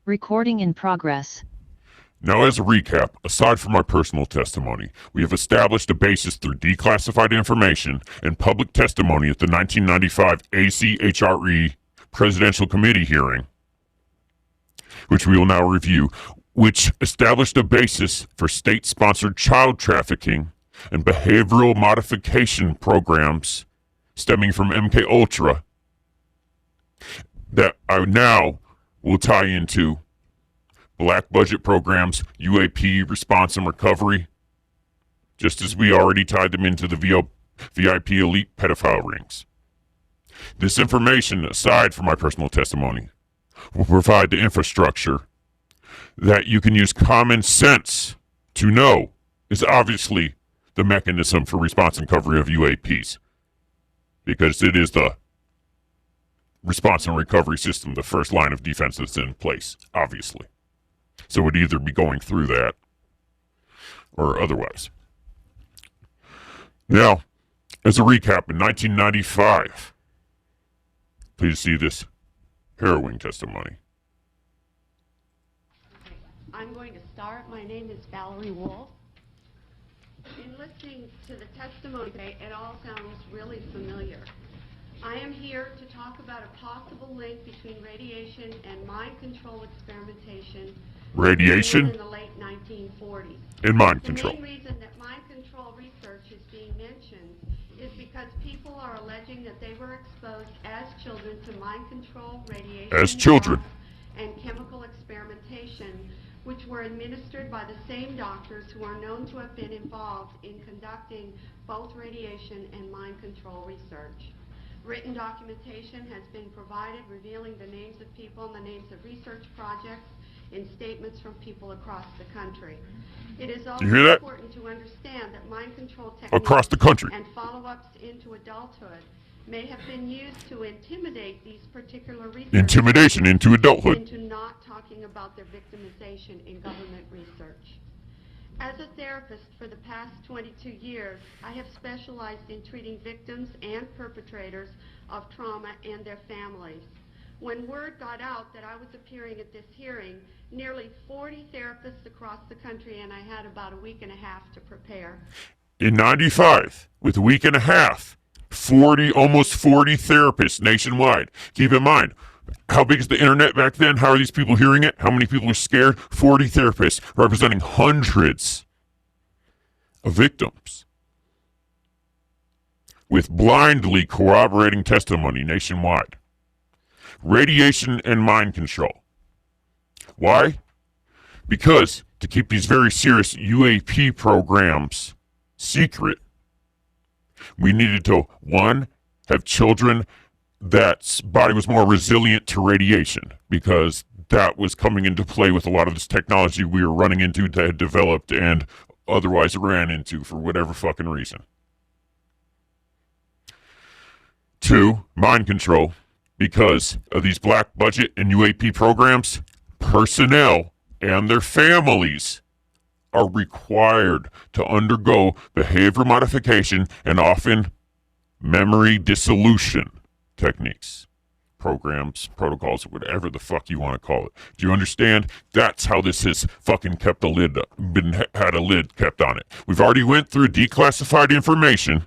Recording in progress. Now, as a recap, aside from my personal testimony, we have established a basis through declassified information and public testimony at the 1995 ACHRE Presidential Committee hearing, which we will now review, which established a basis for state-sponsored child trafficking and behavioral modification programs stemming from MKUltra that I now will tie into black budget programs, UAP response and recovery, just as we already tied them into the VIP elite pedophile rings. This information, aside from my personal testimony, will provide the infrastructure that you can use common sense to know is obviously the mechanism for response and recovery of UAPs, because it is the response and recovery system, the first line of defense that's in place, obviously. So it would either be going through that or otherwise. Now, as a recap, in 1995, please see this harrowing testimony. Okay, I'm going to start. My name is Valerie Wolf. In listening to the testimony today, it all sounds really familiar. I am here to talk about a possible link between radiation and mind control experimentation. Radiation in the late 1940s. And mind control. The main reason that mind control research is being mentioned is because people are alleging that they were exposed as children to mind control, radiation, as children, and chemical experimentation, which were administered by the same doctors who are known to have been involved in conducting both radiation and mind control research. Written documentation has been provided revealing the names of people and the names of research projects in statements from people across the country. It is also important to understand that mind control techniques across the country and follow-ups into adulthood may have been used to intimidate these particular researchers intimidation into adulthood into not talking about their victimization in government research. As a therapist for the past 22 years, I have specialized in treating victims and perpetrators of trauma and their families. When word got out that I was appearing at this hearing, nearly 40 therapists across the country, and I had about a week and a half to prepare. In 95, with a week and a half, almost 40 therapists nationwide. Keep in mind, how big is the internet back then? How are these people hearing it? How many people are scared? 40 therapists representing hundreds of victims with blindly corroborating testimony nationwide. Radiation and mind control. Why? Because to keep these very serious UAP programs secret, we needed to, one, have children that's body was more resilient to radiation, because that was coming into play with a lot of this technology we were running into that had developed and otherwise ran into for whatever fucking reason. Two, mind control, because of these black budget and UAP programs, personnel and their families are required to undergo behavior modification and often memory dissolution techniques, programs, protocols, whatever the fuck you want to call it. Do you understand? That's how this has fucking kept a lid, had a lid kept on it. We've already went through declassified information,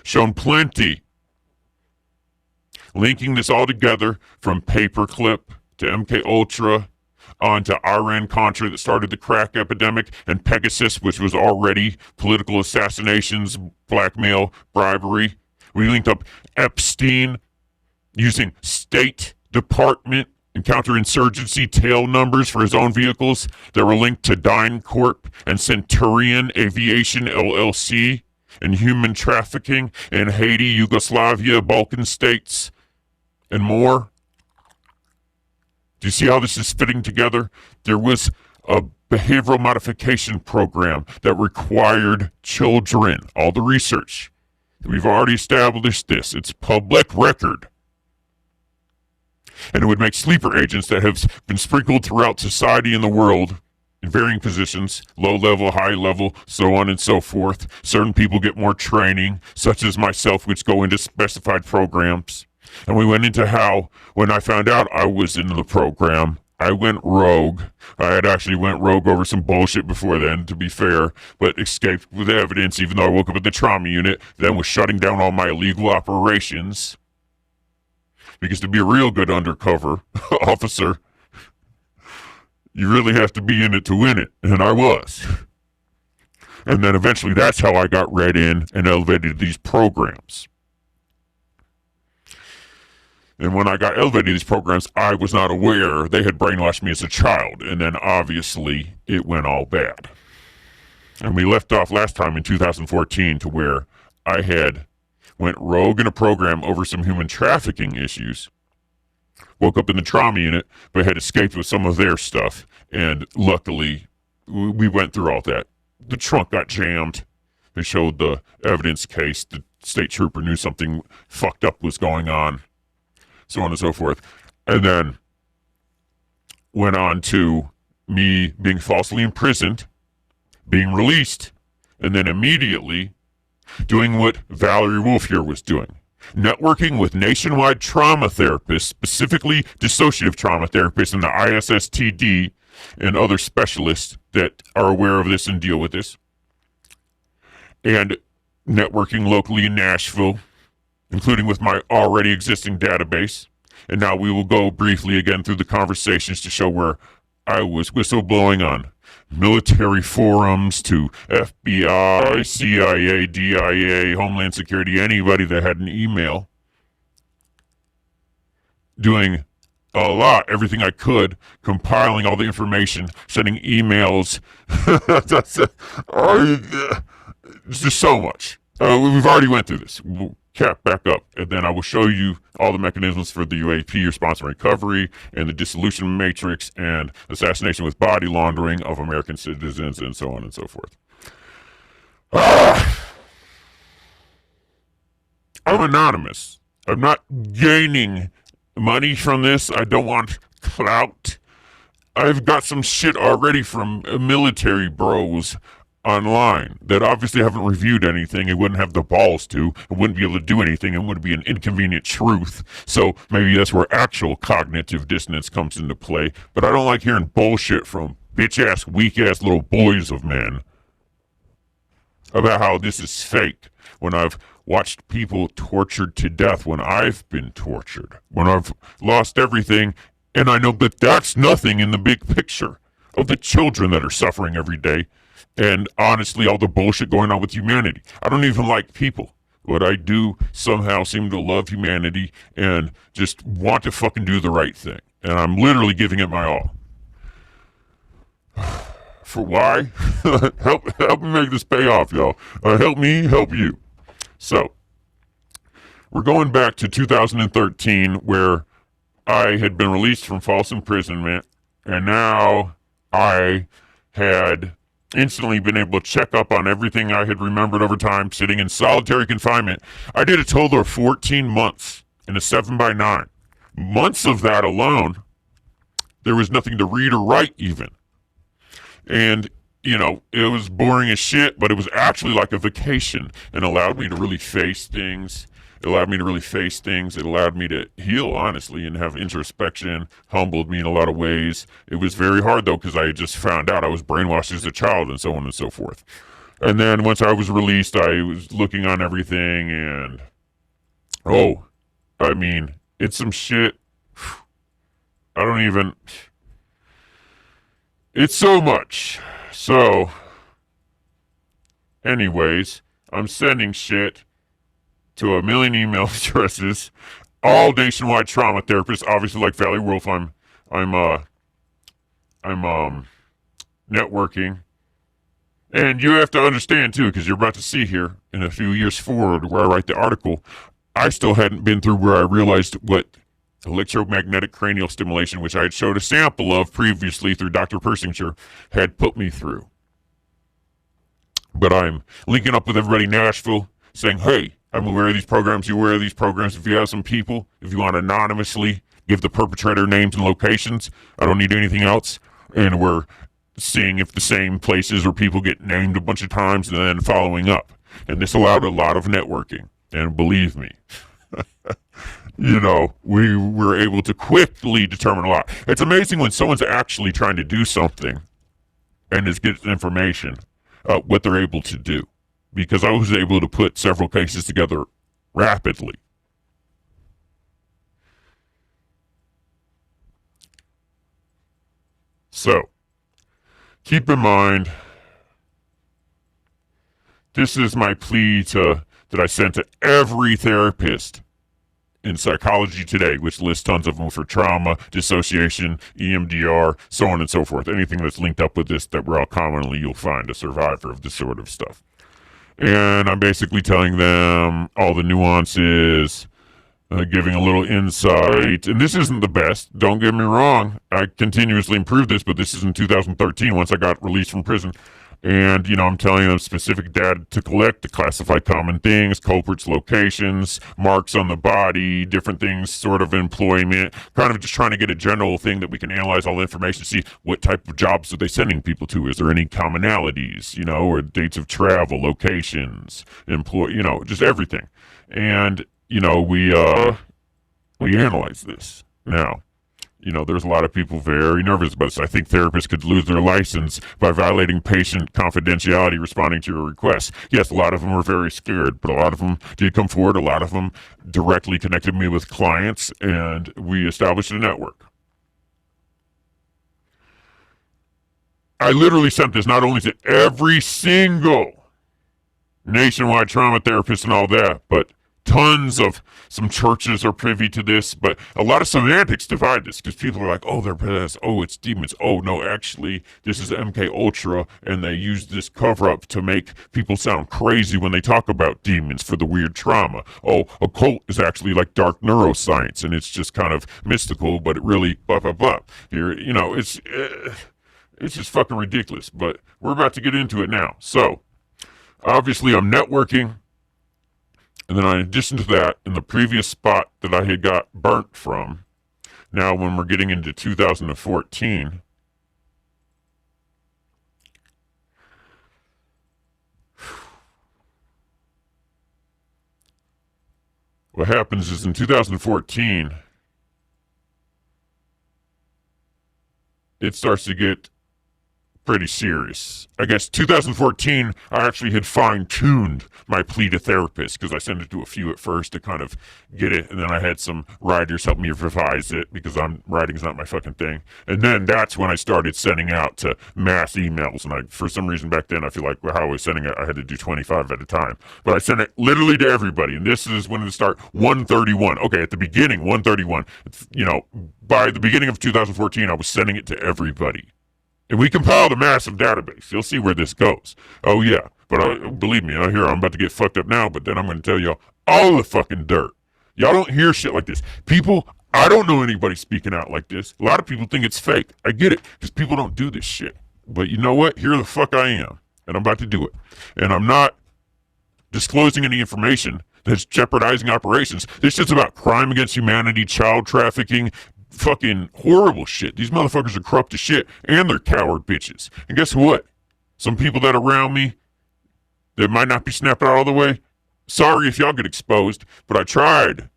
shown plenty, linking this all together from Paperclip to MKUltra onto Iran-Contra that started the crack epidemic, and Pegasus, which was already political assassinations, blackmail, bribery. We linked up Epstein using State Department and counterinsurgency tail numbers for his own vehicles that were linked to DynCorp and Centurion Aviation LLC and human trafficking in Haiti, Yugoslavia, Balkan states, and more. Do you see how this is fitting together? There was a behavioral modification program that required children. All the research. We've already established this. It's public record. And it would make sleeper agents that have been sprinkled throughout society and the world in varying positions, low level, high level, so on and so forth. Certain people get more training, such as myself, which go into specified programs. And we went into how, when I found out I was in the program, I went rogue. I had actually went rogue over some bullshit before then, to be fair, but escaped with evidence, even though I woke up at the trauma unit, then was shutting down all my illegal operations. Because to be a real good undercover officer, you really have to be in it to win it, and I was. And then eventually that's how I got read in and elevated to these programs. And when I got elevated to these programs, I was not aware they had brainwashed me as a child. And then obviously it went all bad. And we left off last time in 2014 to where I had went rogue in a program over some human trafficking issues. Woke up in the trauma unit, but had escaped with some of their stuff. And luckily, we went through all that. The trunk got jammed. They showed the evidence case. The state trooper knew something fucked up was going on. So on and so forth. And then went on to me being falsely imprisoned, being released, and then immediately doing what Valerie Wolf here was doing. Networking with nationwide trauma therapists, specifically dissociative trauma therapists and the ISSTD and other specialists that are aware of this and deal with this. And networking locally in Nashville, including with my already existing database. And now we will go briefly again through the conversations to show where I was whistleblowing on military forums to FBI, CIA, DIA, Homeland Security, anybody that had an email. Doing a lot, everything I could, compiling all the information, sending emails. It's just so much. We've already went through this. We'll cap back up, and then I will show you all the mechanisms for the UAP, response and recovery, and the Dissolution Matrix, and assassination with body laundering of American citizens, and so on and so forth. I'm anonymous. I'm not gaining money from this. I don't want clout. I've got some shit already from military bros online that obviously haven't reviewed anything and wouldn't have the balls to, and wouldn't be able to do anything, and would be an inconvenient truth. So maybe that's where actual cognitive dissonance comes into play. But I don't like hearing bullshit from bitch-ass, weak-ass little boys of men about how this is fake, when I've watched people tortured to death, when I've been tortured, when I've lost everything, and I know that that's nothing in the big picture of the children that are suffering every day. And honestly, all the bullshit going on with humanity. I don't even like people, but I do somehow seem to love humanity and just want to fucking do the right thing. And I'm literally giving it my all. For why? help me make this pay off, y'all. Help me help you. So, we're going back to 2013, where I had been released from false imprisonment, and now I had instantly been able to check up on everything I had remembered over time, sitting in solitary confinement. I did a total of 14 months in a 7x9. Months of that alone, there was nothing to read or write even. And, you know, it was boring as shit, but it was actually like a vacation, and allowed me to really face things. It allowed me to heal, honestly, and have introspection, humbled me in a lot of ways. It was very hard, though, because I had just found out I was brainwashed as a child, and so on and so forth. And then once I was released, I was looking on everything, and it's some shit. It's so much. So, anyways, I'm sending shit to a million email addresses, all nationwide trauma therapists, obviously like Valley Wolf. I'm networking, and you have to understand too, because you're about to see here in a few years forward where I write the article, I still hadn't been through where I realized what electromagnetic cranial stimulation, which I had showed a sample of previously through Dr. Persinger, had put me through. But I'm linking up with everybody in Nashville, saying, hey, I'm aware of these programs, you're aware of these programs. If you have some people, if you want to anonymously give the perpetrator names and locations, I don't need anything else. And we're seeing if the same places or people get named a bunch of times and then following up. And this allowed a lot of networking. And believe me, we were able to quickly determine a lot. It's amazing when someone's actually trying to do something and is getting information, what they're able to do. Because I was able to put several cases together rapidly. So, keep in mind, this is my plea that I sent to every therapist in Psychology Today, which lists tons of them for trauma, dissociation, EMDR, so on and so forth. Anything that's linked up with this that we're all commonly you'll find a survivor of this sort of stuff. And I'm basically telling them all the nuances, giving a little insight. And this isn't the best, don't get me wrong. I continuously improve this, but this is in 2013 once I got released from prison. And, I'm telling them specific data to collect, to classify common things, culprits, locations, marks on the body, different things, sort of employment, kind of just trying to get a general thing that we can analyze all the information, see what type of jobs are they sending people to. Is there any commonalities, or dates of travel, locations, just everything. And, we analyze this. Now, there's a lot of people very nervous about this. I think therapists could lose their license by violating patient confidentiality responding to your requests. Yes, a lot of them are very scared, but a lot of them did come forward. A lot of them directly connected me with clients, and we established a network. I literally sent this not only to every single nationwide trauma therapist and all that, but tons of some churches are privy to this, but a lot of semantics divide this because people are like, oh, they're possessed. Oh, it's demons. Oh, no, actually, this is MK Ultra, and they use this cover up to make people sound crazy when they talk about demons for the weird trauma. Oh, occult is actually like dark neuroscience, and it's just kind of mystical, but it really blah blah blah. Here, it's just fucking ridiculous. But we're about to get into it now. So, obviously, I'm networking. And then in addition to that, in the previous spot that I had got burnt from, now when we're getting into 2014, what happens is in 2014, it starts to get pretty serious. I guess 2014, I actually had fine-tuned my plea to therapists because I sent it to a few at first to kind of get it, and then I had some writers help me revise it because writing's not my fucking thing. And then that's when I started sending out to mass emails, and for some reason back then I feel like how I was sending it, I had to do 25 at a time. But I sent it literally to everybody, and this is when it started, 131. Okay, at the beginning, 131. By the beginning of 2014, I was sending it to everybody. And we compiled a massive database. You'll see where this goes. Oh, yeah. But believe me, I'm about to get fucked up now, but then I'm going to tell y'all all the fucking dirt. Y'all don't hear shit like this. People, I don't know anybody speaking out like this. A lot of people think it's fake. I get it, because people don't do this shit. But you know what? Here the fuck I am, and I'm about to do it. And I'm not disclosing any information that's jeopardizing operations. This shit's about crime against humanity, child trafficking, fucking horrible shit. These motherfuckers are corrupt as shit, and they're coward bitches. And guess what? Some people that are around me that might not be snapping out all the way, sorry if y'all get exposed, but I tried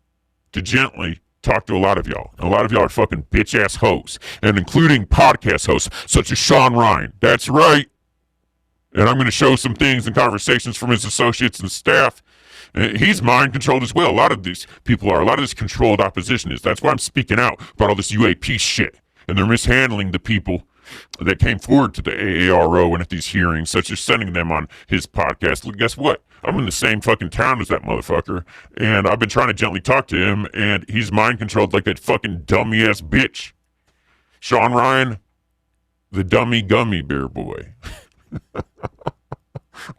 to gently talk to a lot of y'all. And a lot of y'all are fucking bitch-ass hoes, and including podcast hosts such as Shawn Ryan. That's right. And I'm going to show some things and conversations from his associates and staff. He's mind controlled as well. A lot of these people are. A lot of this controlled opposition is. That's why I'm speaking out about all this UAP shit. And they're mishandling the people that came forward to the AARO and at these hearings, such as sending them on his podcast. Well, guess what? I'm in the same fucking town as that motherfucker. And I've been trying to gently talk to him, and he's mind controlled like that fucking dummy ass bitch. Shawn Ryan, the dummy gummy bear boy.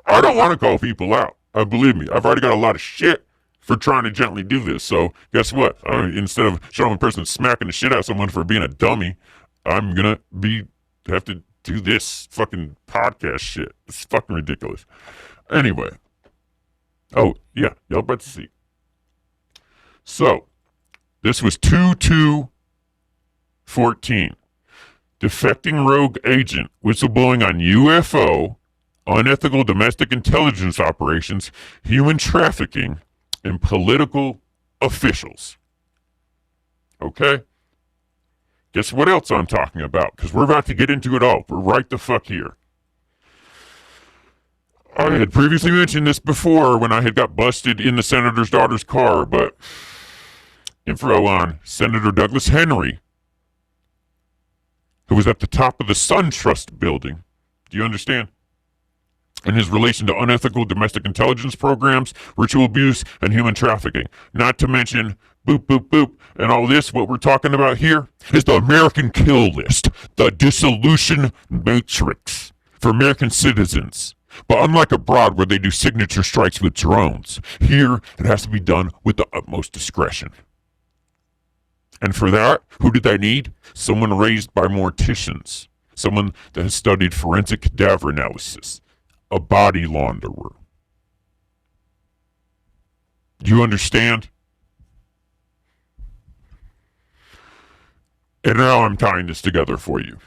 I don't want to call people out. Believe me, I've already got a lot of shit for trying to gently do this. So guess what? Instead of showing a person smacking the shit out of someone for being a dummy, I'm gonna have to do this fucking podcast shit. It's fucking ridiculous. Anyway. Oh, yeah, y'all about to see. So, this was 2/2/14. Defecting rogue agent, whistleblowing on UFO, unethical domestic intelligence operations, human trafficking, and political officials. Okay? Guess what else I'm talking about? Because we're about to get into it all. We're right the fuck here. I had previously mentioned this before when I had got busted in the senator's daughter's car, but info on Senator Douglas Henry, who was at the top of the SunTrust building. Do you understand? And his relation to unethical domestic intelligence programs, ritual abuse, and human trafficking. Not to mention, boop, boop, boop, and all this, what we're talking about here is the American kill list, the Dissolution Matrix for American citizens. But unlike abroad where they do signature strikes with drones, here it has to be done with the utmost discretion. And for that, who did I need? Someone raised by morticians. Someone that has studied forensic cadaver analysis. A body launderer. Do you understand? And now I'm tying this together for you.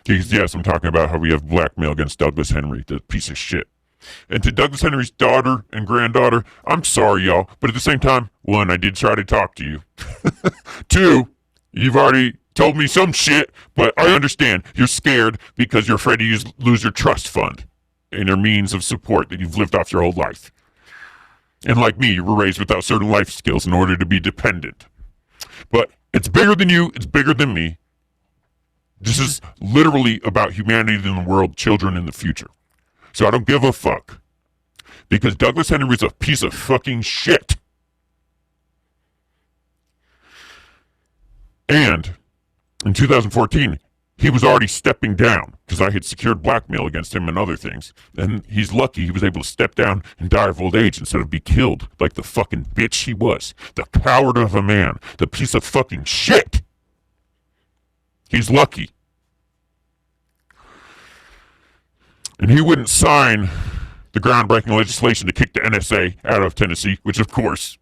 Because yes, I'm talking about how we have blackmail against Douglas Henry, the piece of shit. And to Douglas Henry's daughter and granddaughter, I'm sorry, y'all. But at the same time, one, I did try to talk to you. Two, you've already told me some shit, but I understand. You're scared because you're afraid to lose your trust fund and your means of support that you've lived off your whole life. And like me, you were raised without certain life skills in order to be dependent. But it's bigger than you. It's bigger than me. This is literally about humanity in the world, children in the future. So I don't give a fuck. Because Douglas Henry is a piece of fucking shit. And in 2014, he was already stepping down because I had secured blackmail against him and other things. And he's lucky he was able to step down and die of old age instead of be killed like the fucking bitch he was. The coward of a man. The piece of fucking shit. He's lucky. And he wouldn't sign the groundbreaking legislation to kick the NSA out of Tennessee, which of course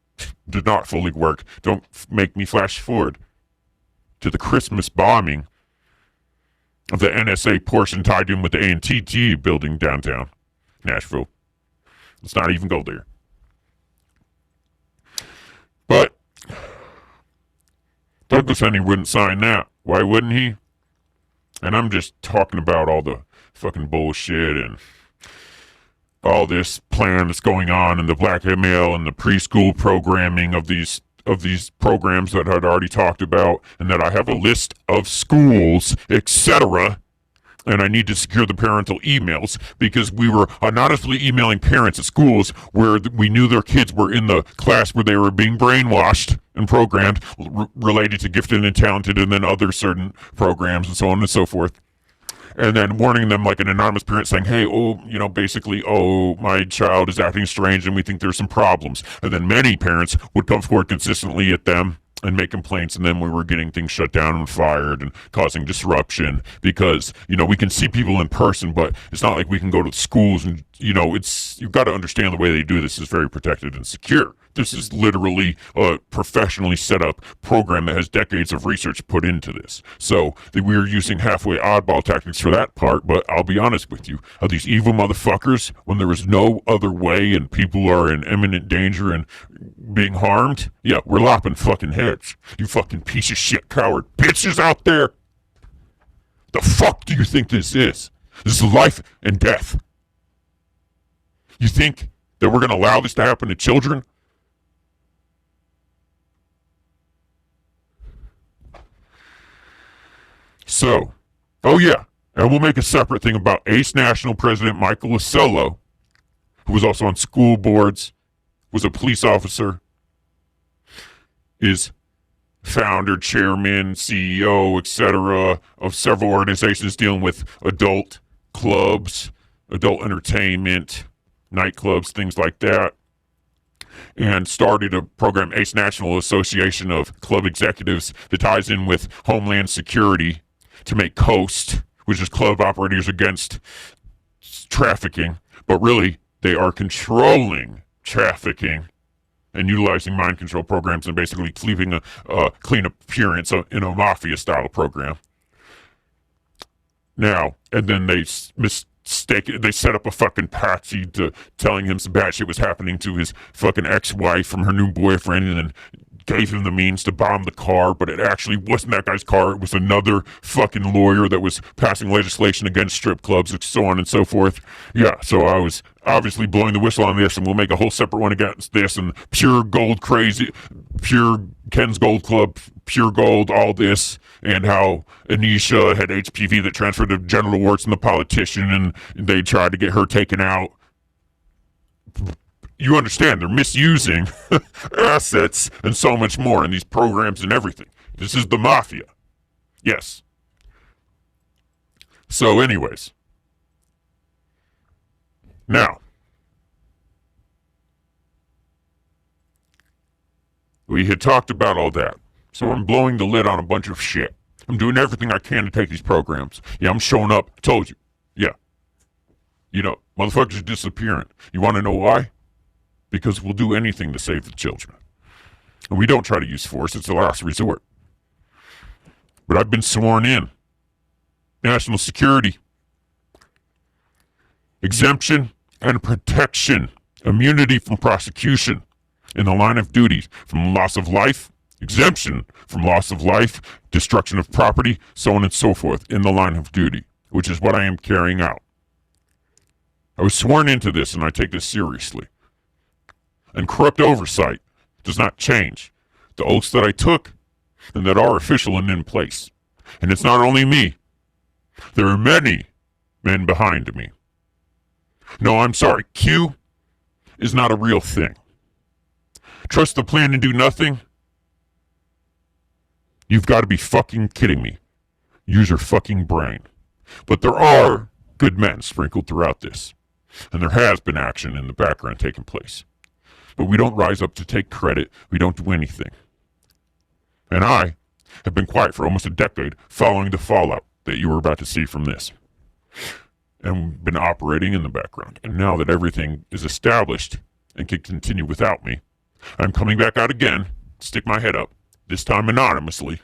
did not fully work. Don't make me flash forward to the Christmas bombing of the NSA portion tied in with the ANTT building downtown Nashville. Let's not even go there. But Douglas Henry wouldn't sign that. Why wouldn't he? And I'm just talking about all the fucking bullshit and all this plan that's going on and the blackmail and the preschool programming of these programs that I'd already talked about, and that I have a list of schools, etc. And I need to secure the parental emails because we were anonymously emailing parents at schools where we knew their kids were in the class where they were being brainwashed and programmed related to gifted and talented and then other certain programs and so on and so forth. And then warning them like an anonymous parent saying, hey, basically, my child is acting strange and we think there's some problems. And then many parents would come forward consistently at them and make complaints, and then we were getting things shut down and fired and causing disruption because, we can see people in person, but it's not like we can go to schools and, you've got to understand the way they do this is very protected and secure. This is literally a professionally set up program that has decades of research put into this. So we're using halfway oddball tactics for that part, but I'll be honest with you. Are these evil motherfuckers, when there is no other way and people are in imminent danger and being harmed, yeah, we're lopping fucking heads. You fucking piece of shit coward bitches out there. The fuck do you think this is? This is life and death. You think that we're going to allow this to happen to children? So, and we'll make a separate thing about ACE National President Michael Lasello, who was also on school boards, was a police officer, is founder, chairman, CEO, etc. of several organizations dealing with adult clubs, adult entertainment, nightclubs, things like that, and started a program, ACE National Association of Club Executives, that ties in with Homeland Security to make COAST, which is Club Operators Against Trafficking, but really they are controlling trafficking and utilizing mind control programs and basically leaving a clean appearance in a mafia-style program. Now, and then they set up a fucking patsy to telling him some bad shit was happening to his fucking ex-wife from her new boyfriend, and then gave him the means to bomb the car, but it actually wasn't that guy's car. It was another fucking lawyer that was passing legislation against strip clubs and so on and so forth. Yeah, so I was obviously blowing the whistle on this, and we'll make a whole separate one against this, and pure gold crazy, pure Ken's Gold Club, pure gold, all this, and how Anisha had HPV that transferred to genital warts in the politician, and they tried to get her taken out. You understand, they're misusing assets and so much more in these programs and everything. This is the mafia. Yes. So anyways. Now. We had talked about all that. So I'm blowing the lid on a bunch of shit. I'm doing everything I can to take these programs. Yeah, I'm showing up. I told you. Yeah. You know, motherfuckers are disappearing. You want to know why? Because we'll do anything to save the children. And we don't try to use force. It's the last resort. But I've been sworn in. National security. Exemption and protection. Immunity from prosecution. In the line of duty. From loss of life. Exemption from loss of life. Destruction of property. So on and so forth. In the line of duty. Which is what I am carrying out. I was sworn into this and I take this seriously. And corrupt oversight does not change the oaths that I took and that are official and in place. And it's not only me. There are many men behind me. No, I'm sorry. Q is not a real thing. Trust the plan and do nothing? You've got to be fucking kidding me. Use your fucking brain. But there are good men sprinkled throughout this. And there has been action in the background taking place. But we don't rise up to take credit. We don't do anything. And I have been quiet for almost a decade following the fallout that you were about to see from this. And been operating in the background. And now that everything is established and can continue without me, I'm coming back out again, stick my head up, this time anonymously,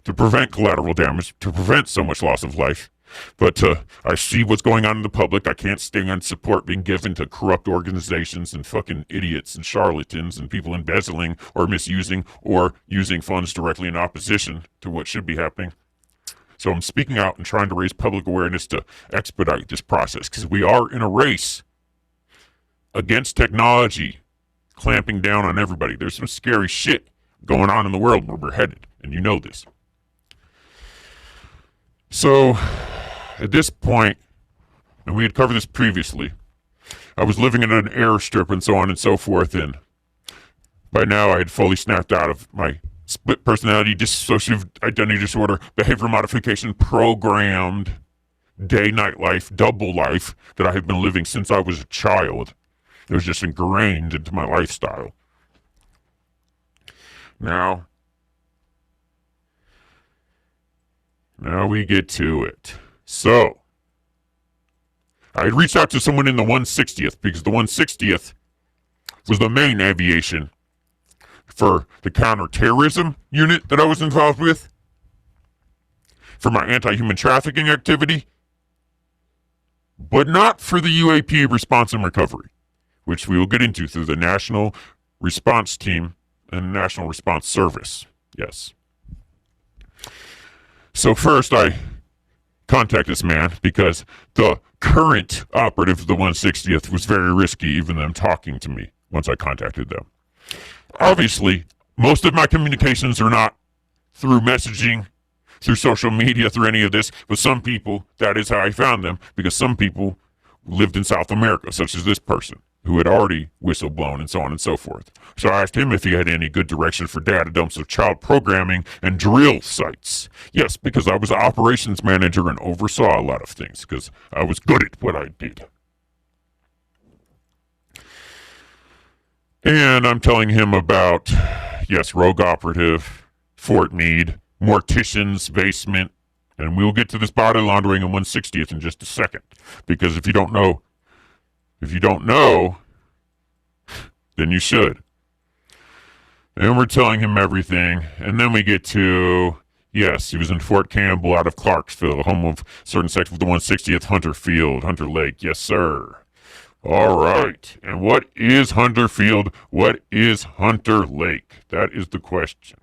to prevent collateral damage, to prevent so much loss of life. But I see what's going on in the public. I can't stand on support being given to corrupt organizations and fucking idiots and charlatans and people embezzling or misusing or using funds directly in opposition to what should be happening. So I'm speaking out and trying to raise public awareness to expedite this process because we are in a race against technology clamping down on everybody. There's some scary shit going on in the world where we're headed, and you know this. So, at this point, and we had covered this previously, I was living in an airstrip and so on and so forth, and by now I had fully snapped out of my split personality, dissociative identity disorder, behavior modification programmed day-night life, double life that I have been living since I was a child. It was just ingrained into my lifestyle. Now we get to it. So, I had reached out to someone in the 160th because the 160th was the main aviation for the counterterrorism unit that I was involved with, for my anti-human trafficking activity, but not for the UAP response and recovery, which we will get into through the National Response Team and National Response Service. Yes. So first I contact this man because the current operative of the 160th was very risky, even them talking to me once I contacted them. Obviously, most of my communications are not through messaging, through social media, through any of this, but some people, that is how I found them, because some people lived in South America, such as this person, who had already whistleblown and so on and so forth. So I asked him if he had any good direction for data dumps of child programming and drill sites. Yes, because I was an operations manager and oversaw a lot of things, because I was good at what I did. And I'm telling him about, yes, Rogue Operative, Fort Meade, Morticians, Basement, and we'll get to this body laundering in 160th in just a second. Because if you don't know, then you should. And we're telling him everything, and then we get to, yes, he was in Fort Campbell out of Clarksville, home of certain section of the 160th Hunter Field, Hunter Lake, yes sir. All right. And what is Hunter Field? What is Hunter Lake? That is the question.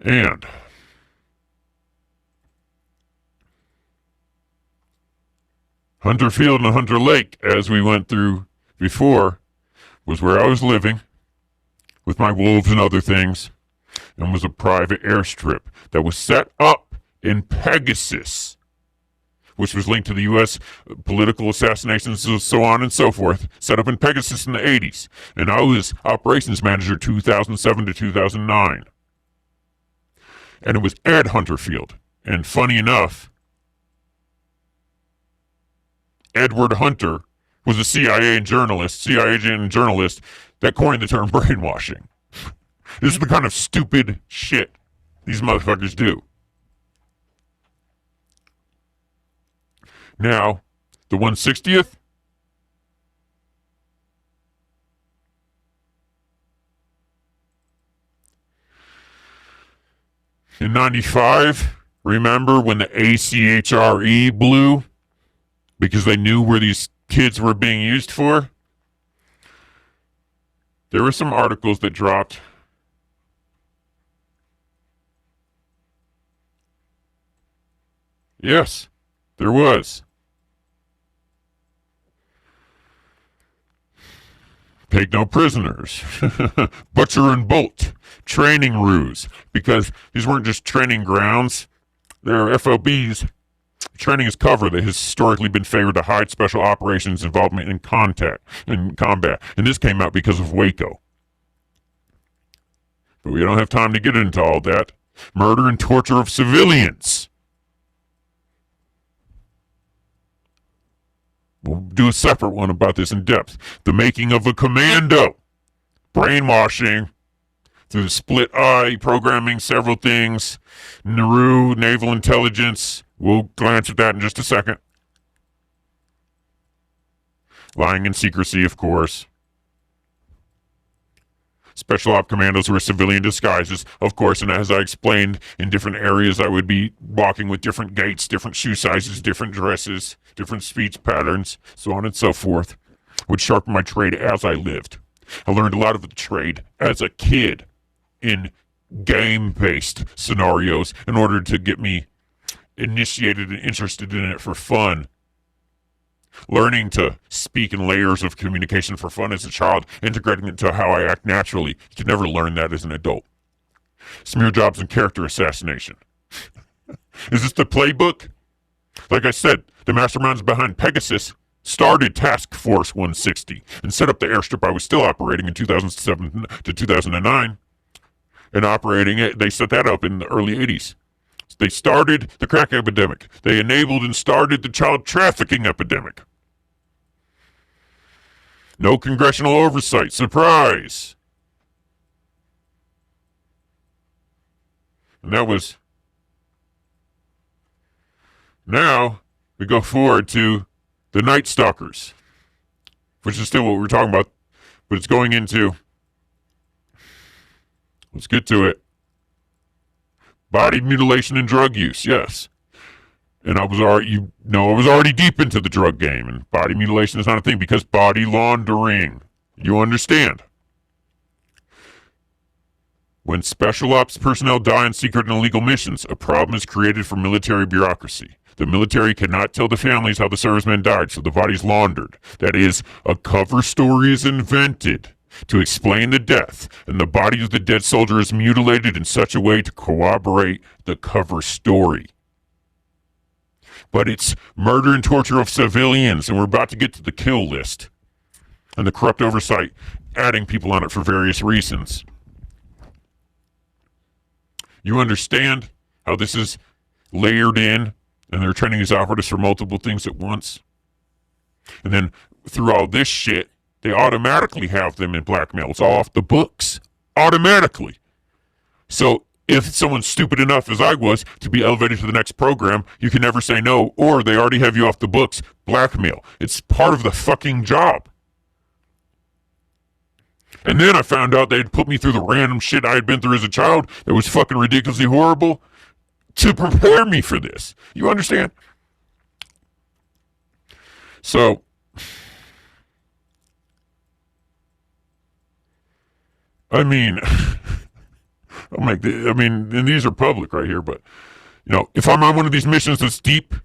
And Hunter Field and Hunter Lake, as we went through before, was where I was living with my wolves and other things, and was a private airstrip that was set up in Pegasus, which was linked to the U.S. political assassinations and so on and so forth, set up in Pegasus in the 80s. And I was operations manager 2007 to 2009. And it was at Hunter Field. And funny enough, Edward Hunter was a CIA agent and journalist that coined the term brainwashing. This is the kind of stupid shit these motherfuckers do. Now, the 160th? In 95, remember when the ACHRE blew? Because they knew where these kids were being used for? There were some articles that dropped. Yes, there was. Take no prisoners. Butcher and bolt. Training ruse. Because these weren't just training grounds. They're FOBs. Training is cover that has historically been favored to hide special operations involvement in combat. And this came out because of Waco. But we don't have time to get into all that. Murder and torture of civilians. We'll do a separate one about this in depth. The making of a commando. Brainwashing. Through the split eye, programming several things. Nauru, naval intelligence. We'll glance at that in just a second. Lying in secrecy, of course. Special op commandos were civilian disguises, of course, and as I explained, in different areas I would be walking with different gaits, different shoe sizes, different dresses, different speech patterns, so on and so forth. Would sharpen my trade as I lived. I learned a lot of the trade as a kid in game-based scenarios in order to get me initiated and interested in it for fun. Learning to speak in layers of communication for fun as a child, integrating it into how I act naturally. You can never learn that as an adult. Smear jobs and character assassination. Is this the playbook? Like I said, the masterminds behind Pegasus started Task Force 160 and set up the airstrip I was still operating in 2007 to 2009. And operating it, they set that up in the early 80s. They started the crack epidemic. They enabled and started the child trafficking epidemic. No congressional oversight. Surprise! And that was... Now, we go forward to the Night Stalkers, which is still what we're talking about, but it's going into... Let's get to it. Body mutilation and drug use, yes. And I was already deep into the drug game, and body mutilation is not a thing because body laundering. You understand? When special ops personnel die on secret and illegal missions, a problem is created for military bureaucracy. The military cannot tell the families how the servicemen died, so the body's laundered. That is, a cover story is invented to explain the death, and the body of the dead soldier is mutilated in such a way to corroborate the cover story. But it's murder and torture of civilians, and we're about to get to the kill list and the corrupt oversight, adding people on it for various reasons. You understand how this is layered in, and they're training these operatives for multiple things at once? And then through all this shit, they automatically have them in blackmail. It's all off the books. Automatically. So if someone's stupid enough, as I was, to be elevated to the next program, you can never say no, or they already have you off the books. Blackmail. It's part of the fucking job. And then I found out they'd put me through the random shit I had been through as a child that was fucking ridiculously horrible to prepare me for this. You understand? So, I mean, and these are public right here, but, if I'm on one of these missions that's deep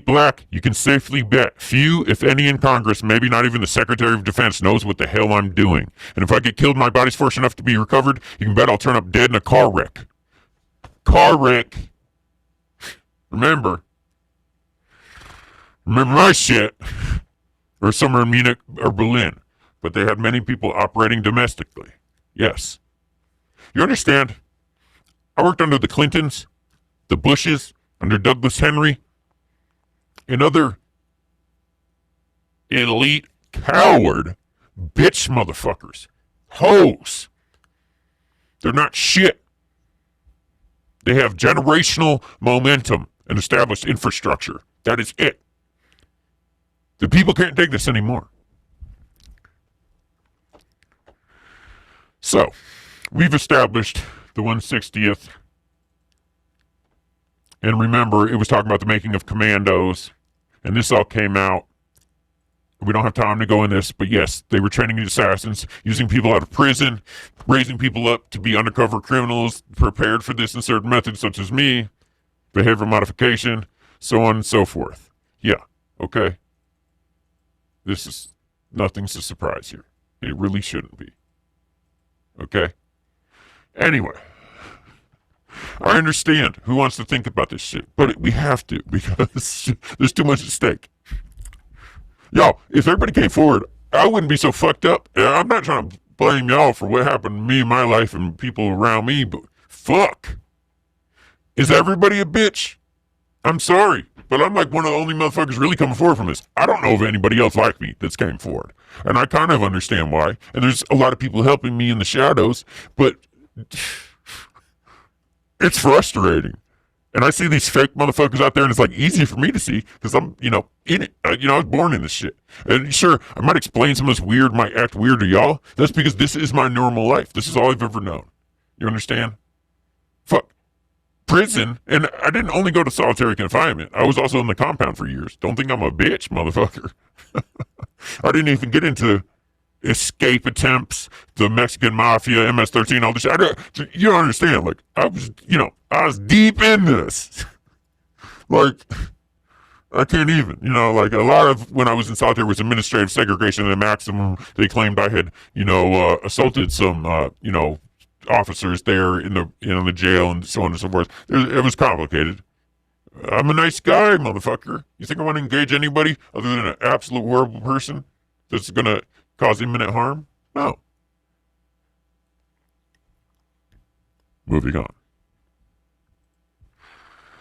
black, you can safely bet few, if any, in Congress, maybe not even the Secretary of Defense, knows what the hell I'm doing. And if I get killed and my body's fortunate enough to be recovered, you can bet I'll turn up dead in a car wreck. Car wreck. Remember my shit. Or somewhere in Munich or Berlin. But they had many people operating domestically. Yes. You understand? I worked under the Clintons, the Bushes, under Douglas Henry, and other elite coward bitch motherfuckers. Hoes. They're not shit. They have generational momentum and established infrastructure. That is it. The people can't take this anymore. So, we've established the 160th. And remember, it was talking about the making of commandos. And this all came out. We don't have time to go in this, but yes, they were training assassins, using people out of prison, raising people up to be undercover criminals, prepared for this in certain methods, such as me, behavior modification, so on and so forth. Yeah, okay. Nothing's a surprise here. It really shouldn't be. Okay? Anyway, I understand who wants to think about this shit, but we have to, because there's too much at stake. Y'all, if everybody came forward, I wouldn't be so fucked up. I'm not trying to blame y'all for what happened to me in my life and people around me, but fuck. Is everybody a bitch? I'm sorry, but I'm like one of the only motherfuckers really coming forward from this. I don't know of anybody else like me that's came forward. And I kind of understand why. And there's a lot of people helping me in the shadows, but it's frustrating. And I see these fake motherfuckers out there, and it's like easy for me to see because I'm, in it. I was born in this shit. And sure, I might explain some of this weird, might act weird to y'all. That's because this is my normal life. This is all I've ever known. You understand? Fuck. Prison, and I didn't only go to solitary confinement. I was also in the compound for years. Don't think I'm a bitch, motherfucker. I didn't even get into escape attempts, the Mexican mafia, MS-13, all this shit. You don't understand. Like, I was deep in this. Like, I can't even, like a lot of when I was in solitary was administrative segregation and the maximum. They claimed I had, assaulted some, officers there in the jail and so on and so forth. It was complicated. I'm a nice guy, motherfucker. You think I want to engage anybody other than an absolute horrible person that's going to cause imminent harm? No. Moving on.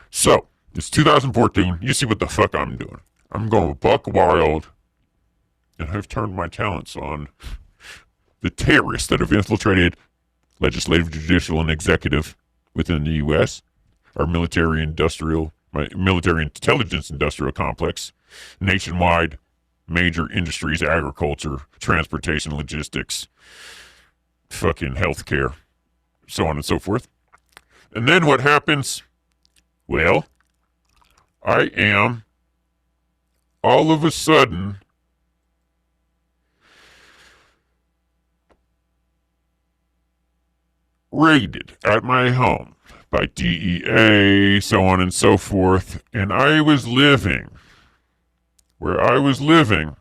So, it's 2014. You see what the fuck I'm doing. I'm going buck wild, and I've turned my talents on the terrorists that have infiltrated legislative, judicial, and executive within the U.S., our military intelligence industrial complex, nationwide major industries, agriculture, transportation, logistics, fucking healthcare, so on and so forth. And then what happens? Well, I am all of a sudden raided at my home by DEA, so on and so forth. And I was living where I was living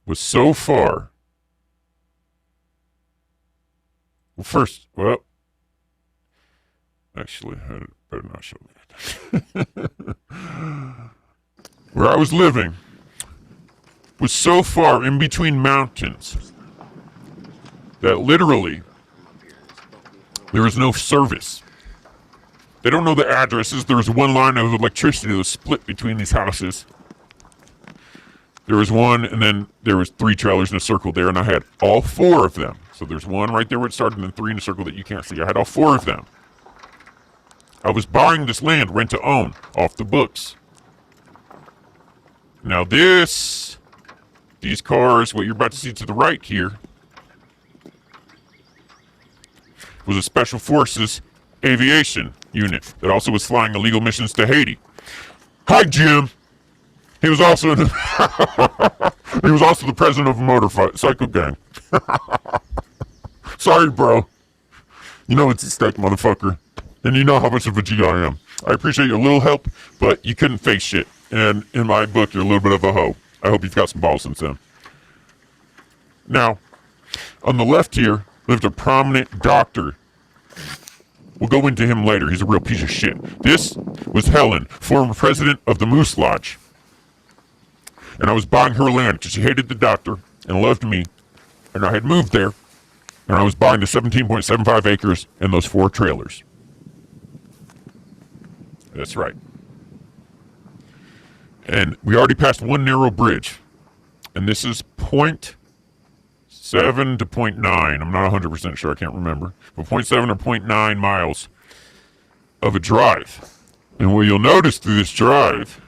was so far. Actually, I better not show that. Where I was living was so far in between mountains that literally there was no service. They don't know the addresses. There was one line of electricity that was split between these houses. There was one, and then there was 3 trailers in a circle there, and I had all 4 of them. So there's one right there where it started, and then 3 in a circle that you can't see. I had all 4 of them. I was buying this land, rent to own, off the books. Now these cars, what you're about to see to the right here, was a Special Forces aviation unit that also was flying illegal missions to Haiti. Hi, Jim. He was also he was also the president of a motorcycle gang. Sorry, bro. You know it's a stake, motherfucker. And you know how much of a G I am. I appreciate your little help, but you couldn't face shit. And in my book, you're a little bit of a hoe. I hope you've got some balls since then. Now, on the left here lived a prominent doctor. We'll go into him later. He's a real piece of shit. This was Helen, former president of the Moose Lodge. And I was buying her land because she hated the doctor and loved me. And I had moved there. And I was buying the 17.75 acres and those 4 trailers. That's right. And we already passed one narrow bridge. And this is 0.7 to 0.9. I'm not 100% sure. I can't remember. But 0.7 or 0.9 miles of a drive. And what you'll notice through this drive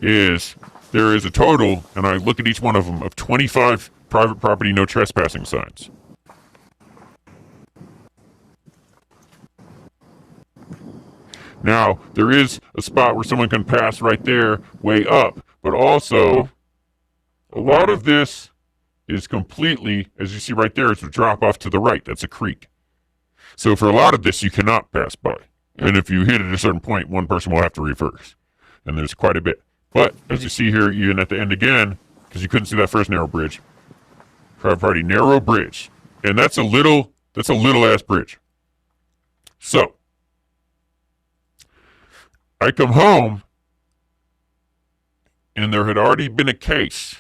is there is a total, and I look at each one of them, of 25 private property no trespassing signs. Now, there is a spot where someone can pass right there, way up, but also a lot of this is completely, as you see right there, it's a drop off to the right. That's a creek. So for a lot of this, you cannot pass by. And if you hit at a certain point, one person will have to reverse. And there's quite a bit. But as you see here, even at the end again, because you couldn't see that first narrow bridge, private property narrow bridge. And that's a little ass bridge. So I come home, and there had already been a case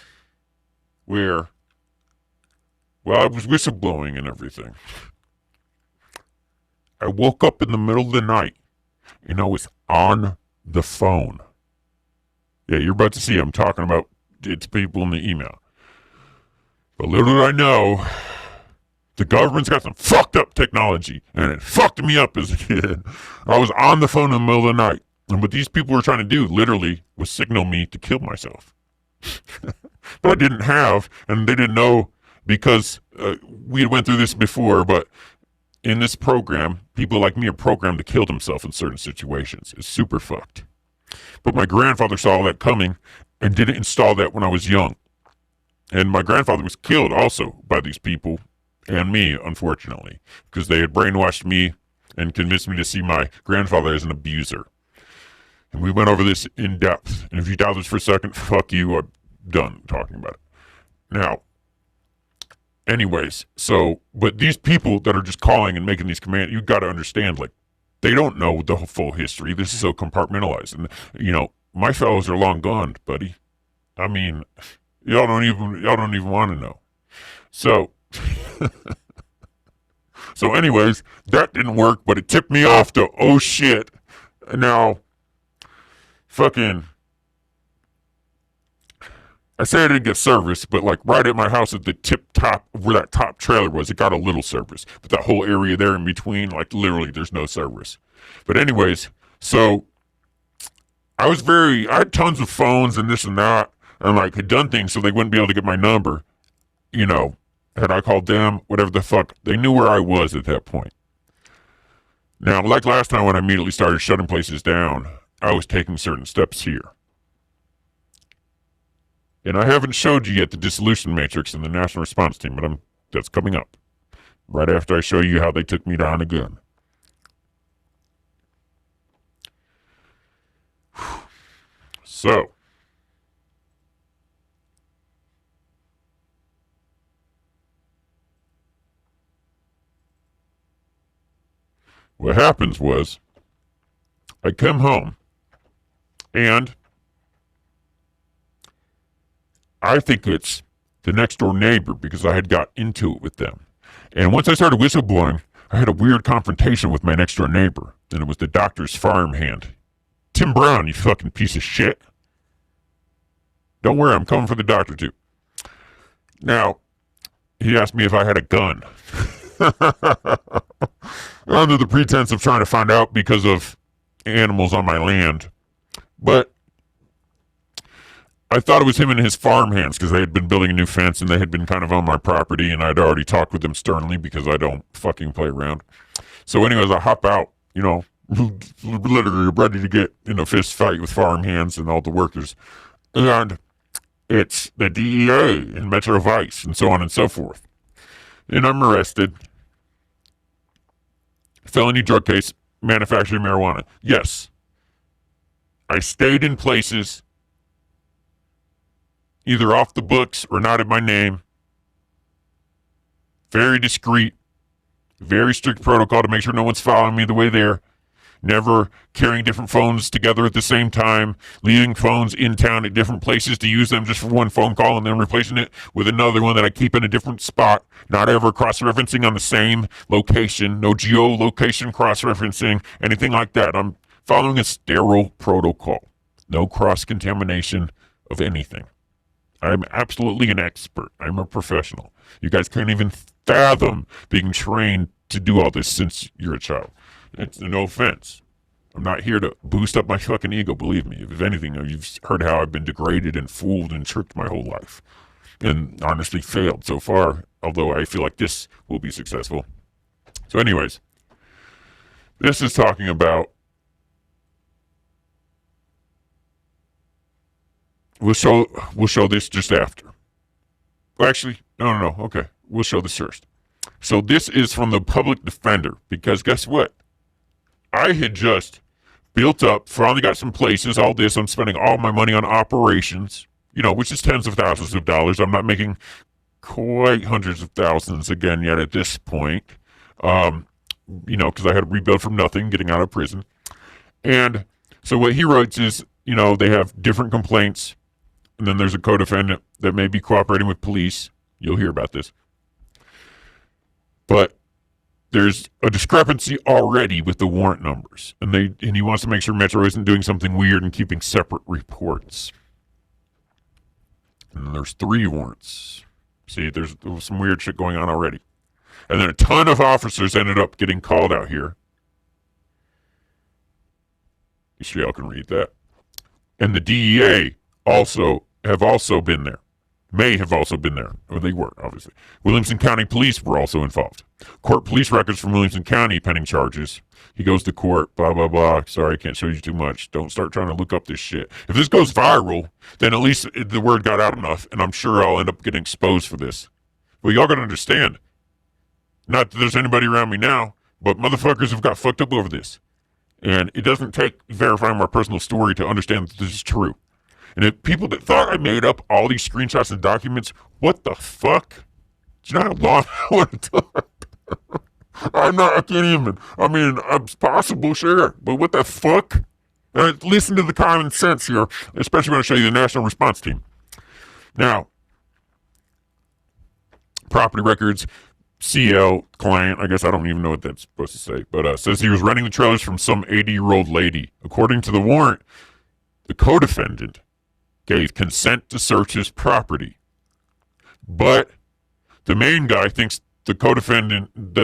where, well, I was whistleblowing and everything. I woke up in the middle of the night, and I was on the phone. Yeah, you're about to see I'm talking about it to people in the email. But little did I know, the government's got some fucked up technology, and it fucked me up as a kid. I was on the phone in the middle of the night. And what these people were trying to do, literally, was signal me to kill myself. But I didn't have, and they didn't know, because we went through this before, but in this program, people like me are programmed to kill themselves in certain situations. It's super fucked. But my grandfather saw all that coming and didn't install that when I was young. And my grandfather was killed also by these people, and me, unfortunately, because they had brainwashed me and convinced me to see my grandfather as an abuser. And we went over this in depth. And if you doubt this for a second, fuck you, I'm done talking about it. Now, anyways, so, but these people that are just calling and making these commands, you got to understand, like, they don't know the full history. This is so compartmentalized. And, you know, my fellows are long gone, buddy. I mean, y'all don't even want to know. So, so anyways, that didn't work, but it tipped me off to, oh shit. Now, fucking, I say I didn't get service, but like right at my house at the tip top, where that top trailer was, it got a little service. But that whole area there in between, like literally there's no service. But anyways, so I had tons of phones and this and that, and like had done things so they wouldn't be able to get my number. You know, had I called them, whatever the fuck, they knew where I was at that point. Now, like last time when I immediately started shutting places down, I was taking certain steps here. And I haven't showed you yet the Dissolution Matrix and the National Response Team, but that's coming up. Right after I show you how they took me down again. So, what happens was, I come home, and I think it's the next door neighbor because I had got into it with them. And once I started whistleblowing, I had a weird confrontation with my next door neighbor. And it was the doctor's farmhand. Tim Brown, you fucking piece of shit. Don't worry, I'm coming for the doctor too. Now, he asked me if I had a gun. Under the pretense of trying to find out because of animals on my land. But I thought it was him and his farmhands because they had been building a new fence and they had been kind of on my property, and I'd already talked with them sternly because I don't fucking play around. So anyways, I hop out, literally ready to get in a fist fight with farmhands and all the workers. And it's the DEA and Metro Vice and so on and so forth. And I'm arrested. Felony drug case, manufacturing marijuana. Yes. I stayed in places either off the books or not in my name. Very discreet. Very strict protocol to make sure no one's following me the way there. Never carrying different phones together at the same time, leaving phones in town at different places to use them just for one phone call and then replacing it with another one that I keep in a different spot, not ever cross-referencing on the same location, no geolocation cross-referencing, anything like that. I'm following a sterile protocol. No cross-contamination of anything. I'm absolutely an expert. I'm a professional. You guys can't even fathom being trained to do all this since you're a child. It's no offense. I'm not here to boost up my fucking ego, believe me. If anything, you've heard how I've been degraded and fooled and tricked my whole life. And honestly failed so far, although I feel like this will be successful. So anyways, this is talking about... We'll show this just after. Well, actually, no. Okay, we'll show this first. So this is from the public defender, because guess what? I had just built up, finally got some places, all this. I'm spending all my money on operations, which is tens of thousands of dollars. I'm not making quite hundreds of thousands again yet at this point, because I had to rebuild from nothing, getting out of prison. And so what he writes is, they have different complaints, and then there's a co-defendant that may be cooperating with police. You'll hear about this. But there's a discrepancy already with the warrant numbers, and he wants to make sure Metro isn't doing something weird and keeping separate reports. And then there's 3 warrants. See, there was some weird shit going on already. And then a ton of officers ended up getting called out here. You sure y'all can read that? And the DEA have also been there. May have also been there. Or they were, obviously. Williamson County Police were also involved. Court police records from Williamson County pending charges. He goes to court, blah, blah, blah. Sorry, I can't show you too much. Don't start trying to look up this shit. If this goes viral, then at least the word got out enough, and I'm sure I'll end up getting exposed for this. Well, y'all gotta understand. Not that there's anybody around me now, but motherfuckers have got fucked up over this. And it doesn't take verifying my personal story to understand that this is true. And if people that thought I made up all these screenshots and documents, what the fuck? Do you know how long I want to talk? I can't even. I mean, it's possible, sure. But what the fuck? Listen to the common sense here, especially when I show you the National Response Team. Now, property records, CL, client, I guess I don't even know what that's supposed to say, but says he was renting the trailers from some 80-year-old lady. According to the warrant, the co-defendant gave consent to search his property. But the main guy thinks the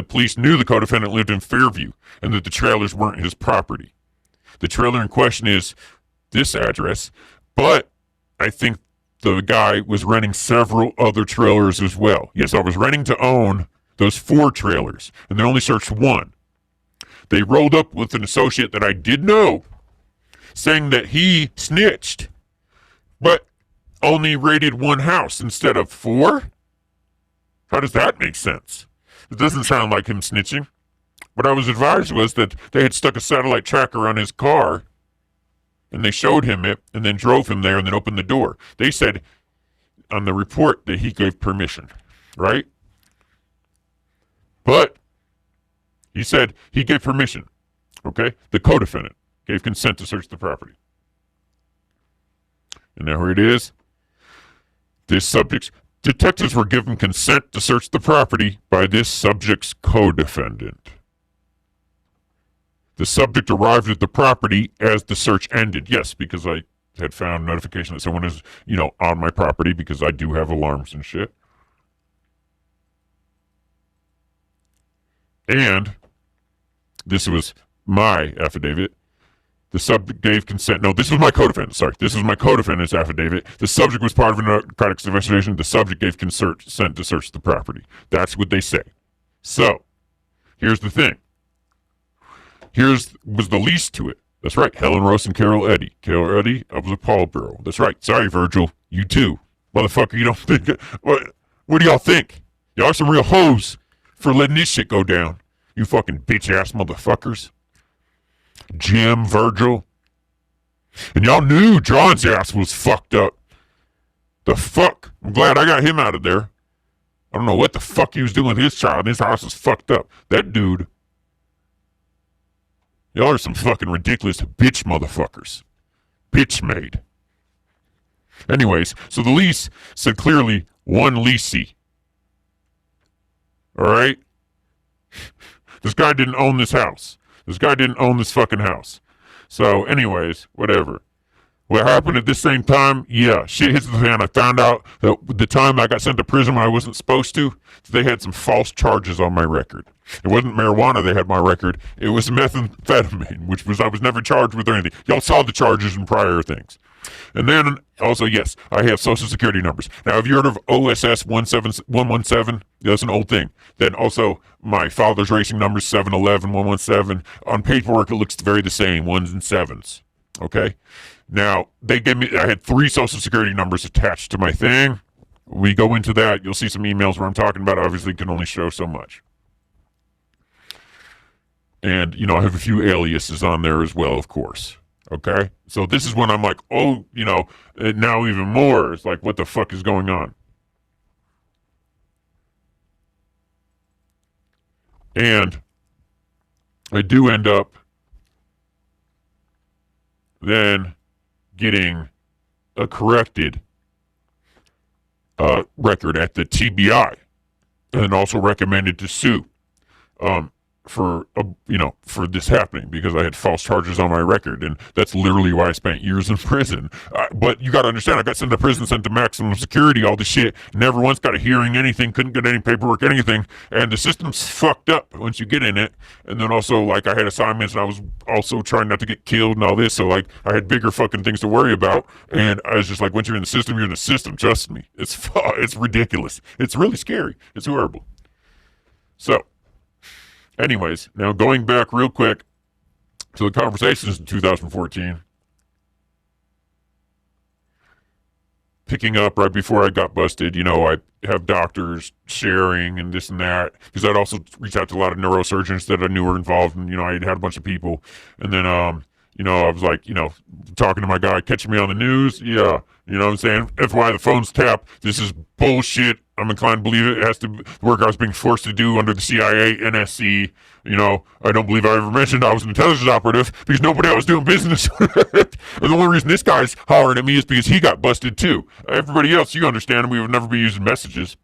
police knew the co-defendant lived in Fairview and that the trailers weren't his property. The trailer in question is this address, but I think the guy was renting several other trailers as well. Yes, I was renting to own those 4 trailers, and they only searched 1. They rolled up with an associate that I did know, saying that he snitched, but only raided 1 house instead of 4? How does that make sense? It doesn't sound like him snitching. What I was advised was that they had stuck a satellite tracker on his car, and they showed him it, and then drove him there, and then opened the door. They said on the report that he gave permission, right? But he said he gave permission, okay? The co-defendant gave consent to search the property. And now here it is. This subject's detectives were given consent to search the property by this subject's co-defendant. The subject arrived at the property as the search ended. Yes, because I had found notification that someone is, on my property because I do have alarms and shit. And this was my affidavit. The subject gave consent. No, this was my co-defendant. Sorry, this was my co-defendant's affidavit. The subject was part of a narcotics investigation. The subject gave consent to search the property. That's what they say. So, here's the thing. Was the lease to it. That's right. Helen Rose and Carol Eddy. Carol Eddy of the Paul Bureau. That's right. Sorry, Virgil. You too. Motherfucker, you don't think... What do y'all think? Y'all are some real hoes for letting this shit go down. You fucking bitch-ass motherfuckers. Jim, Virgil. And y'all knew John's ass was fucked up. The fuck? I'm glad I got him out of there. I don't know what the fuck he was doing with his child. His house is fucked up. That dude. Y'all are some fucking ridiculous bitch motherfuckers. Bitch made. Anyways, so the lease said clearly one leasee. Alright? This guy didn't own this house. This guy didn't own this fucking house. So, anyways, whatever. What happened at this same time? Yeah, shit hits the fan. I found out that the time I got sent to prison when I wasn't supposed to, they had some false charges on my record. It wasn't marijuana they had my record. It was methamphetamine, which was I was never charged with or anything. Y'all saw the charges in prior things. And then, also, yes, I have social security numbers. Now, have you heard of OSS 117? That's an old thing. Then also, my father's racing numbers, 711, 117. On paperwork, it looks very the same, 1s and 7s. Okay? Now, they gave me, I had 3 social security numbers attached to my thing. We go into that, you'll see some emails where I'm talking about, obviously can only show so much. And, you know, I have a few aliases on there as well, of course. Okay? So this is when I'm like, oh, you know, now even more. It's like, what the fuck is going on? And I do end up then getting a corrected record at the TBI and also recommended to sue for this happening because I had false charges on my record, and that's literally why I spent years in prison. But you got to understand, I got sent to prison, sent to maximum security, all this shit, never once got a hearing, anything, couldn't get any paperwork, anything, and the system's fucked up once you get in it. And then also, like, I had assignments, and I was also trying not to get killed and all this, so, like, I had bigger fucking things to worry about, and I was just like, once you're in the system, you're in the system, trust me. It's ridiculous. It's really scary. It's horrible. So, anyways, now going back real quick to the conversations in 2014, picking up right before I got busted, you know, I have doctors sharing and this and that, because I'd also reached out to a lot of neurosurgeons that I knew were involved, and, you know, I had a bunch of people, and then, you know, I was like, you know, talking to my guy, catching me on the news, yeah, you know what I'm saying, FYI, the phone's tapped, this is bullshit, I'm inclined to believe it has to work I was being forced to do under the CIA, NSC. You know, I don't believe I ever mentioned I was an intelligence operative because nobody else was doing business with it. And the only reason this guy's hollering at me is because he got busted too. Everybody else, you understand, we would never be using messages.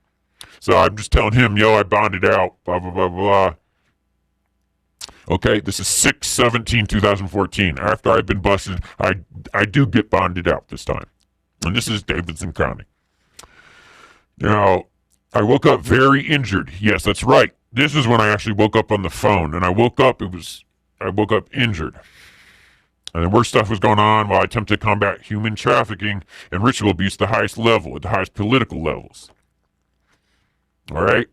So I'm just telling him, yo, I bonded out, blah, blah, blah, blah. Okay, this is 6/17/2014. After I've been busted, I do get bonded out this time. And this is Davidson County. Now, I woke up very injured. Yes, that's right. This is when I actually woke up on the phone, and I woke up injured. And the worst stuff was going on while I attempted to combat human trafficking and ritual abuse at the highest level, at the highest political levels. All right?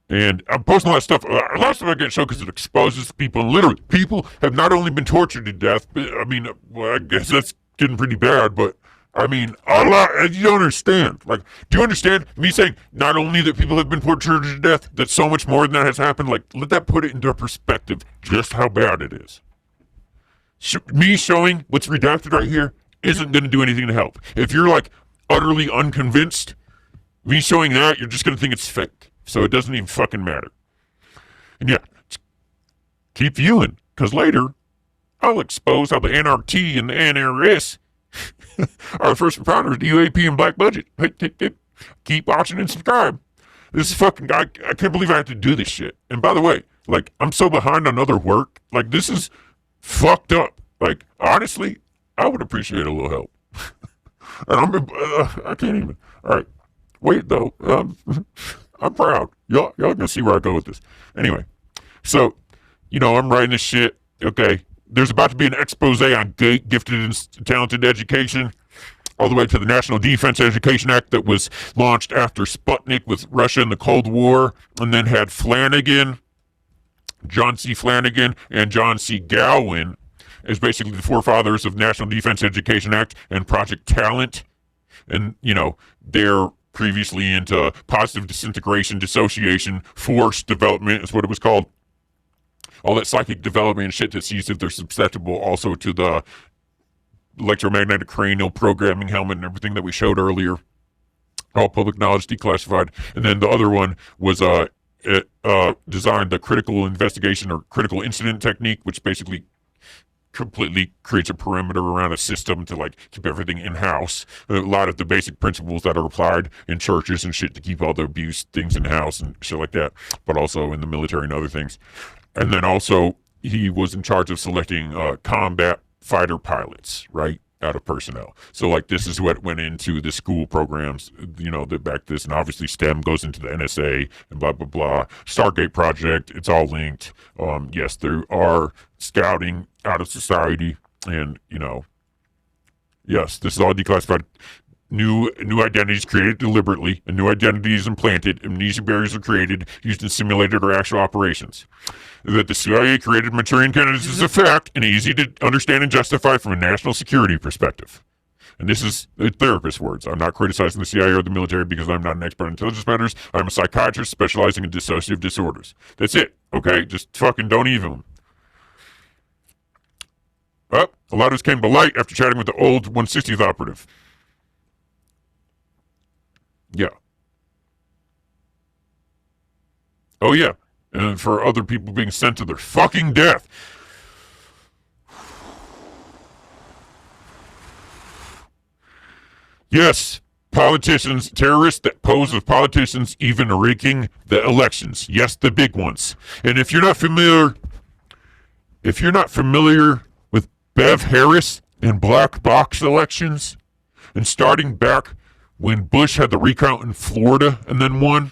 And I'm posting all that stuff. A lot of stuff I get shown because it exposes people. And literally, people have not only been tortured to death, but, I mean, well, I guess that's getting pretty bad, but, I mean, a lot, you don't understand. Like, do you understand me saying not only that people have been tortured to death, that so much more than that has happened? Like, let that put it into perspective, just how bad it is. Me showing what's redacted right here isn't going to do anything to help. If you're, like, utterly unconvinced, me showing that, you're just going to think it's fake. So it doesn't even fucking matter. And yeah, keep viewing, because later I'll expose how the NRT and the NRS are the first responders to UAP and black budget. Keep watching and subscribe. This is fucking, I can't believe I have to do this shit. And by the way, like, I'm so behind on other work. Like, this is fucked up. Like, honestly, I would appreciate a little help. And I can't even. All right. Wait, though. I'm proud. Y'all gonna see where I go with this. Anyway, so, I'm writing this shit. Okay, there's about to be an expose on gifted and talented education, all the way to the National Defense Education Act that was launched after Sputnik with Russia in the Cold War, and then had John C. Flanagan, and John C. Gowan as basically the forefathers of National Defense Education Act and Project Talent. And, they're previously into positive disintegration, dissociation, force development is what it was called. All that psychic development and shit that sees if they're susceptible also to the electromagnetic cranial programming helmet and everything that we showed earlier. All public knowledge declassified. And then the other one was designed the critical investigation or critical incident technique, which basically completely creates a perimeter around a system to like keep everything in house. A lot of the basic principles that are applied in churches and shit to keep all the abuse things in house and shit like that, but also in the military and other things. And then also he was in charge of selecting combat fighter pilots, right, out of personnel. So like this is what went into the school programs, that back this, and obviously STEM goes into the NSA and blah blah blah. Stargate project, it's all linked. Yes, there are scouting out of society, and yes, this is all declassified. New identities created deliberately, and new identities implanted. Amnesia barriers are created, used in simulated or actual operations. That the CIA created Manchurian candidates is a fact, and easy to understand and justify from a national security perspective. And this is the therapist's words. I'm not criticizing the CIA or the military because I'm not an expert in intelligence matters. I'm a psychiatrist specializing in dissociative disorders. That's it, okay? Just fucking don't even. Well, a lot of this came to light after chatting with the old 160th operative. Yeah. Oh, yeah. And for other people being sent to their fucking death. Yes, politicians, terrorists that pose as politicians, even rigging the elections. Yes, the big ones. And if you're not familiar with Bev Harris and black box elections, and starting back when Bush had the recount in Florida and then won,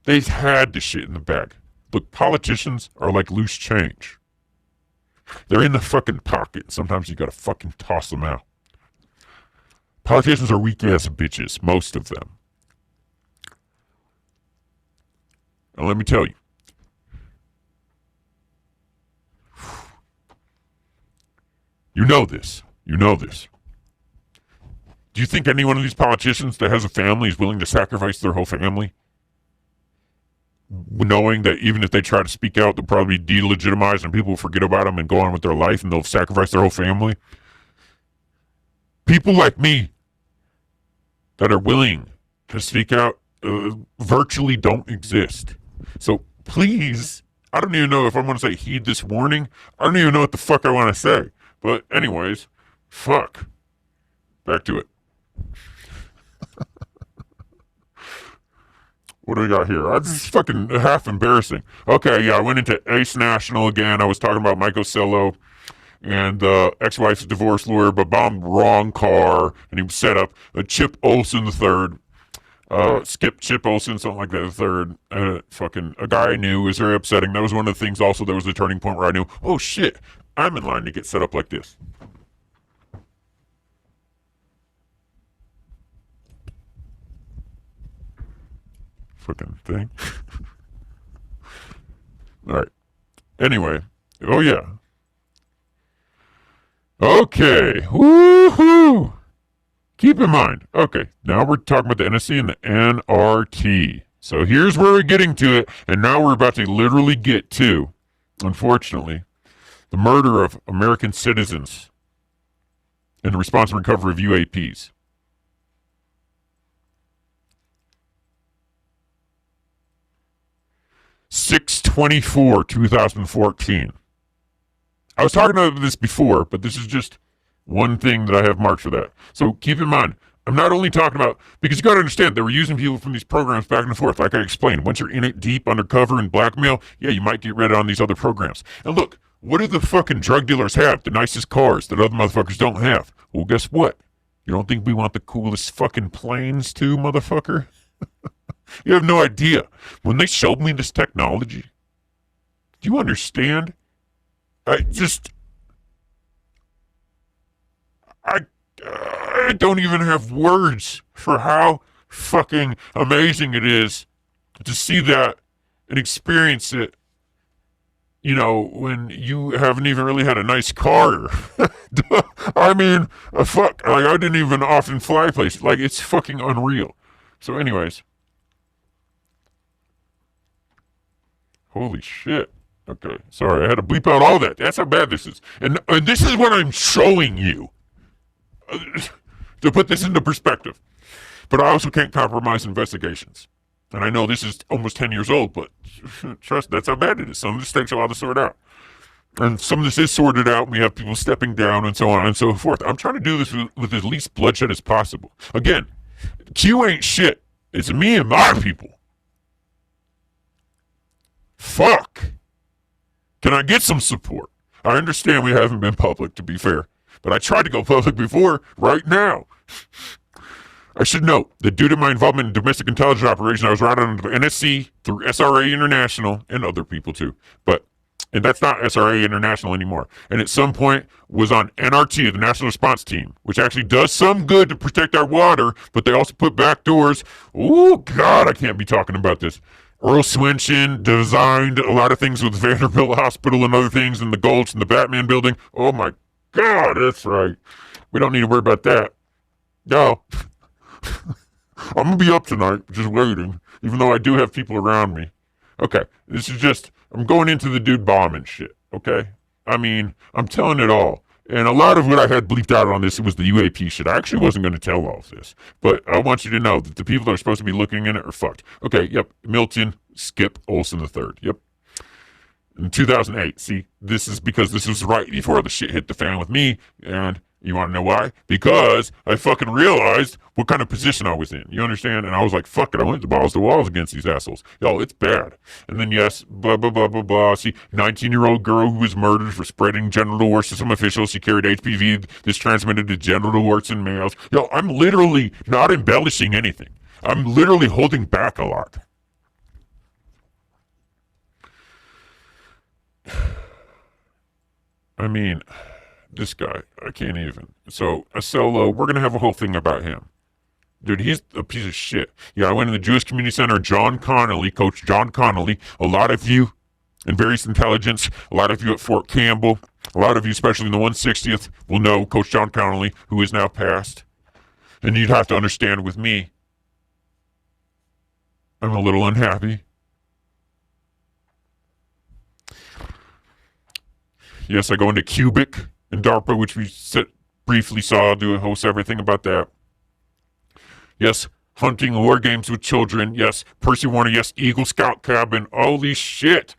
they had the shit in the bag. Look, politicians are like loose change. They're in the fucking pocket. Sometimes you gotta fucking toss them out. Politicians are weak-ass bitches, most of them. And let me tell you, you know this. Do you think any one of these politicians that has a family is willing to sacrifice their whole family? Knowing that even if they try to speak out, they'll probably be delegitimized and people will forget about them and go on with their life and they'll sacrifice their whole family? People like me that are willing to speak out virtually don't exist. So please, I don't even know if I want to say heed this warning. I don't even know what the fuck I want to say. But anyways, fuck. Back to it. What do we got here? This is fucking half embarrassing. Okay, yeah, I went into Ace National again. I was talking about Mike Ocello and ex-wife's divorce lawyer, but bombed the wrong car, and he set up a Chip Olson III. Skip Chip Olson, something like that, the third. Fucking a guy I knew. It was very upsetting. That was one of the things also, there was a turning point where I knew, oh shit, I'm in line to get set up like this. Fucking thing. Alright. Anyway. Oh yeah. Okay. Woohoo! Keep in mind. Okay. Now we're talking about the NSC and the NRT. So here's where we're getting to it. And now we're about to literally get to, unfortunately, the murder of American citizens and the response and recovery of UAPs. 6/24/2014. I was talking about this before, but this is just one thing that I have marked for that. So keep in mind, I'm not only talking about, because you got to understand, they were using people from these programs back and forth. Like I explained, once you're in it deep, undercover, and blackmail, yeah, you might get read on these other programs. And look, what do the fucking drug dealers have? The nicest cars that other motherfuckers don't have. Well, guess what? You don't think we want the coolest fucking planes too, motherfucker? You have no idea. When they showed me this technology, do you understand? I don't even have words for how fucking amazing it is to see that and experience it, you know, when you haven't even really had a nice car. I mean, fuck, like, I didn't even often fly places. Like, it's fucking unreal. So anyways. Holy shit. Okay, sorry, I had to bleep out all that. That's how bad this is. And this is what I'm showing you. To put this into perspective. But I also can't compromise investigations. And I know this is almost 10 years old, but trust, that's how bad it is. Some of this takes a while to sort out. And some of this is sorted out, and we have people stepping down and so on and so forth. I'm trying to do this with as least bloodshed as possible. Again, Q ain't shit. It's me and my people. Fuck. Can I get some support? I understand we haven't been public, to be fair. But I tried to go public before, right now. I should note that due to my involvement in domestic intelligence operations, I was routed under the NSC through SRA International and other people too. And that's not SRA International anymore. And at some point was on NRT, the National Response Team, which actually does some good to protect our water, but they also put back doors. Oh, God, I can't be talking about this. Earl Swensson designed a lot of things with Vanderbilt Hospital and other things in the Gulch and the Batman building. Oh, my God, that's right. We don't need to worry about that. No. I'm going to be up tonight, just waiting, even though I do have people around me. Okay, this is just, I'm going into the dude bombing shit, okay? I mean, I'm telling it all. And a lot of what I had bleeped out on this was the UAP shit. I actually wasn't going to tell all of this. But I want you to know that the people that are supposed to be looking in it are fucked. Okay, yep, Milton Skip Olson III. Yep. In 2008. See, this is because this was right before the shit hit the fan with me. And you want to know why? Because I fucking realized what kind of position I was in. You understand? And I was like, fuck it. I went to balls to walls against these assholes. Yo, it's bad. And then, yes, blah, blah, blah, blah, blah. See, 19-year-old girl who was murdered for spreading genital warts to some officials. She carried HPV. This transmitted to genital warts in males. Yo, I'm literally not embellishing anything. I'm literally holding back a lot. I mean, this guy, I can't even. So, Acelo, we're going to have a whole thing about him. Dude, he's a piece of shit. Yeah, I went to the Jewish Community Center, Coach John Connolly. A lot of you in various intelligence, a lot of you at Fort Campbell, a lot of you, especially in the 160th, will know Coach John Connolly, who is now passed. And you'd have to understand with me, I'm a little unhappy. Yes, I go into Cubic and DARPA, which we briefly saw, do a host everything about that. Yes, hunting war games with children. Yes, Percy Warner. Yes, Eagle Scout Cabin. Holy shit.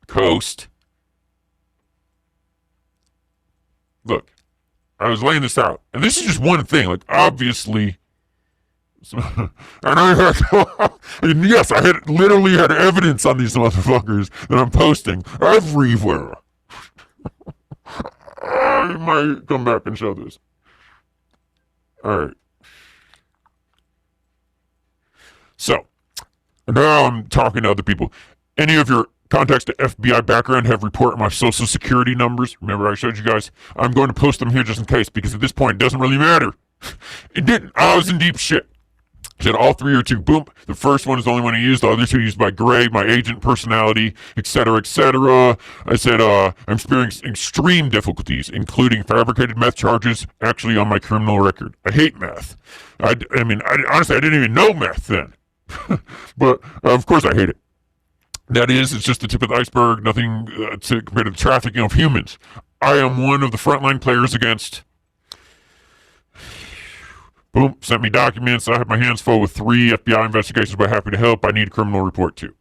Coast. Look, I was laying this out, and this is just one thing. Like, obviously, and I had, and yes, I had literally had evidence on these motherfuckers that I'm posting everywhere. I might come back and show this. Alright. So, now I'm talking to other people. Any of your contacts to FBI background have reported my social security numbers. Remember I showed you guys? I'm going to post them here just in case, because at this point it doesn't really matter. It didn't. I was in deep shit. Said all three are too. Boom. The first one is the only one I used. The other two used by Gray, my agent personality, etc., etc. I said I'm experiencing extreme difficulties, including fabricated meth charges actually on my criminal record. I hate meth. I mean, honestly, I didn't even know meth then. But, of course, I hate it. That is, it's just the tip of the iceberg, nothing to compare to the trafficking of humans. I am one of the frontline players against... Boom, sent me documents. I have my hands full with 3 FBI investigations, but happy to help. I need a criminal report too.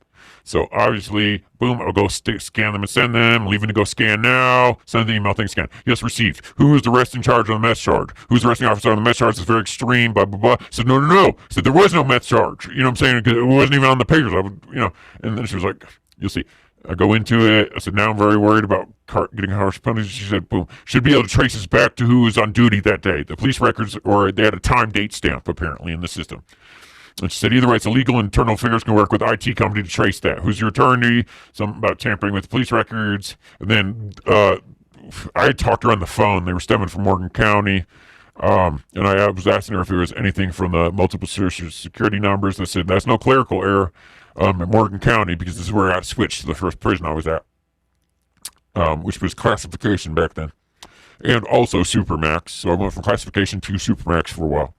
So obviously, boom, I'll go scan them and send them. I'm leaving to go scan now. Send the email thing, scan. Yes, received. Who is the arresting charge on the meth charge? Who's the arresting officer on the meth charge? It's very extreme, blah, blah, blah. Said, no. Said, there was no meth charge. You know what I'm saying? Because it wasn't even on the papers. I would, and then she was like, you'll see. I go into it. I said, now I'm very worried about getting harsh penalties. She said, boom, should be able to trace us back to who was on duty that day. The police records, or they had a time date stamp apparently in the system. And she said, either way, it's illegal. Internal affairs can work with IT company to trace that. Who's your attorney? Something about tampering with police records. And then I had talked to her on the phone. They were stemming from Morgan County. And I was asking her if there was anything from the multiple social security numbers. They said, that's no clerical error at Morgan County, because this is where I switched to the first prison I was at, which was classification back then. And also Supermax. So I went from classification to Supermax for a while.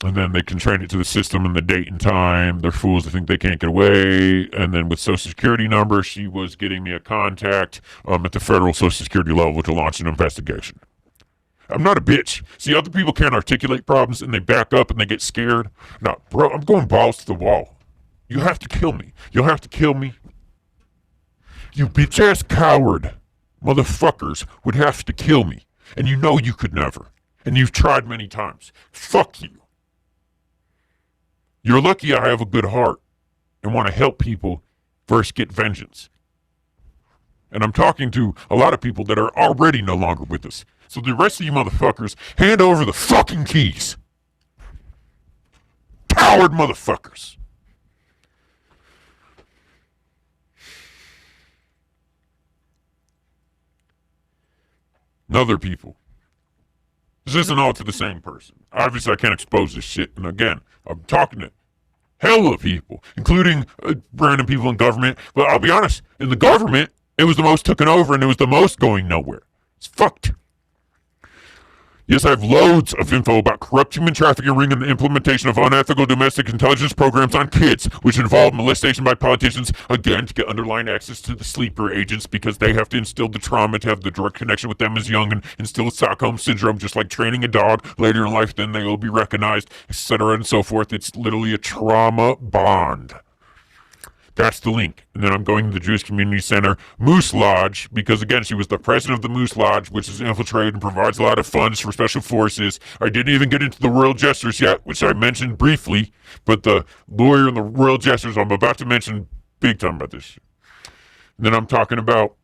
And then they can train it to the system and the date and time. They're fools that think they can't get away. And then with Social Security number, she was getting me a contact at the federal Social Security level to launch an investigation. I'm not a bitch. See, other people can't articulate problems and they back up and they get scared. No, bro, I'm going balls to the wall. You have to kill me. You'll have to kill me. You bitch-ass coward motherfuckers would have to kill me. And you know you could never. And you've tried many times. Fuck you. You're lucky I have a good heart and want to help people versus get vengeance. And I'm talking to a lot of people that are already no longer with us. So the rest of you motherfuckers, hand over the fucking keys. Coward motherfuckers. And other people. This isn't all to the same person. Obviously, I can't expose this shit. And again, I'm talking to hella people, including random people in government. But I'll be honest, in the government, it was the most taken over and it was the most going nowhere. It's fucked. Yes, I have loads of info about corrupt human trafficking ring and the implementation of unethical domestic intelligence programs on kids, which involve molestation by politicians, again, to get underlying access to the sleeper agents because they have to instill the trauma to have the direct connection with them as young and instill Stockholm syndrome, just like training a dog later in life, then they will be recognized, etc. and so forth. It's literally a trauma bond. That's the link. And then I'm going to the Jewish Community Center Moose Lodge because, again, she was the president of the Moose Lodge, which is infiltrated and provides a lot of funds for special forces. I didn't even get into the royal jesters yet, which I mentioned briefly, but the lawyer and the royal jesters, I'm about to mention big time about this shit. And then I'm talking about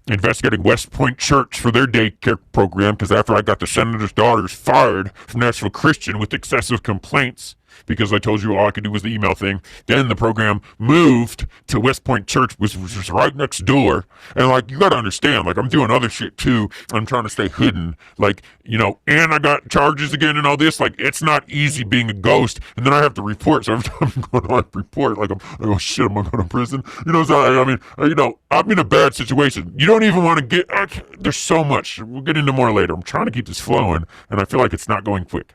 investigating West Point Church for their daycare program because after I got the senator's daughters fired from Nashville Christian with excessive complaints, because I told you all I could do was the email thing. Then the program moved to West Point Church, which was just right next door. And, like, you got to understand, like, I'm doing other shit, too. I'm trying to stay hidden. Like, you know, and I got charges again and all this. Like, it's not easy being a ghost. And then I have to report. So every time I'm going on report, like, oh, shit, am I going to prison? You know, so, I mean, you know, I'm in a bad situation. You don't even want to get, there's so much. We'll get into more later. I'm trying to keep this flowing, and I feel like it's not going quick.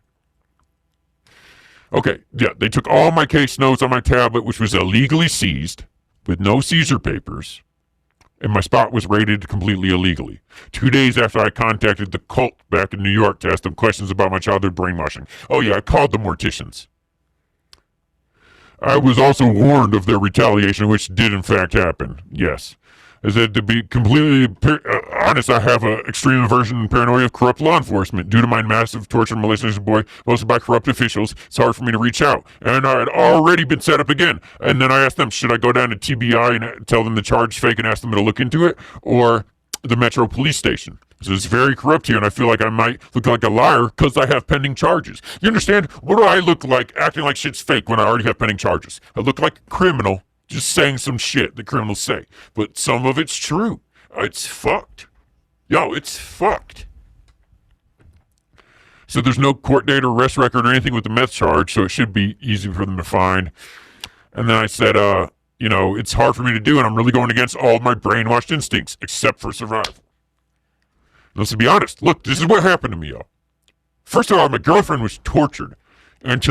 Okay, yeah, they took all my case notes on my tablet, which was illegally seized, with no seizure papers, and my spot was raided completely illegally. 2 days after I contacted the cult back in New York to ask them questions about my childhood brainwashing. Oh yeah, I called the morticians. I was also warned of their retaliation, which did in fact happen, yes. I said, to be completely honest, I have an extreme aversion and paranoia of corrupt law enforcement. Due to my massive torture and molestation boy, mostly by corrupt officials, it's hard for me to reach out. And I had already been set up again. And then I asked them, should I go down to TBI and tell them the charge fake and ask them to look into it? Or the Metro Police Station? So it's very corrupt here, and I feel like I might look like a liar because I have pending charges. You understand? What do I look like acting like shit's fake when I already have pending charges? I look like a criminal just saying some shit that criminals say. But some of it's true. It's fucked. Yo, it's fucked. So there's no court date or arrest record or anything with the meth charge, so it should be easy for them to find. And then I said, you know, it's hard for me to do, and I'm really going against all of my brainwashed instincts, except for survival. Let's be honest. Look, this is what happened to me, yo. First of all, my girlfriend was tortured. And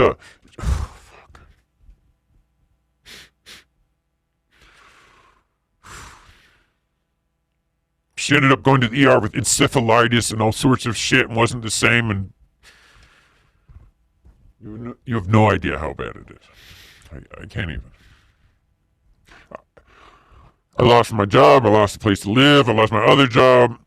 she ended up going to the ER with encephalitis and all sorts of shit and wasn't the same. And you have no idea how bad it is. I can't even. I lost my job. I lost a place to live. I lost my other job.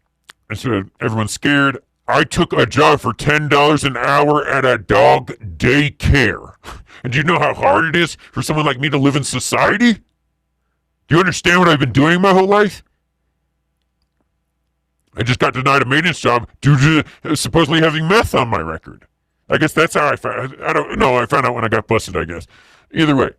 I said, everyone's scared. I took a job for $10 an hour at a dog daycare. And do you know how hard it is for someone like me to live in society? Do you understand what I've been doing my whole life? I just got denied a maintenance job due to supposedly having meth on my record. I guess that's how I found. I don't know. I found out when I got busted, I guess. Either way,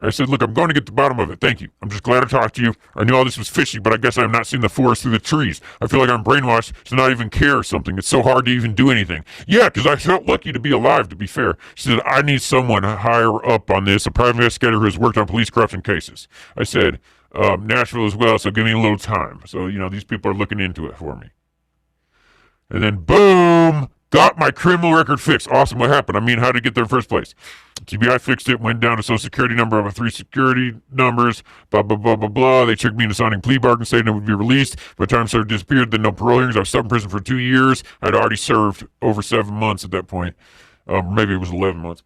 I said, look, I'm going to get to the bottom of it. Thank you. I'm just glad I talked to you. I knew all this was fishy, but I guess I'm not seeing the forest through the trees. I feel like I'm brainwashed to not even care or something. It's so hard to even do anything. Yeah, because I felt lucky to be alive, to be fair. She said, I need someone higher up on this, a private investigator who has worked on police corruption cases. I said, Nashville as well, so give me a little time. So, these people are looking into it for me. And then, boom, got my criminal record fixed. Awesome, what happened? How did it get there in the first place? TBI fixed it, went down to social security number of 3 security numbers, blah, blah, blah, blah, blah. They tricked me into signing plea bargain saying it would be released. By the time served disappeared, then no parole hearings. I was stuck in prison for 2 years. I'd already served over 7 months at that point. Maybe it was 11 months.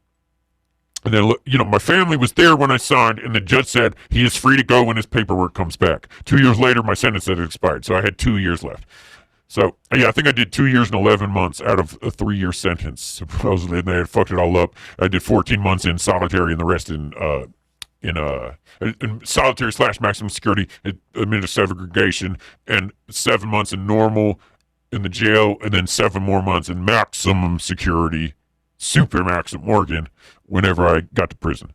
And then, my family was there when I signed, and the judge said he is free to go when his paperwork comes back. 2 years later, my sentence had expired, so I had 2 years left. So, yeah, I think I did 2 years and 11 months out of a 3-year sentence, supposedly, and they had fucked it all up. I did 14 months in solitary and the rest in solitary / maximum security, administrative segregation, and 7 months in normal in the jail, and then 7 more months in maximum security, super maximum Oregon, whenever I got to prison.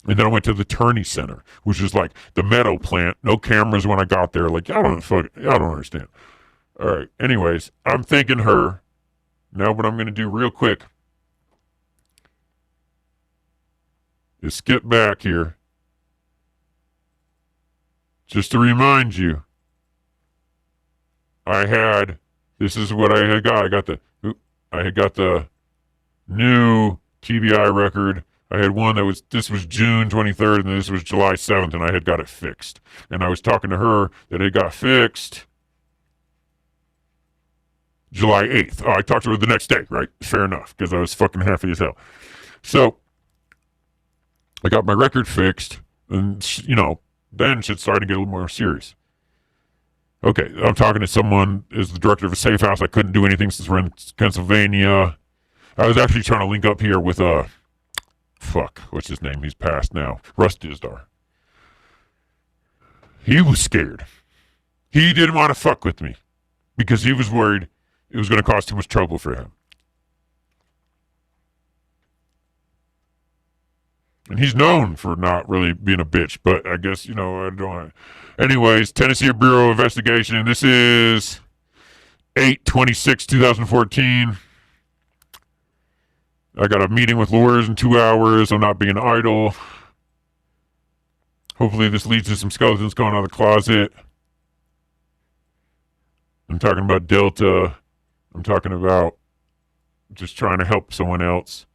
And then I went to the attorney center, which is like the meadow plant, no cameras when I got there. Like, I don't understand. All right. Anyways, I'm thanking her. Now what I'm going to do real quick is skip back here. Just to remind you, this is what I had got. I had got the new TBI record. I had one this was June 23rd and this was July 7th, and I had got it fixed. And I was talking to her that it got fixed July 8th. Oh, I talked to her the next day, right? Fair enough, because I was fucking happy as hell. So, I got my record fixed, and, then shit started to get a little more serious. Okay, I'm talking to someone as the director of a safe house. I couldn't do anything since we're in Pennsylvania. I was actually trying to link up here with, what's his name? He's passed now. Russ Dizdar. He was scared. He didn't want to fuck with me because he was worried it was going to cause too much trouble for him. And he's known for not really being a bitch, but I guess, I don't. Anyways, Tennessee Bureau of Investigation. This is 8/26/2014. I got a meeting with lawyers in 2 hours. I'm not being idle. Hopefully this leads to some skeletons going out of the closet. I'm talking about Delta. I'm talking about just trying to help someone else.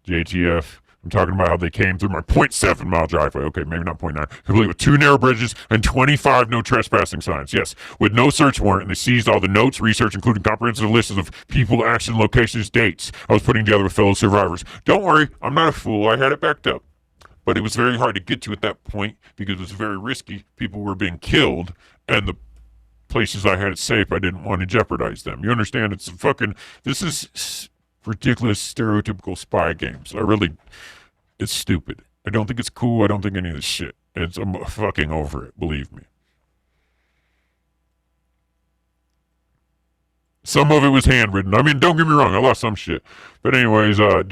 JTF. I'm talking about how they came through my 0.7 mile driveway. Okay, maybe not 0.9. Complete with 2 narrow bridges and 25 no trespassing signs. Yes, with no search warrant, and they seized all the notes, research, including comprehensive lists of people, action, locations, dates I was putting together with fellow survivors. Don't worry, I'm not a fool. I had it backed up. But it was very hard to get to at that point because it was very risky. People were being killed, and the places I had it safe, I didn't want to jeopardize them. You understand? This is ridiculous, stereotypical spy games. It's stupid. I don't think it's cool. I don't think any of this shit. I'm fucking over it, believe me. Some of it was handwritten. Don't get me wrong, I lost some shit. But anyways, so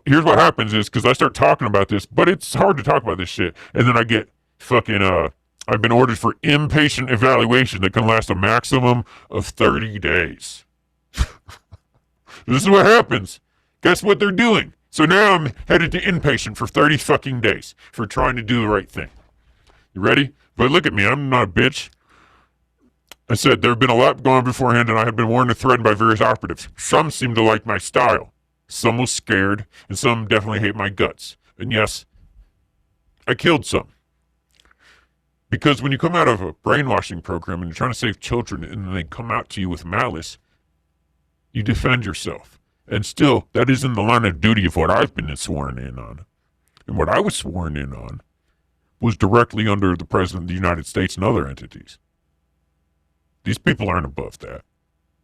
here's what happens is, because I start talking about this, but it's hard to talk about this shit, and then I get I've been ordered for inpatient evaluation that can last a maximum of 30 days. This is what happens. Guess what they're doing? So now I'm headed to inpatient for 30 fucking days for trying to do the right thing. You ready? But look at me, I'm not a bitch. I said there have been a lot going on beforehand, and I have been warned and threatened by various operatives. Some seem to like my style. Some was scared, and some definitely hate my guts. And yes, I killed some. Because when you come out of a brainwashing program and you're trying to save children, and then they come out to you with malice, you defend yourself. And still, that isn't the line of duty of what I've been sworn in on. And what I was sworn in on was directly under the President of the United States and other entities. These people aren't above that.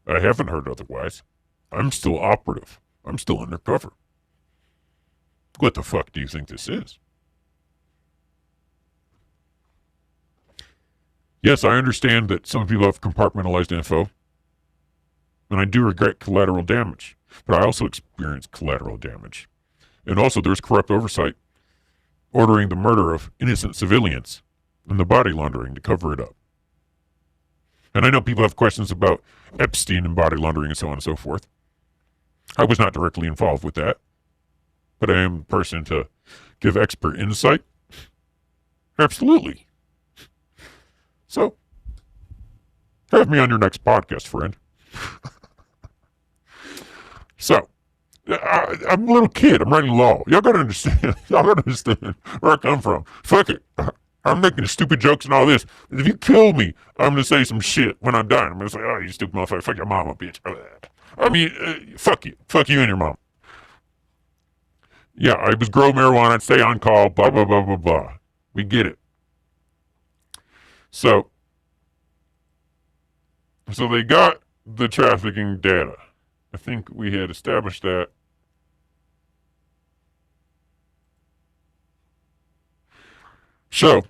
I haven't heard otherwise. I'm still operative. I'm still undercover. What the fuck do you think this is? Yes, I understand that some people have compartmentalized info, and I do regret collateral damage, but I also experienced collateral damage. And also, there's corrupt oversight ordering the murder of innocent civilians and the body laundering to cover it up. And I know people have questions about Epstein and body laundering and so on and so forth. I was not directly involved with that, but I am the person to give expert insight. Absolutely. So, have me on your next podcast, friend. So, I'm a little kid. I'm writing law. Y'all gotta understand. Y'all gotta understand where I come from. Fuck it. I'm making stupid jokes and all this. If you kill me, I'm gonna say some shit when I'm dying. I'm gonna say, oh, you stupid motherfucker. Fuck your mama, bitch. I mean, fuck you. Fuck you and your mom. Yeah, I was grow marijuana, stay on call, blah, blah, blah, blah, blah. We get it. So they got the trafficking data. I think we had established that. So,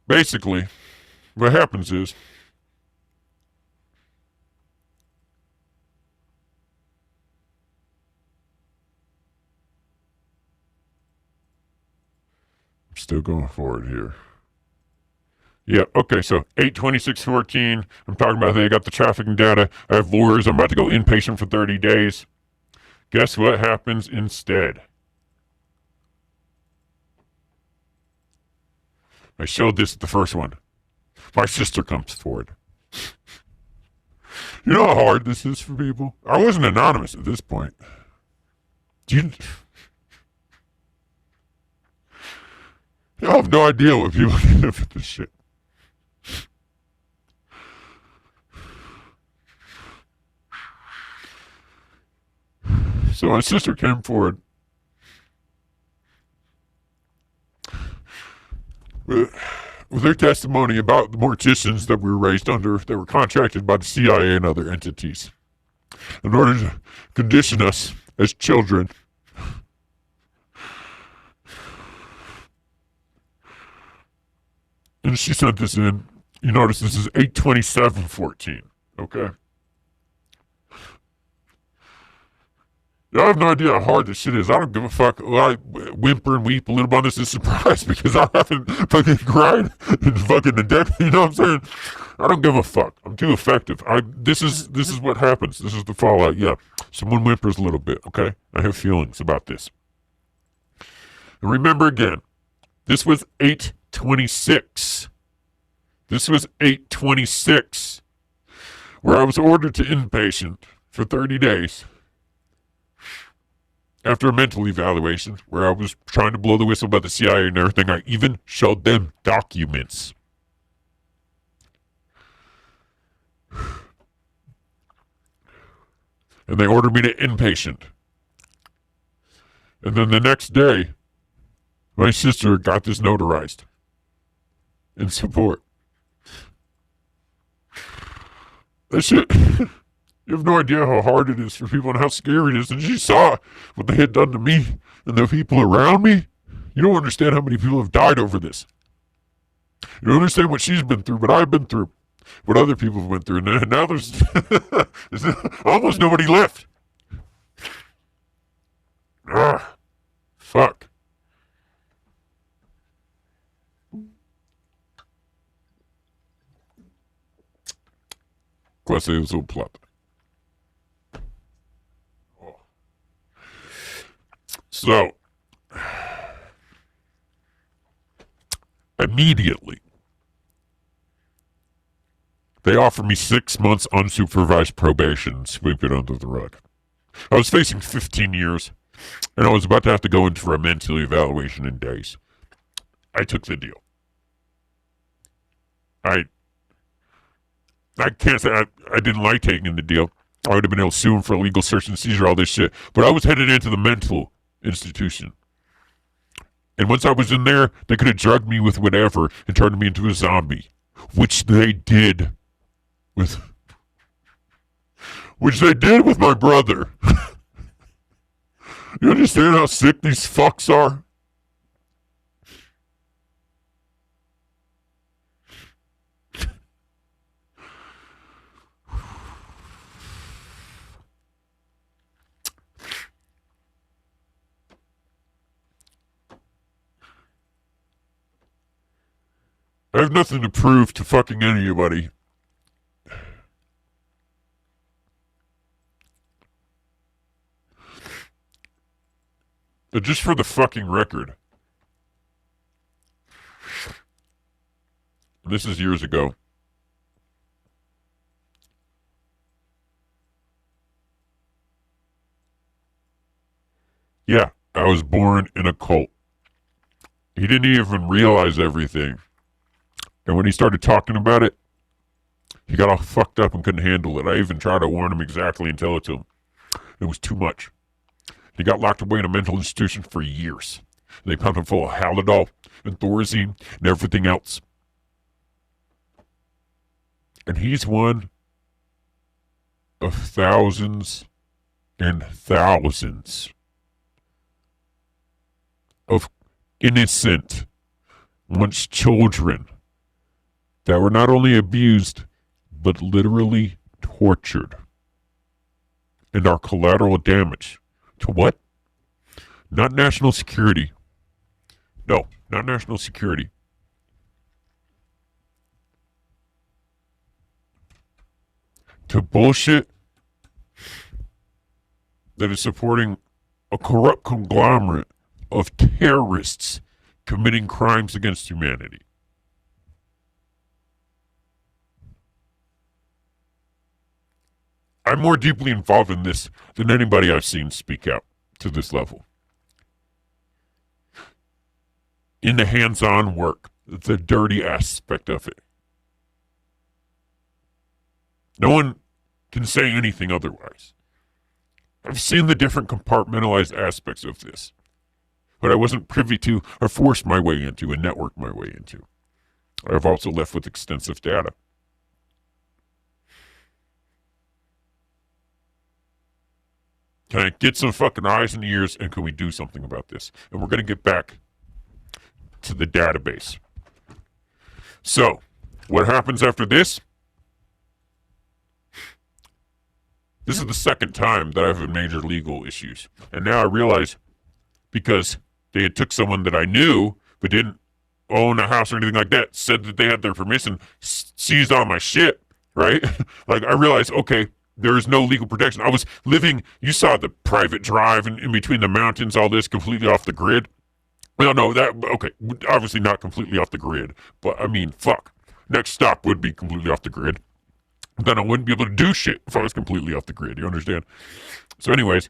basically, what happens is, I'm still going forward here. Yeah, okay, so 8/26/14, I'm talking about they got the trafficking data. I have lawyers. I'm about to go inpatient for 30 days. Guess what happens instead? I showed this at the first one. My sister comes forward. You know how hard this is for people? I wasn't anonymous at this point. You have no idea what people do with this shit. So my sister came forward with their testimony about the morticians that we were raised under. They were contracted by the CIA and other entities in order to condition us as children. And she sent this in. You notice this is 8/27/14. Okay? I have no idea how hard this shit is. I don't give a fuck. I whimper and weep a little bit on this is surprised because I haven't fucking cried in fucking a decade. You know what I'm saying? I don't give a fuck. I'm too effective. This is what happens. This is the fallout. Yeah. Someone whimpers a little bit, okay? I have feelings about this. And remember again, this was 8/26. This was 8/26, where I was ordered to inpatient for 30 days. After a mental evaluation, where I was trying to blow the whistle by the CIA and everything, I even showed them documents. And they ordered me to inpatient. And then the next day, my sister got this notarized in support. That shit... You have no idea how hard it is for people and how scary it is. And she saw what they had done to me and the people around me. You don't understand how many people have died over this. You don't understand what she's been through, but I've been through. What other people have went through. And now there's almost nobody left. Fuck. Quasi ist so platt. So, immediately, they offered me 6 months unsupervised probation, sweep it under the rug. I was facing 15 years, and I was about to have to go in for a mental evaluation in days. I took the deal. I can't say I didn't like taking the deal. I would have been able to sue him for illegal search and seizure, all this shit. But I was headed into the mental institution. And once I was in there, they could have drugged me with whatever and turned me into a zombie. Which they did with my brother. You understand how sick these fucks are? I have nothing to prove to fucking anybody. But just for the fucking record, this is years ago. Yeah, I was born in a cult. He didn't even realize everything. And when he started talking about it, he got all fucked up and couldn't handle it. I even tried to warn him exactly and tell it to him. It was too much. He got locked away in a mental institution for years. They pumped him full of Halidol and Thorazine and everything else. And he's one of thousands and thousands of innocent, once children, that were not only abused, but literally tortured. And are collateral damage. To what? Not national security. No, not national security. To bullshit that is supporting a corrupt conglomerate of terrorists committing crimes against humanity. I'm more deeply involved in this than anybody I've seen speak out to this level. In the hands-on work, the dirty aspect of it. No one can say anything otherwise. I've seen the different compartmentalized aspects of this, but I wasn't privy to or forced my way into and networked my way into. I've also left with extensive data. Can I get some fucking eyes and ears, and can we do something about this? And we're going to get back to the database. So, what happens after this? This is the second time that I've had major legal issues. And now I realize, because they had took someone that I knew, but didn't own a house or anything like that, said that they had their permission, seized all my shit, right? Like, I realized, okay, there is no legal protection. I was living, you saw the private drive in between the mountains, all this, completely off the grid. Well, no, okay, obviously not completely off the grid, but I mean, fuck. Next stop would be completely off the grid. Then I wouldn't be able to do shit if I was completely off the grid, you understand? So anyways,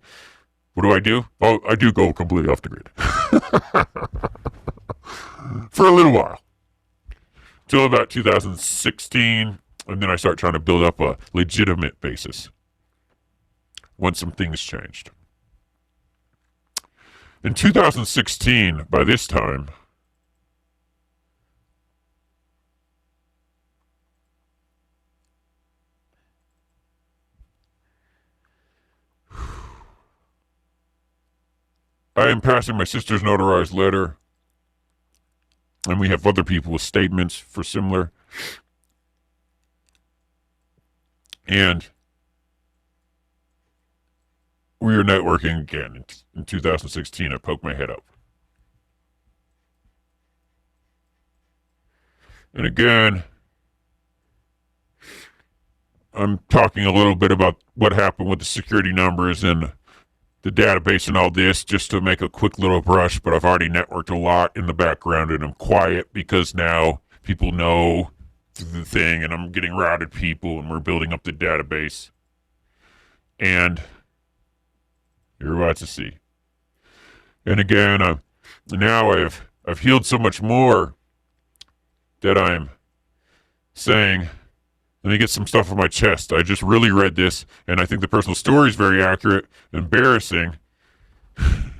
what do? Oh, I do go completely off the grid. For a little while. Till about 2016. And then I start trying to build up a legitimate basis once some things changed. In 2016, by this time, I am passing my sister's notarized letter, and we have other people with statements for similar. And we were networking again in 2016. I poked my head up. And again, I'm talking a little bit about what happened with the security numbers and the database and all this, just to make a quick little brush, but I've already networked a lot in the background, and I'm quiet because now people know the thing, and I'm getting routed people, and we're building up the database. And you're about to see. And again, now I've healed so much more that I'm saying, let me get some stuff on my chest. I just really read this, and I think the personal story is very accurate, embarrassing. I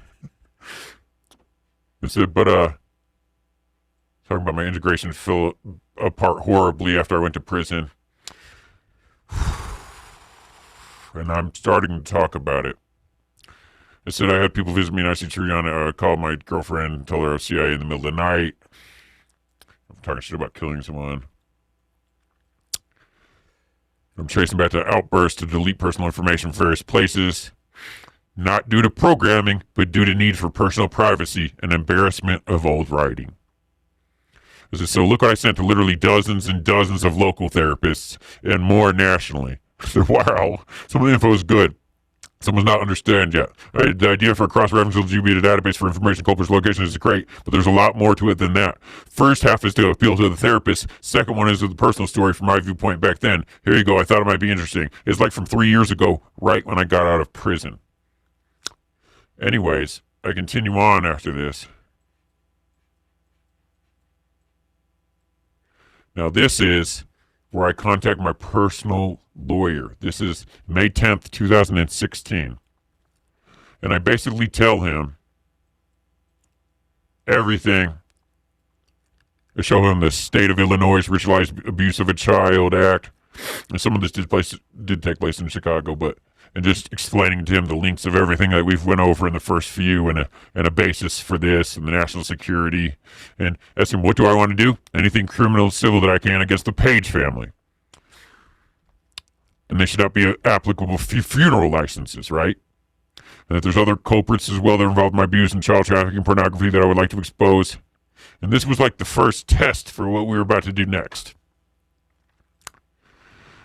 said, but talking about my integration fell apart horribly after I went to prison. And I'm starting to talk about it. I said I had people visit me in IC Triana. I called my girlfriend and told her I was CIA in the middle of the night. I'm talking shit about killing someone. I'm tracing back to outbursts to delete personal information from various places. Not due to programming, but due to need for personal privacy and embarrassment of old writing. I said, so look what I sent to literally dozens and dozens of local therapists and more nationally. I said, wow, some of the info is good. Some was not understand yet. The idea for a cross-referential GBA database for information culprits location is great, but there's a lot more to it than that. First half is to appeal to the therapist. Second one is the personal story from my viewpoint back then. Here you go. I thought it might be interesting. It's like from 3 years ago, right when I got out of prison. Anyways, I continue on after this. Now this is where I contact my personal lawyer. This is May 10th, 2016. And I basically tell him everything. I show him the state of Illinois' Ritualized Abuse of a Child Act. And some of this did take place in Chicago, and just explaining to him the links of everything that we've went over in the first few and a basis for this and the national security. And ask him, what do I want to do? Anything criminal, civil that I can against the Page family. And they should not be applicable funeral licenses, right? And that there's other culprits as well that are involved in my abuse and child trafficking, pornography that I would like to expose. And this was like the first test for what we were about to do next.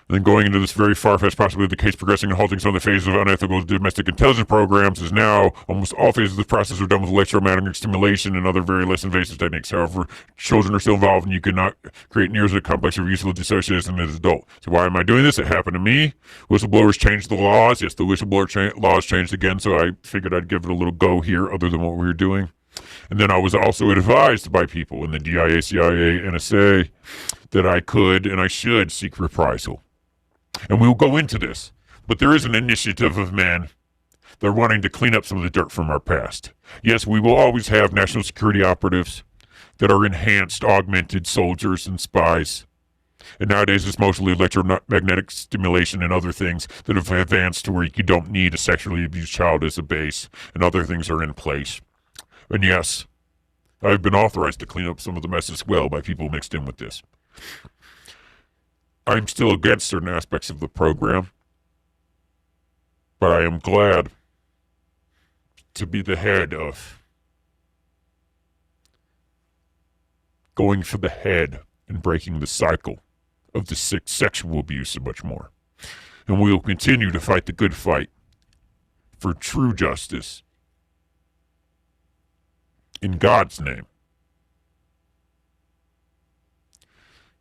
And then going into this very far-fetched possibility of the case progressing and halting some of the phases of unethical domestic intelligence programs is now almost all phases of the process are done with electromagnetic stimulation and other very less invasive techniques. However, children are still involved and you cannot create near as complex or useful dissociation as an adult. So why am I doing this? It happened to me. Whistleblowers changed the laws. Yes, the whistleblower laws changed again, so I figured I'd give it a little go here other than what we were doing. And then I was also advised by people in the DIA, CIA, NSA that I could and I should seek reprisal. And we'll go into this, but there is an initiative of men that are wanting to clean up some of the dirt from our past. Yes, we will always have national security operatives that are enhanced, augmented soldiers and spies. And nowadays it's mostly electromagnetic stimulation and other things that have advanced to where you don't need a sexually abused child as a base, and other things are in place. And yes, I've been authorized to clean up some of the mess as well by people mixed in with this. I'm still against certain aspects of the program, but I am glad to be the head of going for the head and breaking the cycle of the sexual abuse and much more. And we will continue to fight the good fight for true justice in God's name.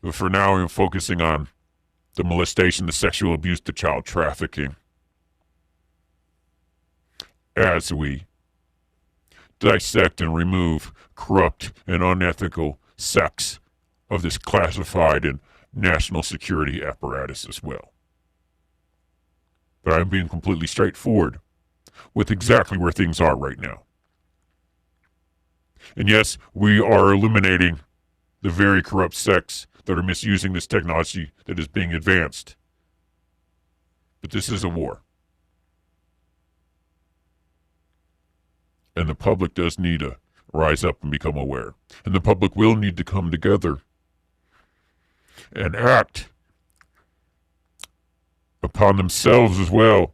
But for now, I'm focusing on the molestation, the sexual abuse, the child trafficking, as we dissect and remove corrupt and unethical sex of this classified and national security apparatus as well. But I'm being completely straightforward with exactly where things are right now. And yes, we are eliminating the very corrupt sects that are misusing this technology that is being advanced. But this is a war. And the public does need to rise up and become aware. And the public will need to come together and act upon themselves as well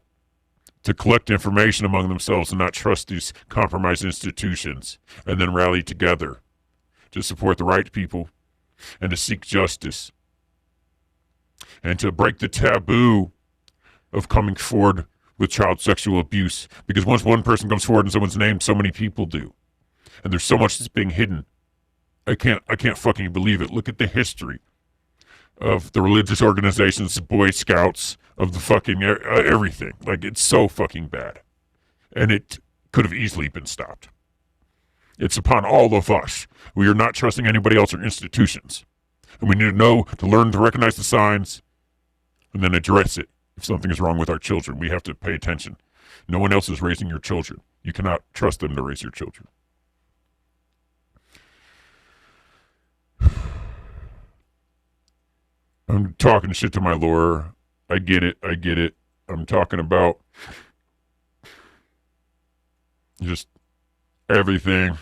to collect information among themselves and not trust these compromised institutions, and then rally together to support the right people and to seek justice and to break the taboo of coming forward with child sexual abuse. Because once one person comes forward and someone's named, so many people do. And there's so much that's being hidden. I can't fucking believe it. Look at the history of the religious organizations, the Boy Scouts, of the fucking everything. Like, it's so fucking bad. And it could have easily been stopped. It's upon all of us. We are not trusting anybody else or institutions. And we need to know to learn to recognize the signs and then address it. If something is wrong with our children, we have to pay attention. No one else is raising your children. You cannot trust them to raise your children. I'm talking shit to my lawyer. I get it. I'm talking about just everything.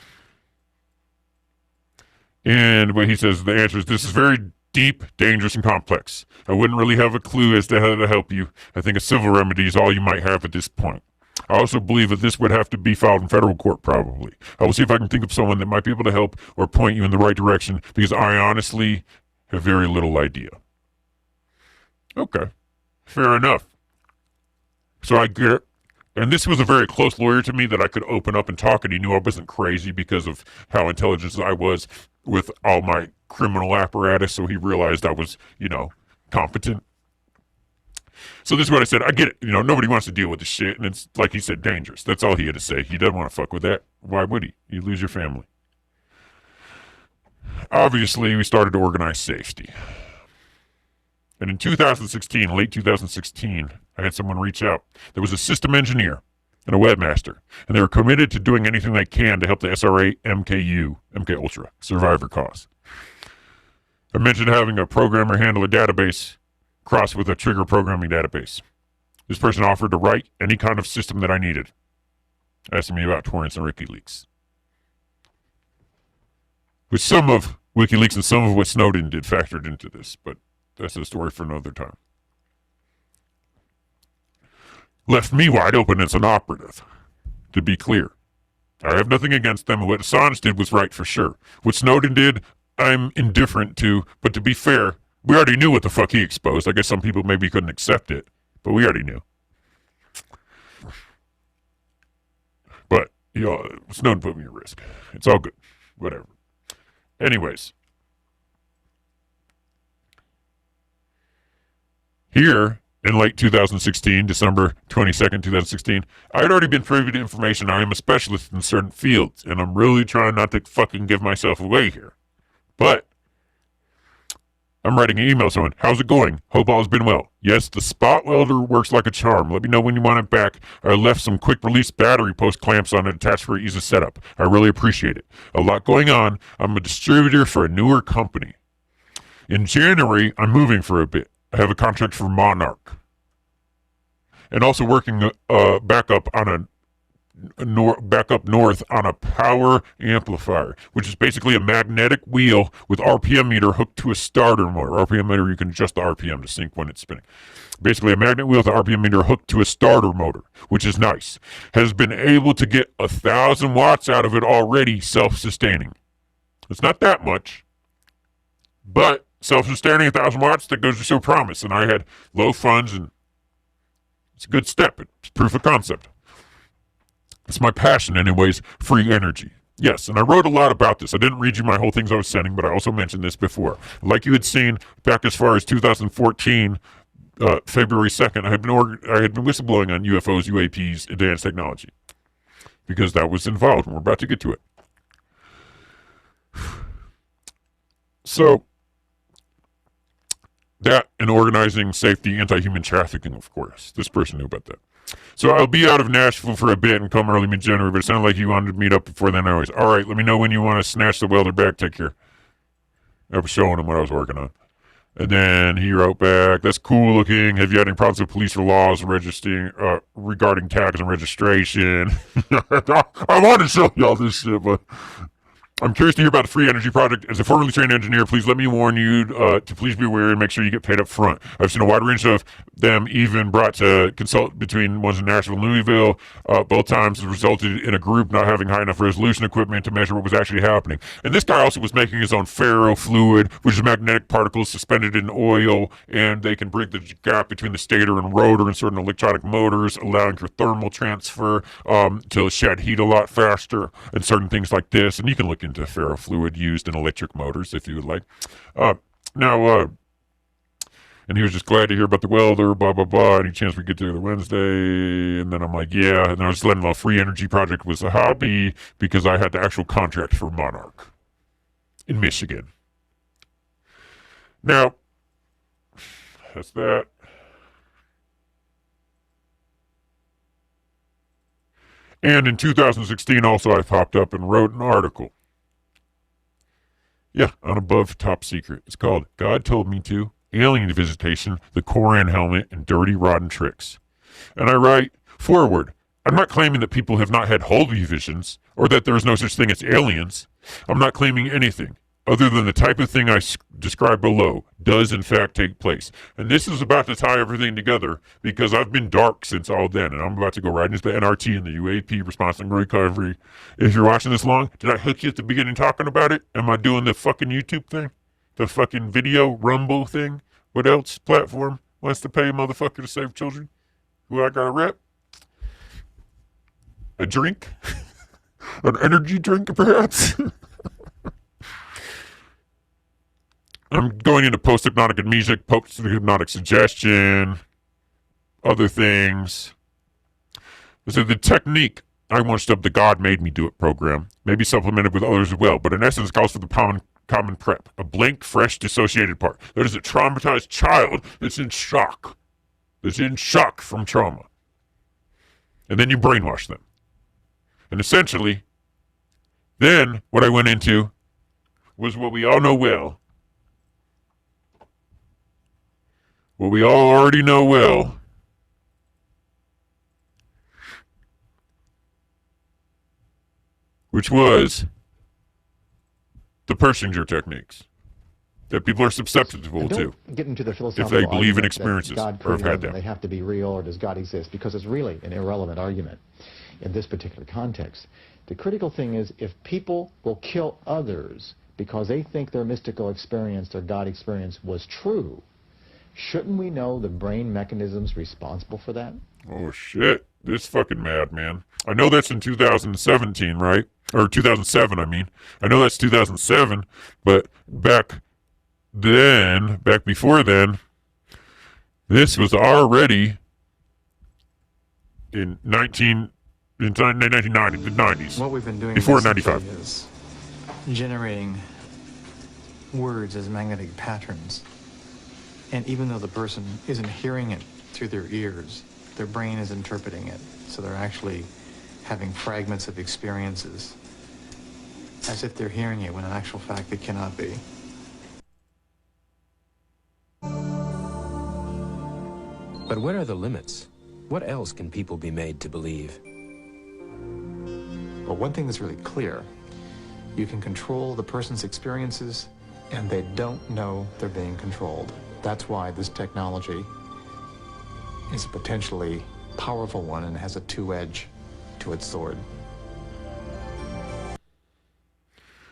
And when he says the answer is, this is very deep, dangerous, and complex. I wouldn't really have a clue as to how to help you. I think a civil remedy is all you might have at this point. I also believe that this would have to be filed in federal court probably. I will see if I can think of someone that might be able to help or point you in the right direction because I honestly have very little idea. Okay, fair enough. So I get, and this was a very close lawyer to me that I could open up and talk, and he knew I wasn't crazy because of how intelligent I was with all my criminal apparatus, so he realized I was, competent. So this is what I said. I get it. Nobody wants to deal with this shit, and it's, like he said, dangerous. That's all he had to say. He doesn't want to fuck with that. Why would he? You lose your family. Obviously, we started to organize safety. And in 2016, late 2016, I had someone reach out. There was a system engineer and a webmaster, and they were committed to doing anything they can to help the SRA MK Ultra survive their cause. I mentioned having a programmer handle a database crossed with a trigger programming database. This person offered to write any kind of system that I needed, asking me about torrents and WikiLeaks. With some of WikiLeaks and some of what Snowden did factored into this, but that's a story for another time. Left me wide open as an operative, to be clear. I have nothing against them. What Assange did was right for sure. What Snowden did, I'm indifferent to, but to be fair, we already knew what the fuck he exposed. I guess some people maybe couldn't accept it, but we already knew. But, Snowden put me at risk. It's all good. Whatever. Anyways. Here, in late 2016, December 22nd, 2016, I had already been privy to information. I am a specialist in certain fields, and I'm really trying not to fucking give myself away here. But I'm writing an email someone. How's it going? Hope all has been well. Yes, the spot welder works like a charm. Let me know when you want it back. I left some quick release battery post clamps on it attached for ease of setup. I really appreciate it. A lot going on. I'm a distributor for a newer company. In January, I'm moving for a bit. I have a contract for Monarch. And also working backup north on a power amplifier, which is basically a magnetic wheel with RPM meter hooked to a starter motor. RPM meter, you can adjust the RPM to sync when it's spinning. Basically a magnet wheel with an RPM meter hooked to a starter motor, which is nice. Has been able to get 1,000 watts out of it already, self-sustaining. It's not that much, but self-sustaining 1,000 watts, that goes to show promise. And I had low funds, and it's a good step. It's proof of concept. It's my passion anyways, free energy. Yes, and I wrote a lot about this. I didn't read you my whole things I was sending, but I also mentioned this before. Like you had seen back as far as 2014, February 2nd, I had been whistleblowing on UFOs, UAPs, advanced technology. Because that was involved, and we're about to get to it. So, that and organizing safety, anti-human trafficking, of course. This person knew about that. So I'll be out of Nashville for a bit and come early mid-January, but it sounded like you wanted to meet up before then anyways. All right, let me know when you want to snatch the welder back. Take care. I was showing him what I was working on. And then he wrote back, that's cool looking. Have you had any problems with police or laws regarding tags and registration? I want to show y'all this shit, but I'm curious to hear about the free energy project. As a formerly trained engineer, please let me warn you to please be aware and make sure you get paid up front. I've seen a wide range of them even brought to consult between ones in Nashville and Louisville. Both times resulted in a group not having high enough resolution equipment to measure what was actually happening. And this guy also was making his own ferrofluid, which is magnetic particles suspended in oil, and they can bridge the gap between the stator and rotor in certain electronic motors, allowing for thermal transfer to shed heat a lot faster, and certain things like this. And you can look into ferrofluid used in electric motors if you would like. And he was just glad to hear about the welder, blah, blah, blah. Any chance we get together Wednesday? And then I'm like, yeah. And I was letting the free energy project was a hobby because I had the actual contract for Monarch in Michigan. Now, that's that. And in 2016 also I popped up and wrote an article. Yeah, on Above Top Secret. It's called God Told Me To, Alien Visitation, the Koran Helmet, and Dirty Rotten Tricks. And I write, forward, I'm not claiming that people have not had holy visions, or that there is no such thing as aliens. I'm not claiming anything, other than the type of thing I describe below, does in fact take place. And this is about to tie everything together because I've been dark since all then, and I'm about to go right into the NRT and the UAP response and recovery. If you're watching this long, did I hook you at the beginning talking about it? Am I doing the fucking YouTube thing? The fucking video Rumble thing? What else platform wants to pay a motherfucker to save children? Who I got a rep? A drink? An energy drink, perhaps? I'm going into post-hypnotic amnesia, post-hypnotic suggestion, other things. So the technique, I launched up the God Made Me Do It program, maybe supplemented with others as well, but in essence calls for the common prep, a blank, fresh, dissociated part. That is a traumatized child that's in shock from trauma. And then you brainwash them. And essentially, then what I went into was what we all know well. What we all already know well. Which was the Persinger techniques that people are susceptible to get into the philosophical if they believe in argument experiences that God or have had created them. They have to be real, or does God exist? Because it's really an irrelevant argument in this particular context. The critical thing is if people will kill others because they think their mystical experience, their God experience was true, shouldn't we know the brain mechanisms responsible for that? Oh shit, this fucking madman. I know that's in 2017, right? Or 2007, I mean. I know that's 2007, but back before then, this was already in 1990, the 90s. What we've been doing before 95 is generating words as magnetic patterns. And even though the person isn't hearing it through their ears, their brain is interpreting it. So they're actually having fragments of experiences as if they're hearing it when in actual fact it cannot be. But what are the limits? What else can people be made to believe? But one thing that's really clear, you can control the person's experiences and they don't know they're being controlled. That's why this technology is a potentially powerful one and has a two-edge to its sword.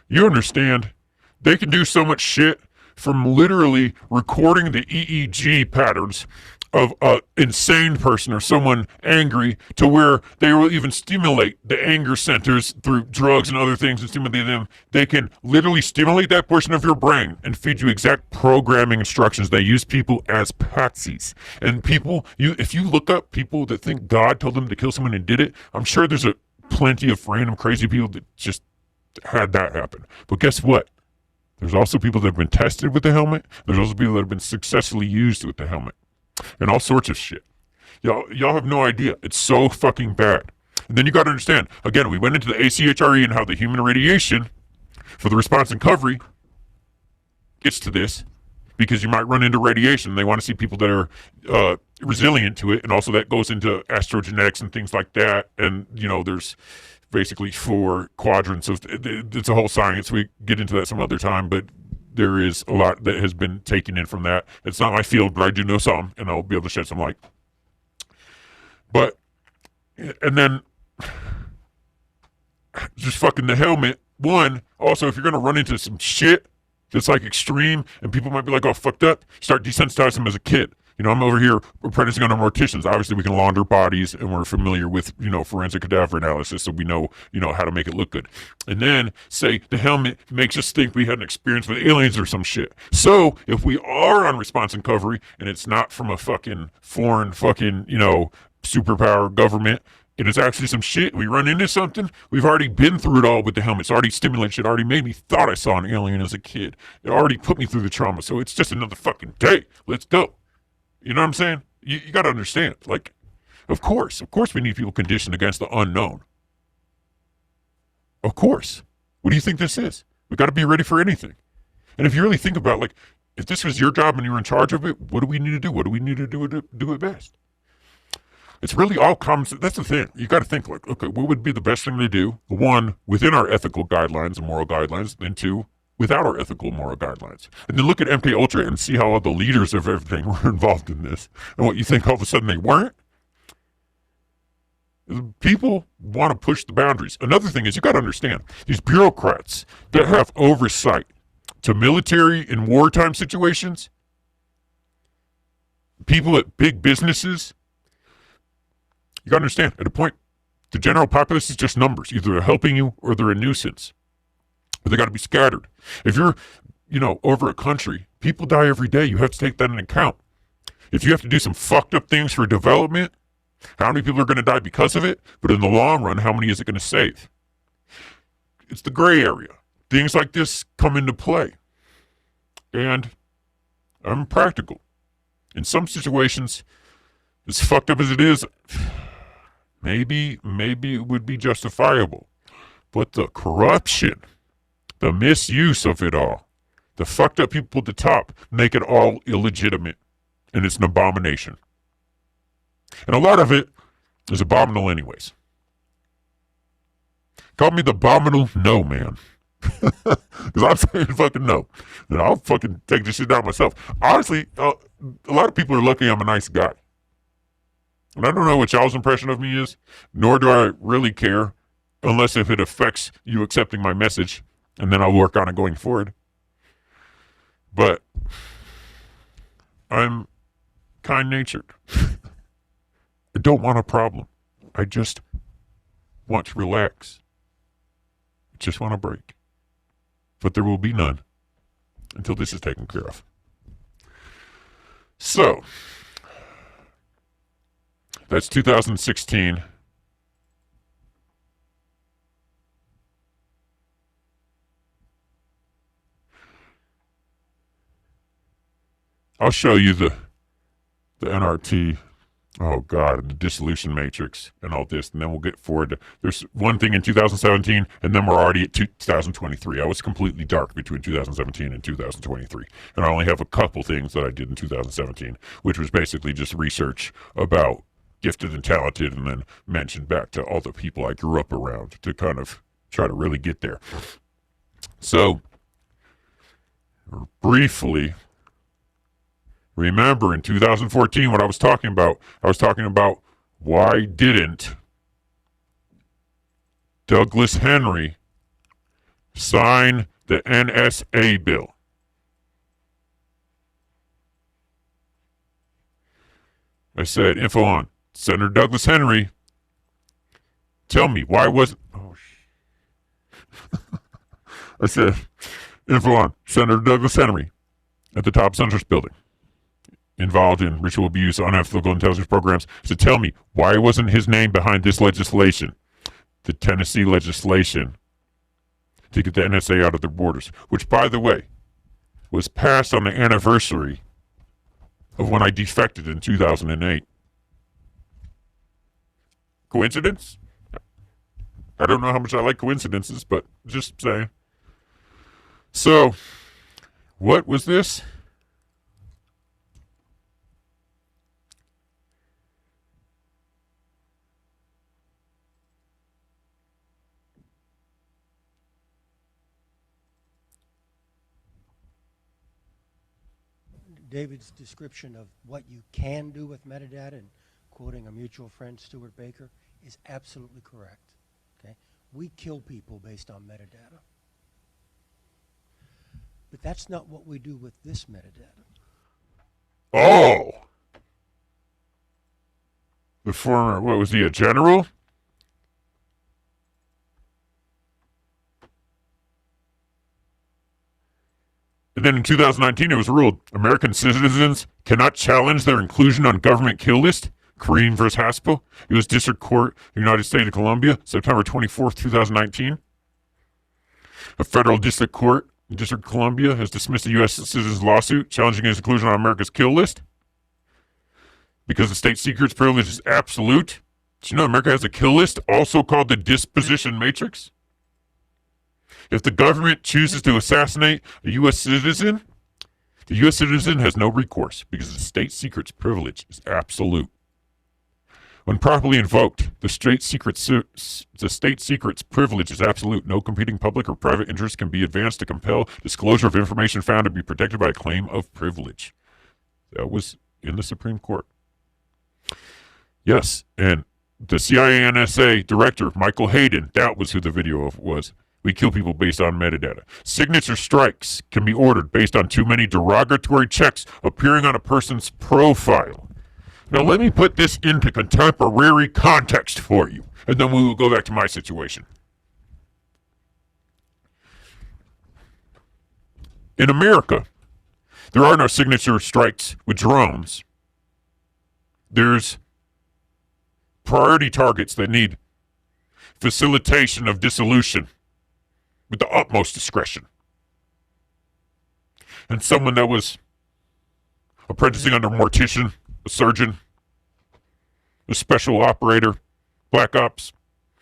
You understand? They can do so much shit from literally recording the EEG patterns of an insane person or someone angry to where they will even stimulate the anger centers through drugs and other things and stimulate them. They can literally stimulate that portion of your brain and feed you exact programming instructions. They use people as patsies. And people, if you look up people that think God told them to kill someone and did it, I'm sure there's plenty of random crazy people that just had that happen. But guess what? There's also people that have been tested with the helmet. There's also people that have been successfully used with the helmet. And all sorts of shit. Y'all have no idea. It's so fucking bad. And then you gotta understand, again, we went into the ACHRE and how the human radiation for the response and recovery gets to this, because you might run into radiation. They want to see people that are resilient to it, and also that goes into astrogenetics and things like that. And, there's basically 4 quadrants of, it's a whole science. We get into that some other time, but there is a lot that has been taken in from that. It's not my field, but I do know some, and I'll be able to shed some light. But, and then, just fucking the helmet. One, also, if you're going to run into some shit that's like extreme, and people might be like, oh, fucked up, start desensitizing them as a kid. I'm over here apprenticing under morticians. Obviously, we can launder bodies, and we're familiar with, forensic cadaver analysis, so we know, how to make it look good. And then, say, the helmet makes us think we had an experience with aliens or some shit. So, if we are on response and recovery, and it's not from a fucking foreign fucking, superpower government, and it's actually some shit, we run into something, we've already been through it all with the helmet. It's already stimulated shit, already made me thought I saw an alien as a kid. It already put me through the trauma, so it's just another fucking day. Let's go. You know what I'm saying? You got to understand. Like, of course we need people conditioned against the unknown. Of course. What do you think this is? We got to be ready for anything. And if you really think about, like, if this was your job and you were in charge of it, what do we need to do? What do we need to do to do it best? It's really all common sense. That's the thing. You got to think, like, okay, what would be the best thing to do? 1, within our ethical guidelines and moral guidelines. Then 2, without our ethical and moral guidelines. And then look at MK Ultra and see how all the leaders of everything were involved in this. And what you think all of a sudden they weren't? People want to push the boundaries. Another thing is you got to understand, these bureaucrats that have oversight to military and wartime situations, people at big businesses, you got to understand, at a point, the general populace is just numbers. Either they're helping you or they're a nuisance. But they got to be scattered. If you're, over a country, people die every day. You have to take that into account. If you have to do some fucked up things for development, how many people are going to die because of it? But in the long run, how many is it going to save? It's the gray area. Things like this come into play. And I'm practical. In some situations, as fucked up as it is, maybe it would be justifiable. But the corruption, the misuse of it all, the fucked up people at the top make it all illegitimate. And it's an abomination. And a lot of it is abominable anyways. Call me the abominable no man. Because I'm saying fucking no. And I'll fucking take this shit down myself. Honestly, a lot of people are lucky I'm a nice guy. And I don't know what y'all's impression of me is, nor do I really care, unless if it affects you accepting my message, and then I'll work on it going forward. But I'm kind-natured. I don't want a problem. I just want to relax. I just want a break. But there will be none until this is taken care of. So, that's 2016. I'll show you the NRT, oh God, the Dissolution Matrix and all this, and then we'll get forward to, there's one thing in 2017, and then we're already at 2023. I was completely dark between 2017 and 2023, and I only have a couple things that I did in 2017, which was basically just research about gifted and talented, and then mentioned back to all the people I grew up around to kind of try to really get there. So, briefly, remember in 2014 what I was talking about why didn't Douglas Henry sign the NSA bill? I said, info on Senator Douglas Henry. Tell me, why wasn't... I said, info on Senator Douglas Henry at the top Centrist building, involved in ritual abuse, unethical intelligence programs. So tell me, why wasn't his name behind this legislation, the Tennessee legislation, to get the NSA out of their borders, which, by the way, was passed on the anniversary of when I defected in 2008. Coincidence? I don't know how much I like coincidences, but just saying. So, what was this? David's description of what you can do with metadata, and quoting a mutual friend, Stuart Baker, is absolutely correct. Okay? We kill people based on metadata. But that's not what we do with this metadata. Oh! The former, what was he, a general? And then in 2019, it was ruled American citizens cannot challenge their inclusion on government kill list. Kareem versus Haspel, U.S. District Court, United States of Columbia, September 24th, 2019. A federal district court in District of Columbia has dismissed a U.S. citizen's lawsuit challenging his inclusion on America's kill list because the state secrets privilege is absolute. Did you know America has a kill list, also called the Disposition Matrix? If the government chooses to assassinate a U.S. citizen, the U.S. citizen has no recourse because the state secrets privilege is absolute. When properly invoked, the state secret's privilege is absolute. No competing public or private interest can be advanced to compel disclosure of information found to be protected by a claim of privilege. That was in the Supreme Court. Yes, and the CIA NSA director, Michael Hayden, that was who the video was. We kill people based on metadata. Signature strikes can be ordered based on too many derogatory checks appearing on a person's profile. Now let me put this into contemporary context for you, and then we will go back to my situation. In America, there are no signature strikes with drones. There's priority targets that need facilitation of dissolution with the utmost discretion. And someone that was apprenticing under a mortician, a surgeon, a special operator, black ops,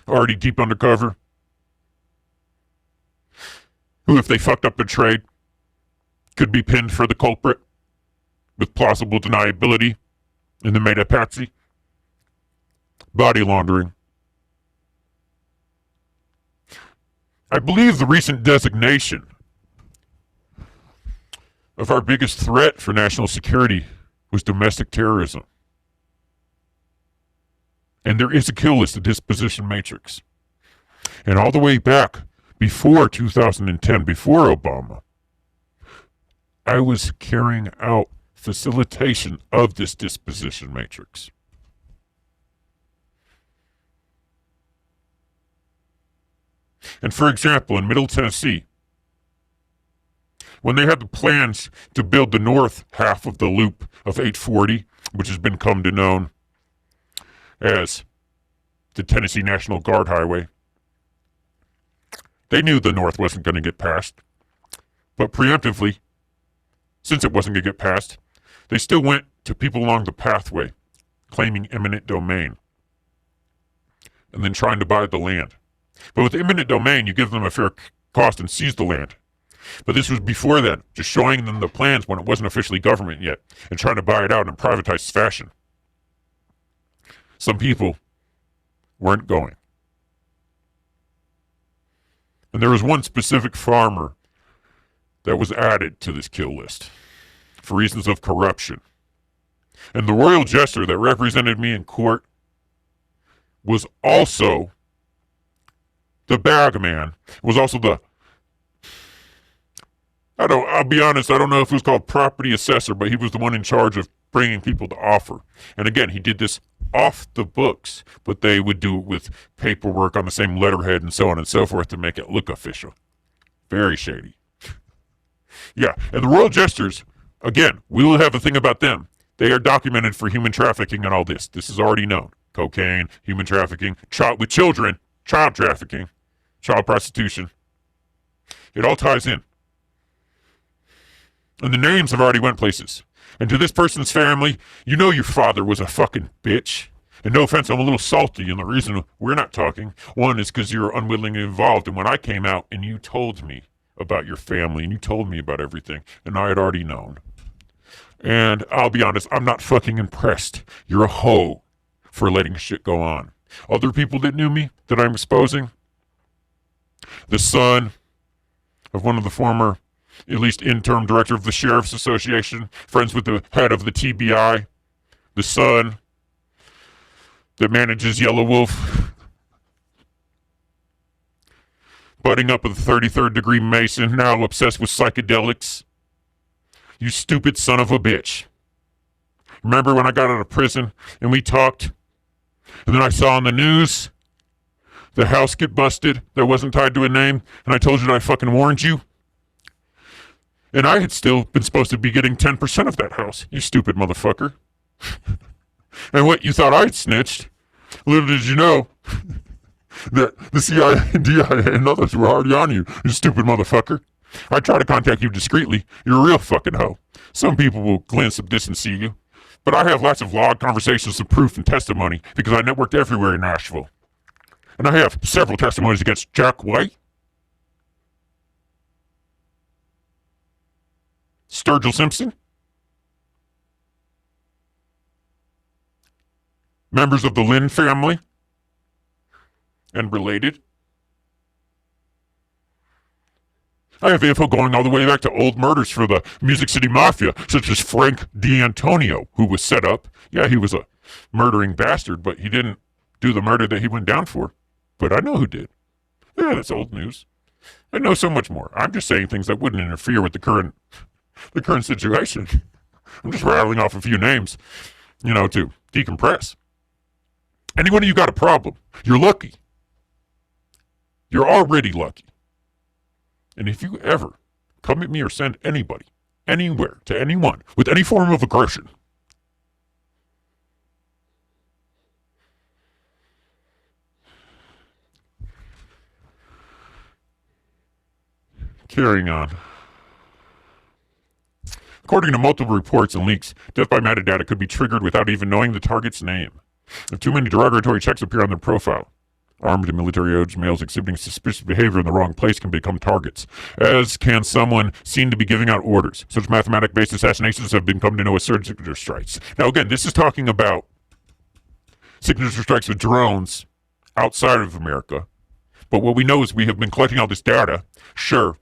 already deep undercover, who, if they fucked up their trade, could be pinned for the culprit with plausible deniability in the meta patsy, body laundering. I believe the recent designation of our biggest threat for national security was domestic terrorism. And there is a kill list, a disposition matrix. And all the way back before 2010, before Obama, I was carrying out facilitation of this disposition matrix. And for example, in Middle Tennessee, when they had the plans to build the north half of the loop of 840, which has become known as the Tennessee National Guard Highway, they knew the north wasn't going to get passed. But preemptively, since it wasn't going to get passed, they still went to people along the pathway, claiming eminent domain, and then trying to buy the land. But with eminent domain, you give them a fair cost and seize the land. But this was before then, just showing them the plans when it wasn't officially government yet, and trying to buy it out in a privatized fashion. Some people weren't going. And there was one specific farmer that was added to this kill list for reasons of corruption. And the royal jester that represented me in court was also the bag man, was also the, I'll be honest, I don't know if it was called property assessor, but he was the one in charge of bringing people to offer. And again, he did this off the books, but they would do it with paperwork on the same letterhead and so on and so forth to make it look official. Very shady. Yeah, and the royal jesters, again, we will have a thing about them. They are documented for human trafficking and all this. This is already known. Cocaine, human trafficking, child with children, child trafficking, child prostitution. It all ties in. And the names have already went places. And to this person's family, you know your father was a fucking bitch. And no offense, I'm a little salty, and the reason we're not talking, one, is because you're unwillingly involved. And when I came out and you told me about your family, and you told me about everything, and I had already known. And I'll be honest, I'm not fucking impressed. You're a hoe for letting shit go on. Other people that knew me, that I'm exposing, the son of one of the former, at least interim director of the Sheriff's Association, friends with the head of the TBI, the son that manages Yellow Wolf, butting up with a 33rd degree Mason, now obsessed with psychedelics. You stupid son of a bitch. Remember when I got out of prison and we talked? And then I saw on the news the house get busted that wasn't tied to a name, and I told you that I fucking warned you? And I had still been supposed to be getting 10% of that house, you stupid motherfucker. And what, you thought I'd snitched? Little did you know that the CIA and DIA and others were already on you, you stupid motherfucker. I try to contact you discreetly. You're a real fucking hoe. Some people will glance up this and see you. But I have lots of log conversations of proof and testimony because I networked everywhere in Nashville. And I have several testimonies against Jack White, Sturgill Simpson, members of the Lynn family and related. I have info going all the way back to old murders for the Music City Mafia, such as Frank D'Antonio, who was set up. Yeah, he was a murdering bastard, but he didn't do the murder that he went down for. But I know who did. Yeah, that's old news. I know so much more. I'm just saying things that wouldn't interfere with the current situation. I'm just rattling off a few names, to decompress. Anyone of you got a problem, you're lucky. You're already lucky. And if you ever come at me or send anybody, anywhere, to anyone, with any form of aggression, carrying on. According to multiple reports and leaks, death by metadata could be triggered without even knowing the target's name. If too many derogatory checks appear on their profile, armed and military-aged males exhibiting suspicious behavior in the wrong place can become targets, as can someone seen to be giving out orders. Such mathematic-based assassinations have been come to know as signature strikes. Now again, this is talking about signature strikes with drones outside of America. But what we know is we have been collecting all this data. Sure,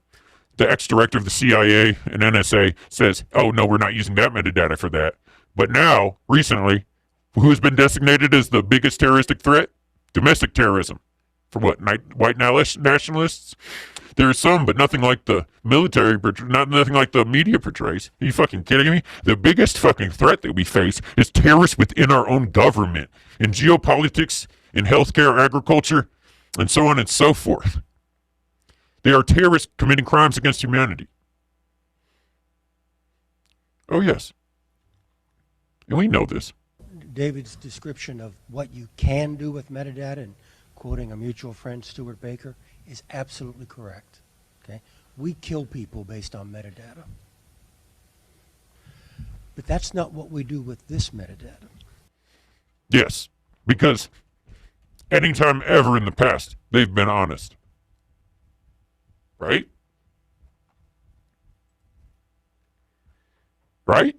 the ex-director of the CIA and NSA says, oh no, we're not using that metadata for that. But now, recently, who has been designated as the biggest terroristic threat? Domestic terrorism. For what, white nationalists? There is some, but nothing like the military, nothing like the media portrays. Are you fucking kidding me? The biggest fucking threat that we face is terrorists within our own government, in geopolitics, in healthcare, agriculture, and so on and so forth. They are terrorists committing crimes against humanity. Oh, yes. And we know this. David's description of what you can do with metadata, and quoting a mutual friend, Stuart Baker, is absolutely correct. Okay? We kill people based on metadata. But that's not what we do with this metadata. Yes, because anytime ever in the past, they've been honest. Right? Right?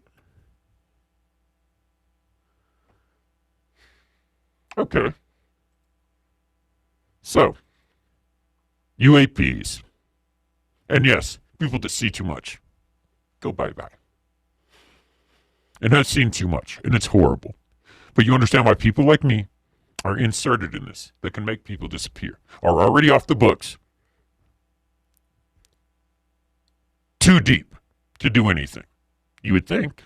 Okay. So, UAPs. And yes, people that see too much. Go bye-bye. And have seen too much, and it's horrible. But you understand why people like me are inserted in this, that can make people disappear, are already off the books. Too deep to do anything. You would think,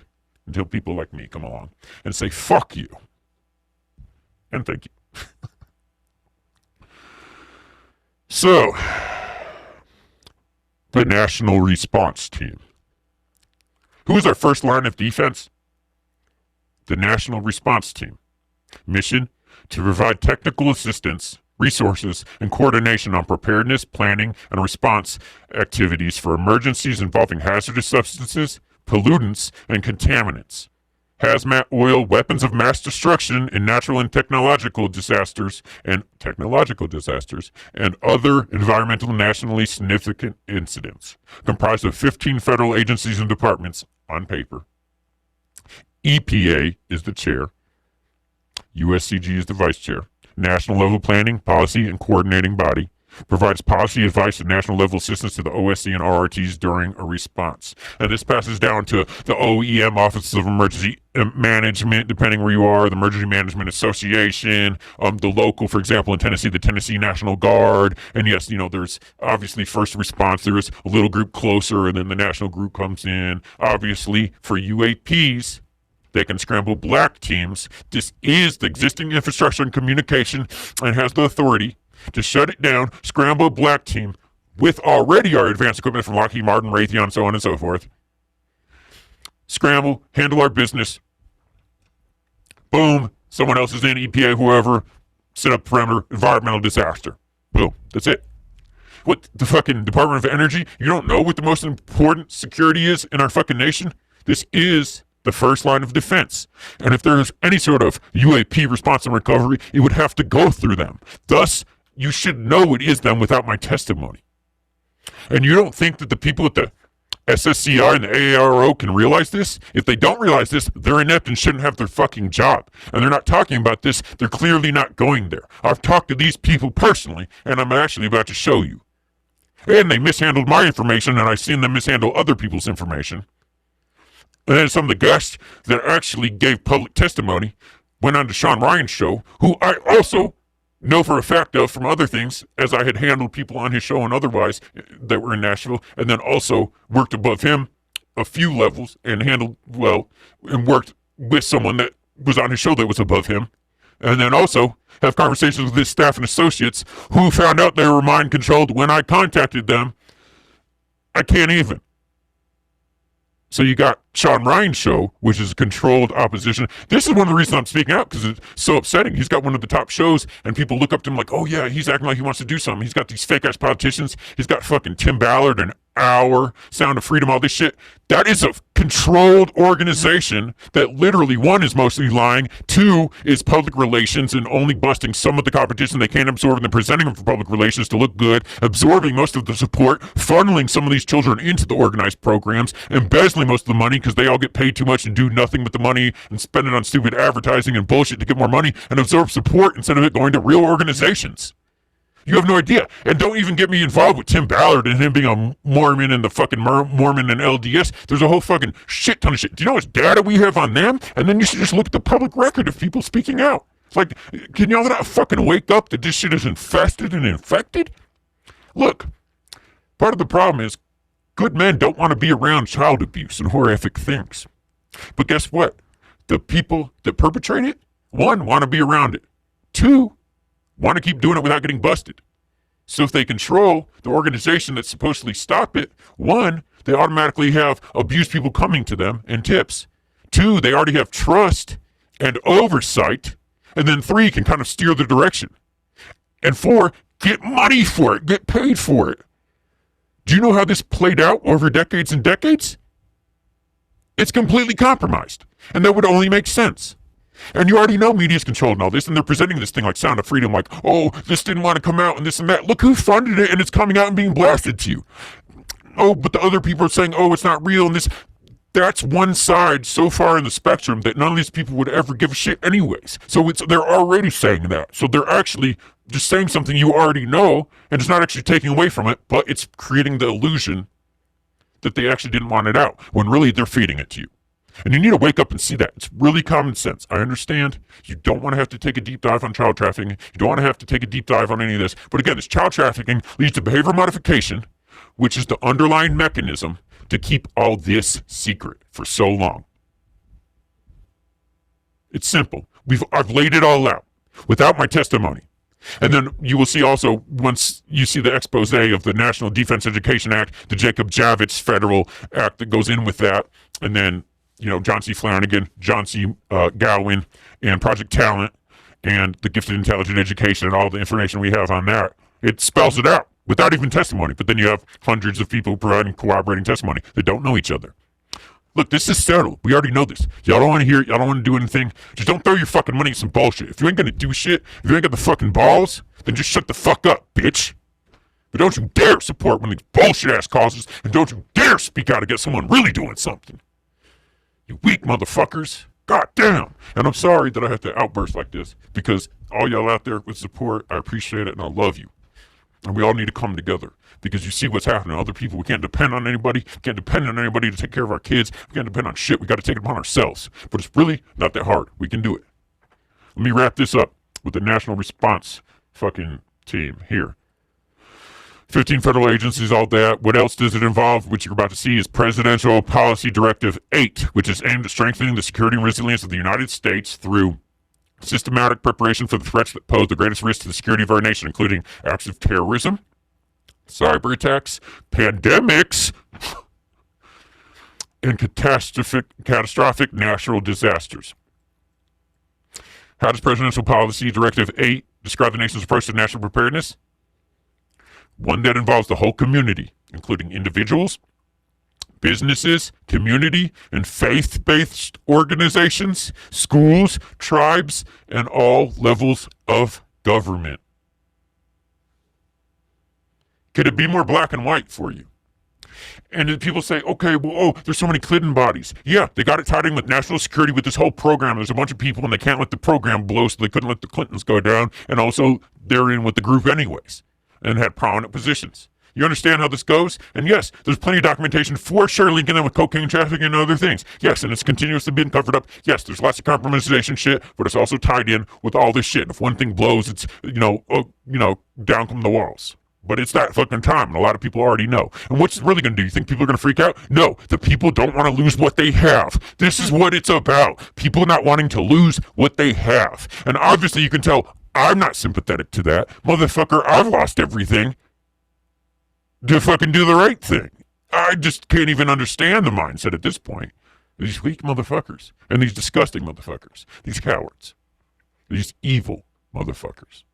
until people like me come along and say, fuck you. And thank you. So, the National Response Team. Who is our first line of defense? The National Response Team. Mission: to provide technical assistance, resources, and coordination on preparedness, planning, and response activities for emergencies involving hazardous substances, pollutants, and contaminants, hazmat oil, weapons of mass destruction, and natural and technological disasters, and other environmental nationally significant incidents, comprised of 15 federal agencies and departments on paper. EPA is the chair. USCG is the vice chair. National level planning, policy, and coordinating body. Provides policy advice and national level assistance to the OSC and RRTs during a response. And this passes down to the OEM, Offices of Emergency Management, depending where you are, the Emergency Management Association, the local, for example, in Tennessee, the Tennessee National Guard. And yes, there's obviously first response, there's a little group closer, and then the national group comes in. Obviously, for UAPs, they can scramble black teams. This is the existing infrastructure and communication and has the authority to shut it down, scramble a black team with already our advanced equipment from Lockheed Martin, Raytheon, so on and so forth. Scramble, handle our business. Boom, someone else is in, EPA, whoever, set up perimeter, environmental disaster. Boom, that's it. What, the fucking Department of Energy? You don't know what the most important security is in our fucking nation? This is the first line of defense. And if there's any sort of UAP response and recovery, it would have to go through them. Thus, you should know it is them without my testimony. And you don't think that the people at the SSCI and the AARO can realize this. If they don't realize this, they're inept and shouldn't have their fucking job. And they're not talking about this. They're clearly not going there. I've talked to these people personally, and I'm actually about to show you. And they mishandled my information, and I've seen them mishandle other people's information. And then some of the guests that actually gave public testimony went on to Shawn Ryan Show, who I also know for a fact of from other things, as I had handled people on his show and otherwise that were in Nashville, and then also worked above him a few levels and handled, well, and worked with someone that was on his show that was above him. And then also have conversations with his staff and associates who found out they were mind controlled when I contacted them. I can't even. So you got Shawn Ryan Show, which is a controlled opposition. This is one of the reasons I'm speaking out, because it's so upsetting. He's got one of the top shows, and people look up to him like, oh yeah, he's acting like he wants to do something. He's got these fake-ass politicians. He's got fucking Tim Ballard and Our, Sound of Freedom, all this shit. That is a controlled organization that literally, one, is mostly lying, two, is public relations and only busting some of the competition they can't absorb and then presenting them for public relations to look good, absorbing most of the support, funneling some of these children into the organized programs, embezzling most of the money because they all get paid too much and do nothing with the money and spend it on stupid advertising and bullshit to get more money and absorb support instead of it going to real organizations. You have no idea. And don't even get me involved with Tim Ballard and him being a Mormon and the fucking Mormon and LDS. There's a whole fucking shit ton of shit. Do you know how much data we have on them? And then you should just look at the public record of people speaking out. It's like, can y'all not fucking wake up that this shit is infested and infected? Look, part of the problem is good men don't want to be around child abuse and horrific things. But guess what? The people that perpetrate it, one, want to be around it. Two, want to keep doing it without getting busted. So if they control the organization that's supposedly stop it, one, they automatically have abused people coming to them and tips. Two, they already have trust and oversight. And then three, can kind of steer the direction. And four, get money for it, get paid for it. Do you know how this played out over decades and decades? It's completely compromised. And that would only make sense. And you already know media's controlled and all this, and they're presenting this thing like Sound of Freedom, like, oh, this didn't want to come out and this and that. Look who funded it, and it's coming out and being blasted to you. Oh, but the other people are saying, oh, it's not real, and this. That's one side so far in the spectrum that none of these people would ever give a shit anyways. So they're already saying that. So they're actually just saying something you already know, and it's not actually taking away from it, but it's creating the illusion that they actually didn't want it out, when really they're feeding it to you. And you need to wake up and see that. It's really common sense. I understand you don't want to have to take a deep dive on child trafficking. You don't want to have to take a deep dive on any of this. But again, this child trafficking leads to behavior modification, which is the underlying mechanism to keep all this secret for so long. It's simple. I've laid it all out without my testimony. And then you will see also, once you see the expose of the National Defense Education Act, the Jacob Javits federal act that goes in with that, and then John C. Flanagan, John C. Gowan, and Project Talent, and the Gifted Intelligent Education, and all the information we have on that. It spells it out without even testimony. But then you have hundreds of people providing corroborating testimony that don't know each other. Look, this is settled. We already know this. Y'all don't want to hear it. Y'all don't want to do anything. Just don't throw your fucking money at some bullshit. If you ain't going to do shit, if you ain't got the fucking balls, then just shut the fuck up, bitch. But don't you dare support one of these bullshit-ass causes, and don't you dare speak out against someone really doing something. You weak motherfuckers. God damn. And I'm sorry that I have to outburst like this, because all y'all out there with support, I appreciate it and I love you. And we all need to come together, because you see what's happening to other people. We can't depend on anybody. We can't depend on anybody to take care of our kids. We can't depend on shit. We got to take it upon ourselves. But it's really not that hard. We can do it. Let me wrap this up with the national response fucking team here. 15 federal agencies, all that. What else does it involve? What you're about to see is Presidential Policy Directive 8, which is aimed at strengthening the security and resilience of the United States through systematic preparation for the threats that pose the greatest risk to the security of our nation, including acts of terrorism, cyber attacks, pandemics, and catastrophic natural disasters. How does Presidential Policy Directive 8 describe the nation's approach to national preparedness? One that involves the whole community, including individuals, businesses, community, and faith-based organizations, schools, tribes, and all levels of government. Could it be more black and white for you? And then people say, okay, well, oh, there's so many Clinton bodies. Yeah, they got it tied in with national security with this whole program. There's a bunch of people and they can't let the program blow, so they couldn't let the Clintons go down. And also, they're in with the group anyways and had prominent positions. You understand how this goes? And yes, there's plenty of documentation for sure linking them with cocaine trafficking and other things. Yes, and it's continuously being covered up. Yes, there's lots of compromisation shit, but it's also tied in with all this shit. If one thing blows, it's, down come the walls. But it's that fucking time, and a lot of people already know. And what's it really going to do? You think people are going to freak out? No, the people don't want to lose what they have. This is what it's about. People not wanting to lose what they have. And obviously you can tell I'm not sympathetic to that. Motherfucker, I've lost everything to fucking do the right thing. I just can't even understand the mindset at this point. These weak motherfuckers. And these disgusting motherfuckers. These cowards. These evil motherfuckers.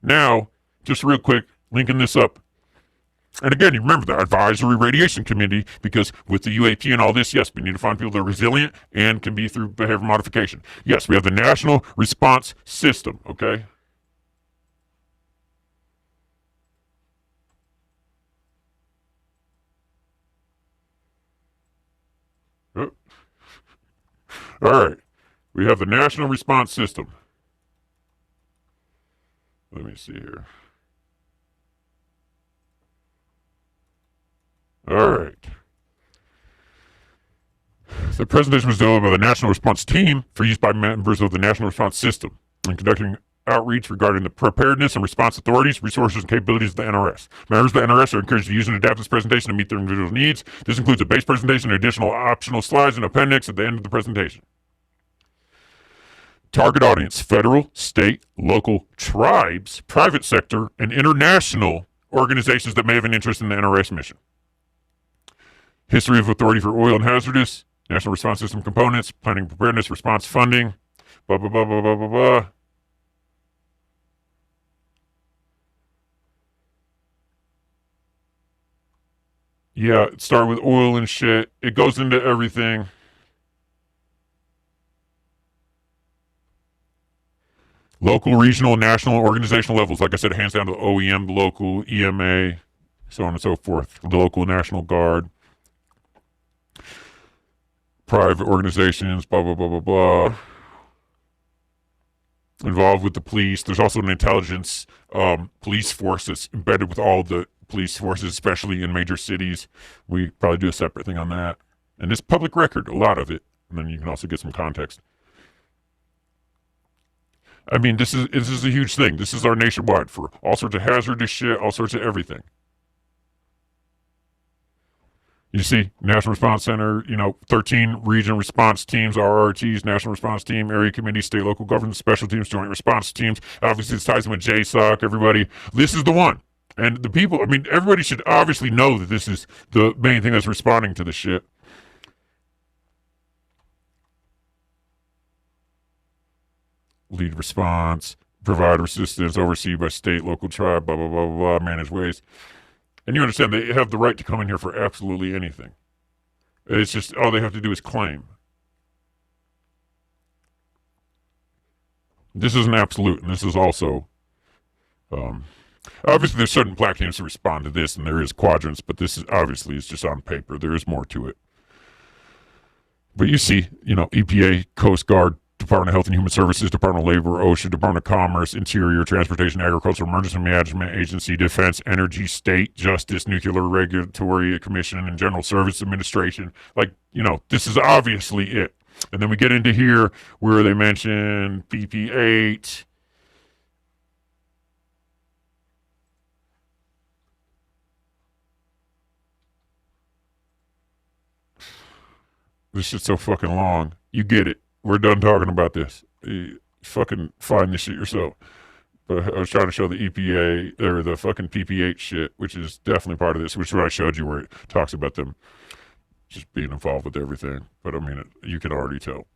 Now, just real quick, linking this up. And again, you remember the advisory radiation committee, because with the UAP and all this, yes, we need to find people that are resilient and can be through behavior modification. Yes, we have the National Response System, okay? Oh. All right, we have the National Response System. Let me see here. All right. The presentation was developed by the National Response Team for use by members of the National Response System in conducting outreach regarding the preparedness and response authorities, resources, and capabilities of the NRS. Members of the NRS are encouraged to use and adapt this presentation to meet their individual needs. This includes a base presentation and additional optional slides and appendix at the end of the presentation. Target audience: federal, state, local, tribes, private sector, and international organizations that may have an interest in the NRS mission. History of authority for oil and hazardous, National Response System components, planning preparedness, response funding, blah, blah, blah, blah, blah, blah, blah. Yeah, it started with oil and shit. It goes into everything. Local, regional, national, organizational levels. Like I said, hands down to the OEM, the local, EMA, so on and so forth. The local National Guard. Private organizations, blah, blah, blah, blah, blah. Involved with the police. There's also an intelligence police force that's embedded with all the police forces, especially in major cities. We probably do a separate thing on that. And it's public record, a lot of it. And then you can also get some context. I mean, this is a huge thing. This is our nationwide for all sorts of hazardous shit, all sorts of everything. You see, National Response Center, 13 regional response teams, RRTs, National Response Team, area committees, state, local government, special teams, joint response teams. Obviously, it's ties in with JSOC, everybody. This is the one. And the people, everybody should obviously know that this is the main thing that's responding to this shit. Lead response, provide assistance, oversee by state, local, tribe, blah, blah, blah, blah, blah, manage waste. And you understand, they have the right to come in here for absolutely anything. It's just, all they have to do is claim. This is an absolute, and this is also, obviously there's certain black teams that respond to this, and there is quadrants, but this is, obviously, it's just on paper. There is more to it. But you see, EPA, Coast Guard, Department of Health and Human Services, Department of Labor, OSHA, Department of Commerce, Interior, Transportation, Agricultural, Emergency Management Agency, Defense, Energy, State, Justice, Nuclear Regulatory Commission, and General Service Administration. This is obviously it. And then we get into here where they mention PP8. This shit's so fucking long. You get it. We're done talking about this. You fucking find this shit yourself. But I was trying to show the EPA, or the fucking PP8 shit, which is definitely part of this, which is what I showed you, where it talks about them just being involved with everything. But you can already tell.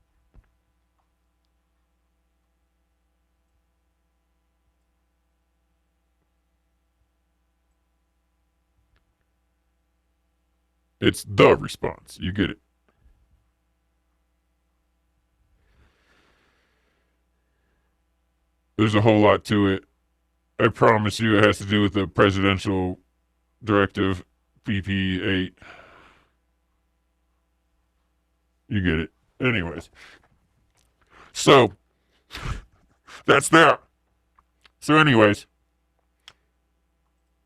It's the response. You get it. There's a whole lot to it. I promise you it has to do with the presidential directive BP8. You get it. Anyways. So, that's that. So anyways,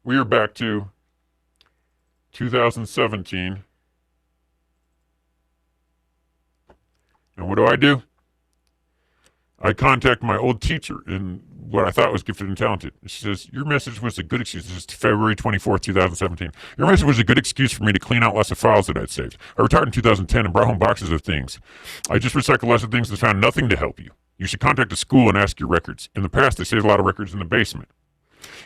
we are back to 2017. And what do? I contact my old teacher in what I thought was gifted and talented. She says, your message was a good excuse. This is February 24th, 2017. Your message was a good excuse for me to clean out lots of files that I'd saved. I retired in 2010 and brought home boxes of things. I just recycled lots of things and found nothing to help you. You should contact the school and ask your records. In the past, they saved a lot of records in the basement.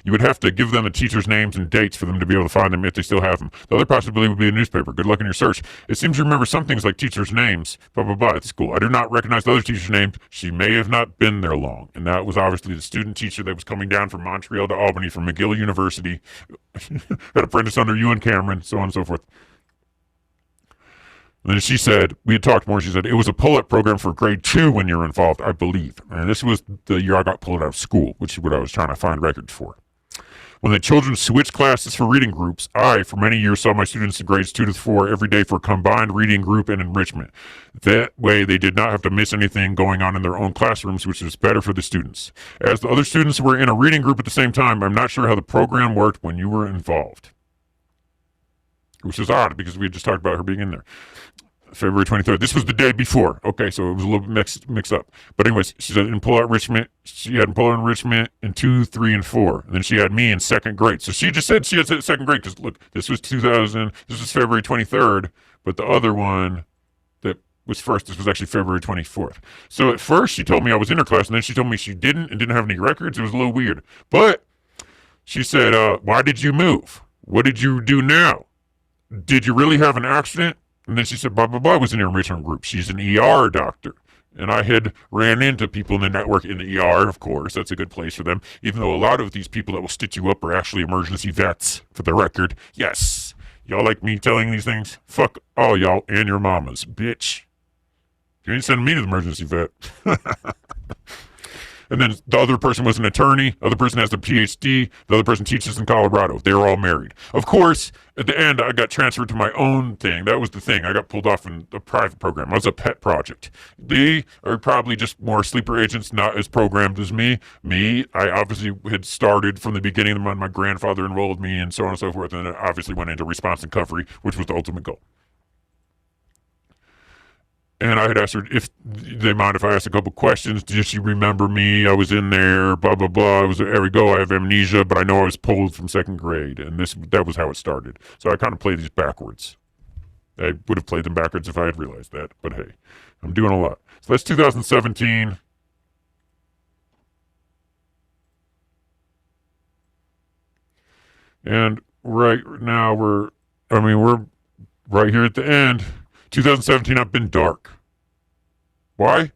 You would have to give them the teachers' names and dates for them to be able to find them if they still have them. The other possibility would be a newspaper. Good luck in your search. It seems you remember some things like teachers' names, blah, blah, blah, at the school. I do not recognize the other teacher's name. She may have not been there long. And that was obviously the student teacher that was coming down from Montreal to Albany from McGill University, had apprentice under you and Cameron, so on and so forth. And then she said, we had talked more, she said, it was a pull-up program for grade 2 when you were involved, I believe. And this was the year I got pulled out of school, which is what I was trying to find records for. When the children switched classes for reading groups, I, for many years, saw my students in grades 2 to 4 every day for a combined reading group and enrichment. That way, they did not have to miss anything going on in their own classrooms, which was better for the students. As the other students were in a reading group at the same time, I'm not sure how the program worked when you were involved. Which is odd, because we had just talked about her being in there. February 23rd. This was the day before. Okay, so it was a little bit mixed up. But anyways, she said in pull-out enrichment, she had pull-out enrichment in 2, 3, and 4. And then she had me in 2nd grade. So she just said she had 2nd grade because, look, this was February 23rd, but the other one that was first, this was actually February 24th. So at first she told me I was in her class, and then she told me she didn't and didn't have any records. It was a little weird. But she said, why did you move? What did you do now? Did you really have an accident? And then she said, blah, blah, blah, was in her enrichment group. She's an ER doctor. And I had ran into people in the network in the ER, of course. That's a good place for them. Even though a lot of these people that will stitch you up are actually emergency vets, for the record. Yes. Y'all like me telling these things? Fuck all y'all and your mamas, bitch. You ain't sending me to the emergency vet. And then the other person was an attorney. The other person has a PhD. The other person teaches in Colorado. They were all married. Of course, at the end, I got transferred to my own thing. That was the thing. I got pulled off in a private program. I was a pet project. They are probably just more sleeper agents, not as programmed as me. I obviously had started from the beginning when my grandfather enrolled me and so on and so forth. And then I obviously went into response and recovery, which was the ultimate goal. And I had asked her if they mind if I asked a couple questions. Did she remember me? I was in there, blah, blah, blah. There we go. I have amnesia, but I know I was pulled from 2nd grade. And that was how it started. So I kind of play these backwards. I would have played them backwards if I had realized that. But hey, I'm doing a lot. So that's 2017. And right now we're right here at the end. 2017, I've been dark. Why?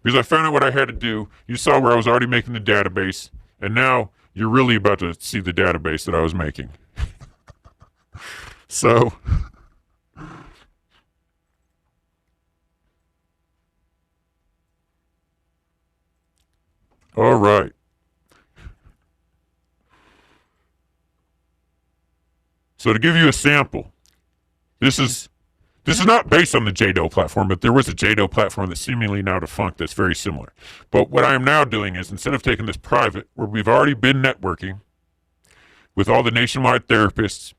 Because I found out what I had to do. You saw where I was already making the database, and now you're really about to see the database that I was making. So, all right. So to give you a sample, this is not based on the JDO platform, but there was a JDO platform that's seemingly now defunct that's very similar. But what I am now doing is, instead of taking this private, where we've already been networking with all the nationwide therapists,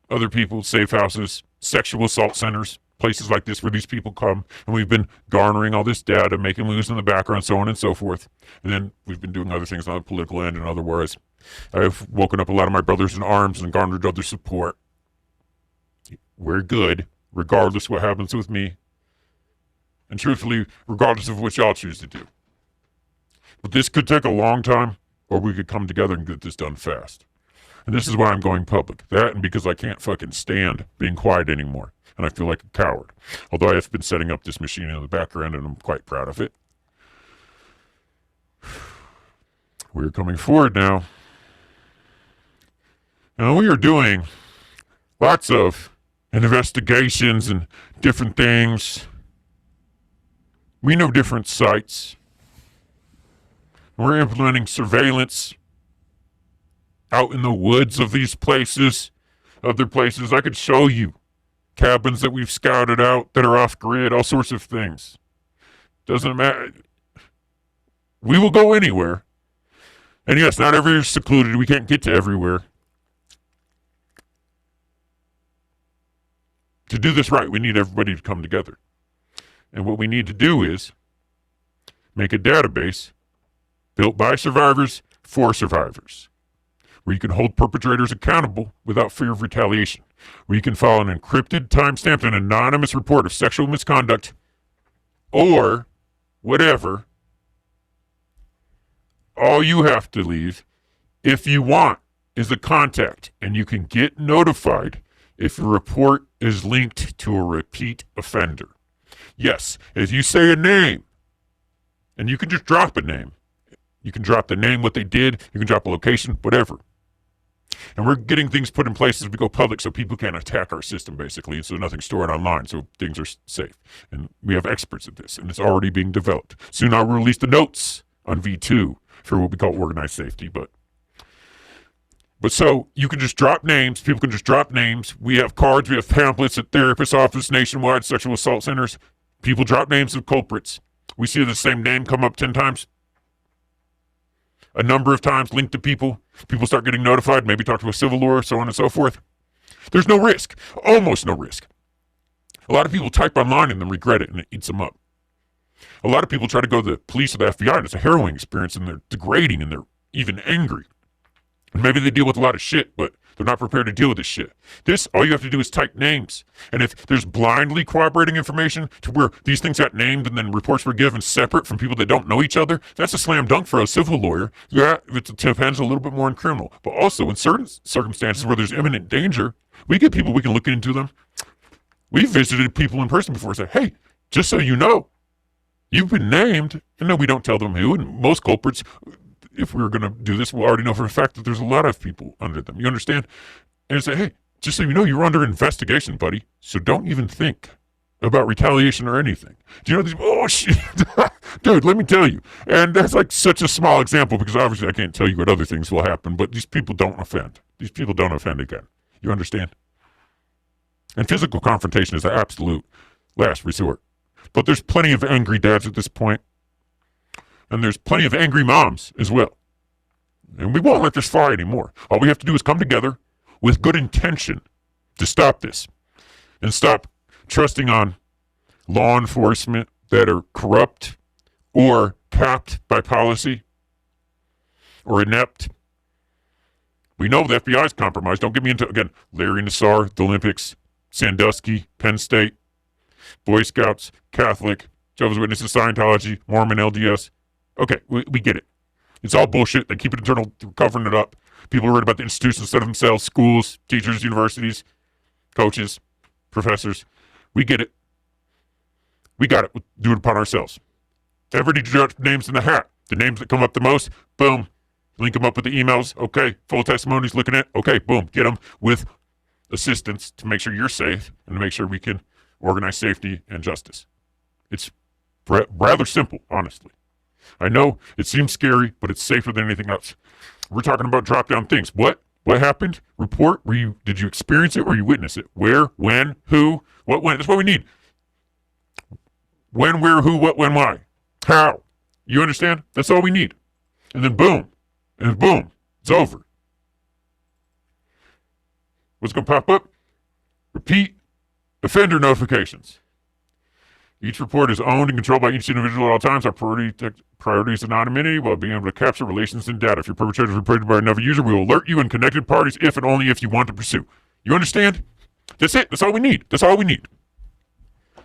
other people, safe houses, sexual assault centers, places like this where these people come, and we've been garnering all this data, making moves in the background, so on and so forth. And then we've been doing other things on the political end and otherwise. I've woken up a lot of my brothers in arms and garnered other support. We're good, regardless what happens with me. And truthfully, regardless of what y'all choose to do. But this could take a long time, or we could come together and get this done fast. And this is why I'm going public. That and because I can't fucking stand being quiet anymore. And I feel like a coward. Although I have been setting up this machine in the background and I'm quite proud of it. We're coming forward now. Now we are doing lots of investigations and different things. We know different sites. We're implementing surveillance out in the woods of these places. other places. I could show you cabins that we've scouted out that are off grid, all sorts of things. Doesn't matter. We will go anywhere. And yes, not everywhere is secluded. We can't get to everywhere. To do this right, we need everybody to come together. And what we need to do is make a database built by survivors for survivors, where you can hold perpetrators accountable without fear of retaliation, where you can file an encrypted, time-stamped, and anonymous report of sexual misconduct or whatever. All you have to leave, if you want, is a contact, and you can get notified if your report is linked to a repeat offender. Yes, if you say a name, and you can just drop a name. You can drop the name, what they did, you can drop a location, whatever. And we're getting things put in place as we go public so people can't attack our system, basically, so nothing's stored online, so things are safe. And we have experts at this, and it's already being developed. Soon I'll release the notes on V2 for what we call organized safety, but so you can just drop names. People can just drop names. We have cards. We have pamphlets at therapist office nationwide, sexual assault centers. People drop names of culprits. We see the same name come up 10 times. A number of times linked to people. People start getting notified, maybe talk to a civil lawyer, so on and so forth. There's no risk. Almost no risk. A lot of people type online and then regret it and it eats them up. A lot of people try to go to the police or the FBI and it's a harrowing experience and they're degrading and they're even angry. And maybe they deal with a lot of shit, but they're not prepared to deal with this shit. This, all you have to do is type names. And if there's blindly corroborating information to where these things got named and then reports were given separate from people that don't know each other, that's a slam dunk for a civil lawyer. Yeah, it depends a little bit more on criminal. But also in certain circumstances where there's imminent danger, we get people, we can look into them. We've visited people in person before and say, hey, just so you know, you've been named. And no, we don't tell them who. And most culprits, if we were going to do this, we'll already know for a fact that there's a lot of people under them. You understand? And say, hey, just so you know, you're under investigation, buddy. So don't even think about retaliation or anything. Do you know these? Oh, shit. Dude, let me tell you. And that's like such a small example because obviously I can't tell you what other things will happen, but these people don't offend. These people don't offend again. You understand? And physical confrontation is the absolute last resort. But there's plenty of angry dads at this point. And there's plenty of angry moms as well. And we won't let this fly anymore. All we have to do is come together with good intention to stop this. And stop trusting on law enforcement that are corrupt or capped by policy or inept. We know the FBI is compromised. Don't get me into, again, Larry Nassar, the Olympics, Sandusky, Penn State, Boy Scouts, Catholic, Jehovah's Witnesses, Scientology, Mormon, LDS. Okay, we get it. It's all bullshit. They keep it internal, covering it up. People are worried about the institutions instead of themselves, schools, teachers, universities, coaches, professors. We get it. We got it. We'll do it upon ourselves. Everybody drop names in the hat. The names that come up the most, boom. Link them up with the emails. Okay, full testimonies looking at. Okay, boom. Get them with assistance to make sure you're safe and to make sure we can organize safety and justice. It's rather simple, honestly. I know it seems scary, but it's safer than anything else. We're talking about drop-down things. What happened? Report. Did you experience it or you witness it? Where? When? Who? What? When? That's what we need. When? Where? Who? What? When? Why? How? You understand? That's all we need. And then boom. And boom. It's over. What's going to pop up? Repeat offender notifications. Each report is owned and controlled by each individual at all times. Our priority is anonymity while being able to capture relations and data. If your perpetrator is reported by another user, we will alert you and connected parties if and only if you want to pursue. You understand? That's it. That's all we need. That's all we need.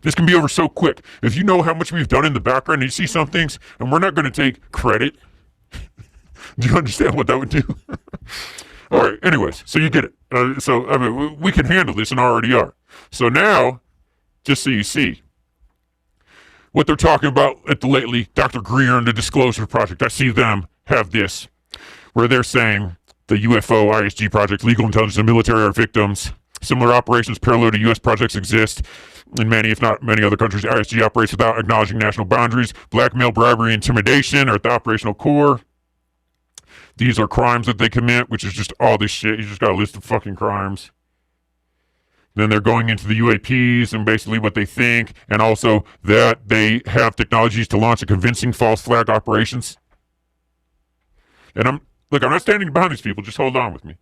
This can be over so quick. If you know how much we've done in the background, and you see some things, and we're not going to take credit. Do you understand what that would do? All right. Anyways, so you get it. I mean, we can handle this and already are. So now, just so you see what they're talking about at the lately, Dr. Greer and the Disclosure Project. I see them have this, where they're saying the UFO ISG project, legal intelligence and military are victims. Similar operations parallel to U.S. projects exist in many, if not many other countries. ISG operates without acknowledging national boundaries. Blackmail, bribery, intimidation are at the operational core. These are crimes that they commit, which is just all this shit. You just got a list of fucking crimes. Then they're going into the UAPs and basically what they think, and also that they have technologies to launch a convincing false flag operations. And I'm not standing behind these people. Just hold on with me.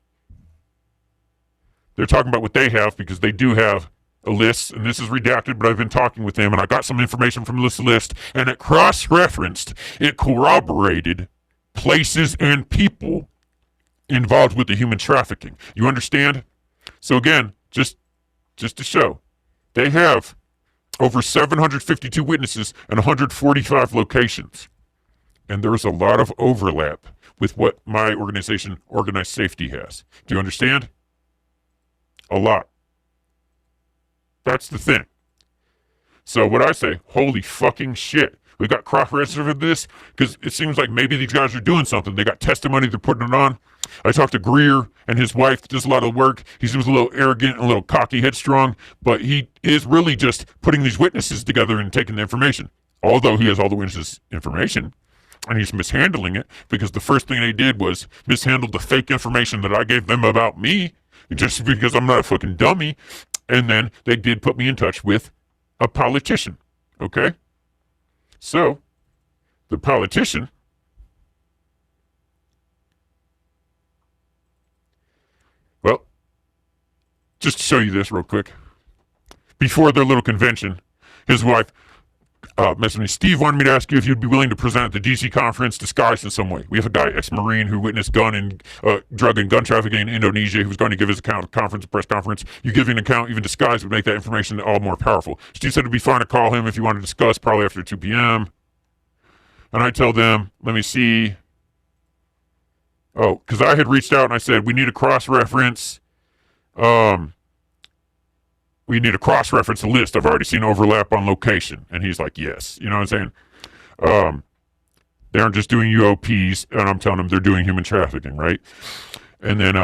They're talking about what they have because they do have a list, and this is redacted, but I've been talking with them, and I got some information from this list, and it cross-referenced, it corroborated places and people involved with the human trafficking. You understand? So again, just to show, they have over 752 witnesses and 145 locations. And there's a lot of overlap with what my organization, Organized Safety, has. Do you understand? A lot. That's the thing. So what I say, holy fucking shit. We got cross-reference of this because it seems like maybe these guys are doing something. They got testimony, they're putting it on. I talked to Greer, and his wife does a lot of work. He seems a little arrogant, a little cocky, headstrong, but he is really just putting these witnesses together and taking the information. Although he has all the witnesses' information, and he's mishandling it because the first thing they did was mishandle the fake information that I gave them about me, just because I'm not a fucking dummy. And then they did put me in touch with a politician, okay? So, the politician well, just to show you this real quick. Before their little convention, his wife messaged me, Steve wanted me to ask you if you'd be willing to present at the DC conference disguised in some way. We have a guy, ex-Marine, who witnessed drug and gun trafficking in Indonesia, who's going to give his account at a press conference. You giving an account, even disguised, would make that information all more powerful. Steve said it'd be fine to call him if you want to discuss, probably after 2 p.m. And I tell them, let me see. Oh, because I had reached out and I said, we need a cross-reference. We need a cross-reference list. I've already seen overlap on location. And he's like, yes. You know what I'm saying? They aren't just doing UOPs, and I'm telling them they're doing human trafficking, right? And then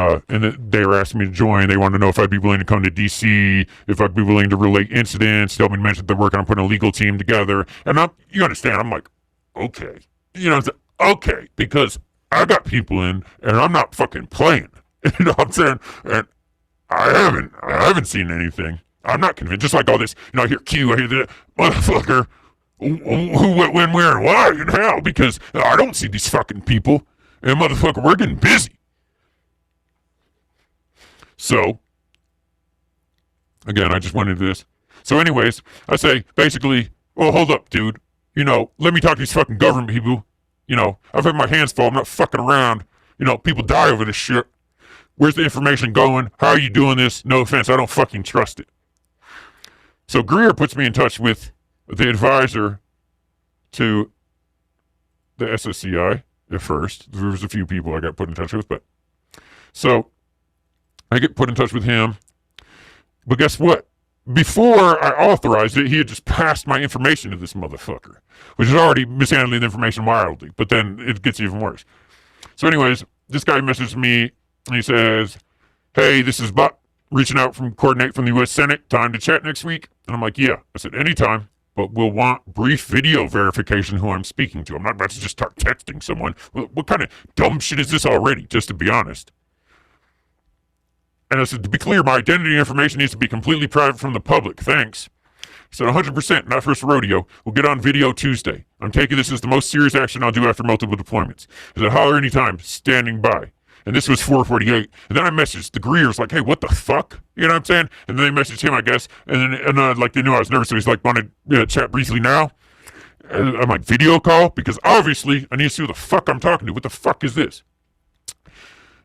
they were asking me to join. They wanted to know if I'd be willing to come to DC, if I'd be willing to relate incidents. They mentioned they're working on putting a legal team together. And you understand, I'm like, okay. You know, okay, because I got people in, and I'm not fucking playing. You know what I'm saying? And I haven't seen anything. I'm not convinced. Just like all this, you know, I hear Q, I hear that motherfucker, who, when, where, and why, and how, because I don't see these fucking people, and motherfucker, we're getting busy. So, again, I just went into this. So anyways, I say, basically, well, hold up, dude. You know, let me talk to these fucking government people. You know, I've had my hands full. I'm not fucking around. You know, people die over this shit. Where's the information going? How are you doing this? No offense, I don't fucking trust it. So Greer puts me in touch with the advisor to the SSCI at first. There was a few people I got put in touch with, but so I get put in touch with him. But guess what? Before I authorized it, he had just passed my information to this motherfucker, which is already mishandling the information wildly, but then it gets even worse. So anyways, this guy messages me, and he says, hey, this is Buck reaching out from coordinate from the U.S. Senate. Time to chat next week? And I'm like, yeah. I said, anytime, but we'll want brief video verification who I'm speaking to. I'm not about to just start texting someone. What kind of dumb shit is this already, just to be honest? And I said, to be clear, my identity information needs to be completely private from the public. Thanks. He said, 100%, not first rodeo. We'll get on video Tuesday. I'm taking this as the most serious action I'll do after multiple deployments. He said, holler anytime, standing by. And this was 4:48. And then I messaged the Greers like, hey, what the fuck? You know what I'm saying? And then they messaged him, I guess. And then like they knew I was nervous, so he's like, want to chat briefly now? And I'm like, video call? Because obviously I need to see who the fuck I'm talking to. What the fuck is this?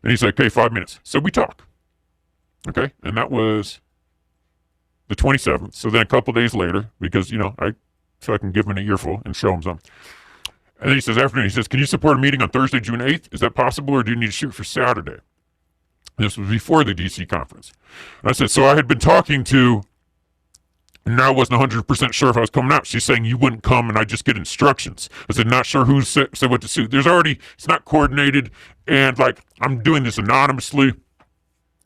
And he's like, okay, 5 minutes. So we talk. Okay? And that was the 27th. So then a couple days later, because, you know, I fucking give him an earful and show him something. And then he says, afternoon, he says, can you support a meeting on Thursday, June 8th? Is that possible, or do you need to shoot for Saturday? And this was before the DC conference. And I said, so I had been talking to, and I wasn't 100% sure if I was coming out. She's saying you wouldn't come, and I just get instructions. I said, not sure who said what to suit. There's already, it's not coordinated, and like, I'm doing this anonymously.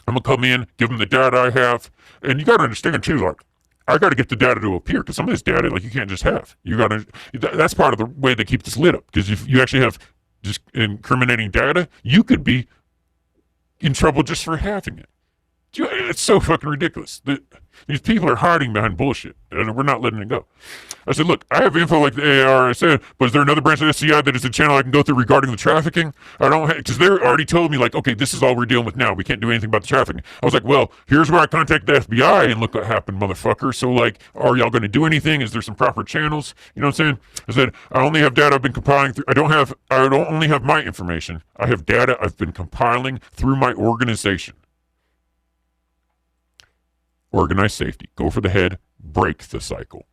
I'm going to come in, give them the data I have. And you got to understand, too, like, I got to get the data to appear, because some of this data, like, you can't just have. You got to. That's part of the way they keep this lit up. Because if you actually have just incriminating data, you could be in trouble just for having it. It's so fucking ridiculous. These people are hiding behind bullshit, and we're not letting it go. I said, look, I have info like the AARO. I said, but is there another branch of SSCI that is a channel I can go through regarding the trafficking? I don't, because they already told me, like, okay, this is all we're dealing with now. We can't do anything about the trafficking. I was like, well, here's where I contact the FBI, and look what happened, motherfucker. So, like, are y'all going to do anything? Is there some proper channels? You know what I'm saying? I said, I only have data I've been compiling through. I don't only have my information. I have data I've been compiling through my organization. Organize safety. Go for the head. Break the cycle.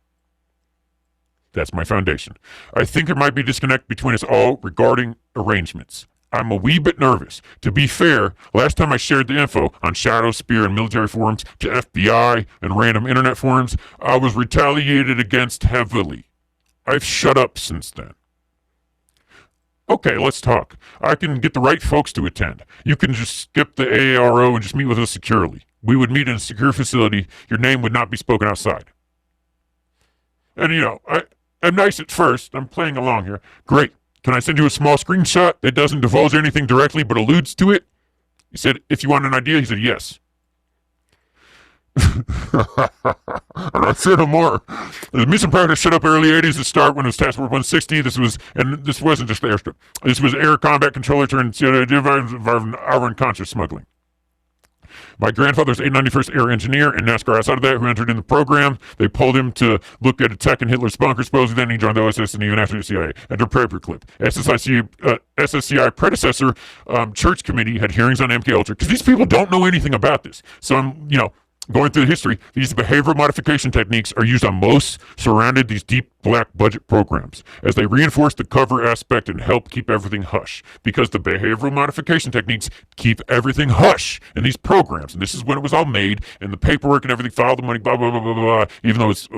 That's my foundation. I think there might be a disconnect between us all regarding arrangements. I'm a wee bit nervous. To be fair, last time I shared the info on Shadow, Spear, and military forums to FBI and random internet forums, I was retaliated against heavily. I've shut up since then. Okay, let's talk. I can get the right folks to attend. You can just skip the AARO and just meet with us securely. We would meet in a secure facility. Your name would not be spoken outside. And, you know, I'm nice at first. I'm playing along here. Great. Can I send you a small screenshot that doesn't divulge anything directly but alludes to it? He said, if you want an idea, he said, yes. And I said no more. The mission practice shut up early 80s to start when it was Task Force 160. This wasn't just the airstrip. This was air combat controller turned hour unconscious smuggling. My grandfather's 891st Air Engineer and NASCAR outside of that who entered in the program. They pulled him to look at a tech in Hitler's bunker, supposedly. Then he joined the OSS and even after the CIA. Enter paperclip. SSCI predecessor church committee had hearings on MK Ultra because these people don't know anything about this. So I'm, going through the history, these behavioral modification techniques are used on most surrounded these deep black budget programs as they reinforce the cover aspect and help keep everything hush, because the behavioral modification techniques keep everything hush in these programs. And this is when it was all made, and the paperwork and everything, filed the money, blah, blah, blah, blah, blah, even though it's,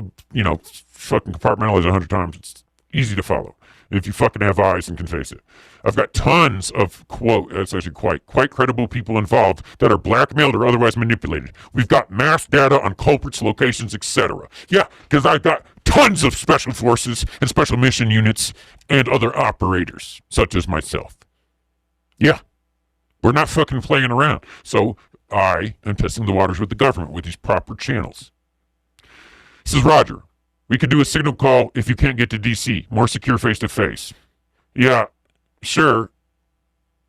fucking compartmentalized 100 times. It's easy to follow if you fucking have eyes and can face it. I've got tons of that's actually quite credible people involved that are blackmailed or otherwise manipulated. We've got mass data on culprits, locations, etc. Yeah, because I've got tons of special forces and special mission units and other operators, such as myself. Yeah, we're not fucking playing around. So I am testing the waters with the government with these proper channels. This is Roger. We could do a signal call if you can't get to DC. More secure face-to-face. Yeah, sure.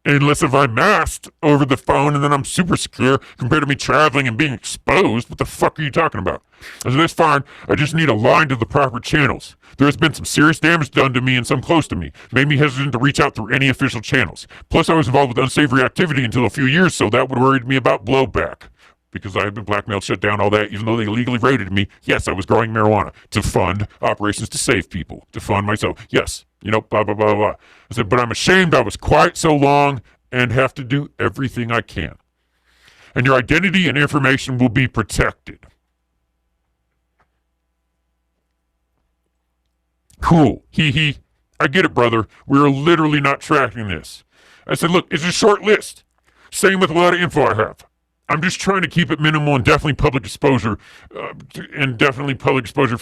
Unless if I'm masked over the phone and then I'm super secure compared to me traveling and being exposed. What the fuck are you talking about? I said, that's fine. I just need a line to the proper channels. There has been some serious damage done to me and some close to me. Made me hesitant to reach out through any official channels. Plus, I was involved with unsavory activity until a few years, so that would worry me about blowback. Because I had been blackmailed, shut down, all that, even though they illegally raided me. Yes, I was growing marijuana to fund operations to save people, to fund myself. Yes, blah, blah, blah, blah. I said, but I'm ashamed I was quiet so long and have to do everything I can. And your identity and information will be protected. Cool. Hee hee. I get it, brother. We're literally not tracking this. I said, look, it's a short list. Same with a lot of info I have. I'm just trying to keep it minimal and definitely public exposure, for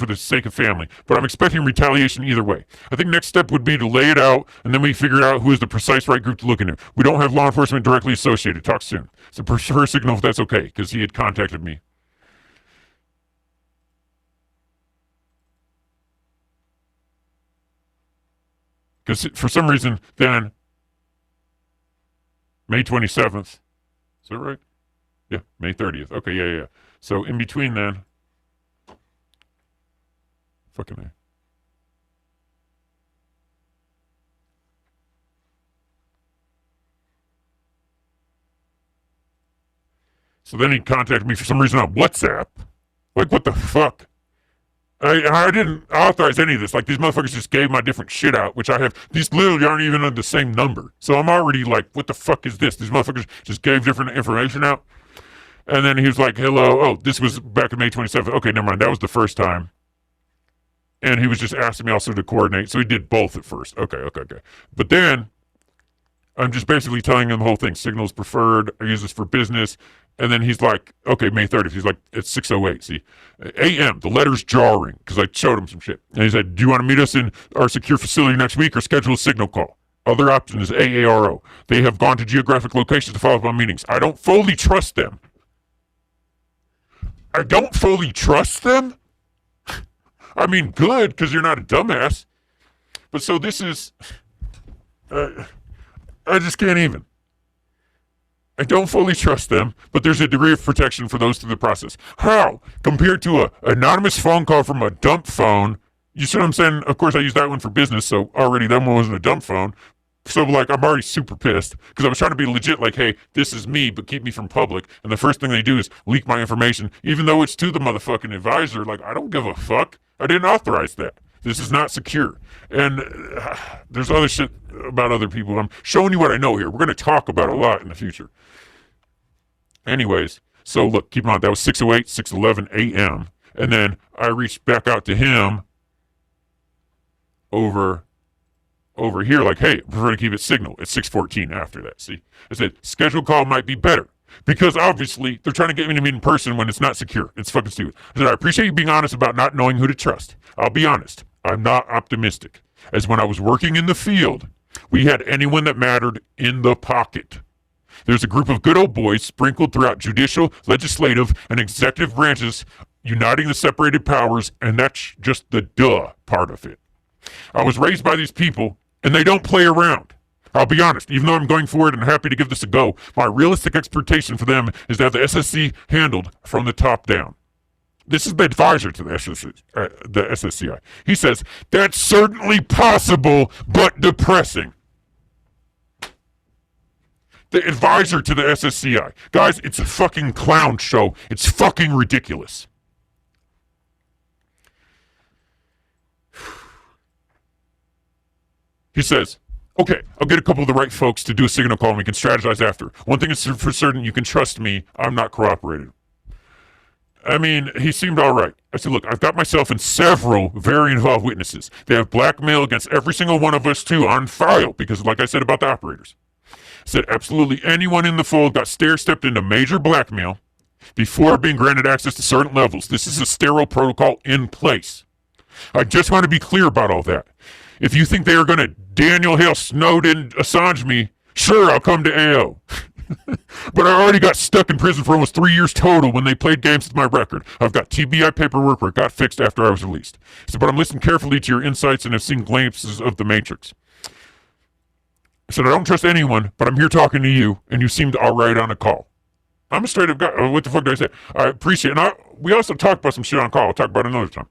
the sake of family. But I'm expecting retaliation either way. I think next step would be to lay it out, and then we figure out who is the precise right group to look into. We don't have law enforcement directly associated. Talk soon. So prefer signal if that's okay, because he had contacted me. Because for some reason, then, May 27th, is that right? Yeah, May 30th. Okay, yeah. So in between then, fucking A. So then he contacted me for some reason on WhatsApp. Like, what the fuck? I didn't authorize any of this. Like, these motherfuckers just gave my different shit out, which I have. These literally aren't even on the same number. So I'm already like, what the fuck is this? These motherfuckers just gave different information out. And then he was like, hello. Oh, this was back in May 27th. Okay, never mind. That was the first time. And he was just asking me also to coordinate. So he did both at first. Okay. But then I'm just basically telling him the whole thing. Signals preferred. I use this for business. And then he's like, okay, May 30th. He's like, it's 6:08. See, AM, the letter's jarring because I showed him some shit. And he said, do you want to meet us in our secure facility next week or schedule a signal call? Other option is AARO. They have gone to geographic locations to follow up on meetings. I don't fully trust them. I don't fully trust them. I mean, good, because you're not a dumbass. But so this is, I just can't even. I don't fully trust them, but there's a degree of protection for those through the process. How? Compared to an anonymous phone call from a dump phone. You see what I'm saying? Of course, I use that one for business, so already that one wasn't a dump phone. So, like, I'm already super pissed because I was trying to be legit, like, hey, this is me, but keep me from public. And the first thing they do is leak my information, even though it's to the motherfucking advisor. Like, I don't give a fuck. I didn't authorize that. This is not secure. And there's other shit about other people. I'm showing you what I know here. We're going to talk about a lot in the future. Anyways, so look, keep in mind, that was 6:08, 6:11 a.m. And then I reached back out to him over here, like, hey, I prefer to keep it signal. It's 6:14 after that. See, I said, scheduled call might be better because obviously they're trying to get me to meet in person when it's not secure. It's fucking stupid. I said, I appreciate you being honest about not knowing who to trust. I'll be honest. I'm not optimistic. As when I was working in the field, we had anyone that mattered in the pocket. There's a group of good old boys sprinkled throughout judicial, legislative, and executive branches uniting the separated powers, and that's just the duh part of it. I was raised by these people, and they don't play around. I'll be honest, even though I'm going forward and happy to give this a go, my realistic expectation for them is to have the SSC handled from the top down. This is the advisor to the SSCI. He says, that's certainly possible, but depressing. The advisor to the SSCI. Guys, it's a fucking clown show. It's fucking ridiculous. He says, okay, I'll get a couple of the right folks to do a signal call and we can strategize after. One thing is for certain, you can trust me, I'm not cooperating. I mean, he seemed all right. I said, look, I've got myself and several very involved witnesses. They have blackmail against every single one of us, too, on file, because like I said about the operators. I said, absolutely anyone in the fold got stair-stepped into major blackmail before being granted access to certain levels. This is a sterile protocol in place. I just want to be clear about all that. If you think they are going to Daniel Hale, Snowden, Assange me, sure, I'll come to AO. But I already got stuck in prison for almost 3 years total when they played games with my record. I've got TBI paperwork where it got fixed after I was released. I said, but I'm listening carefully to your insights and have seen glimpses of the Matrix. I said, I don't trust anyone, but I'm here talking to you, and you seemed all right on a call. I'm a straight up guy. What the fuck did I say? I appreciate it. And we also talked about some shit on call. I'll talk about it another time.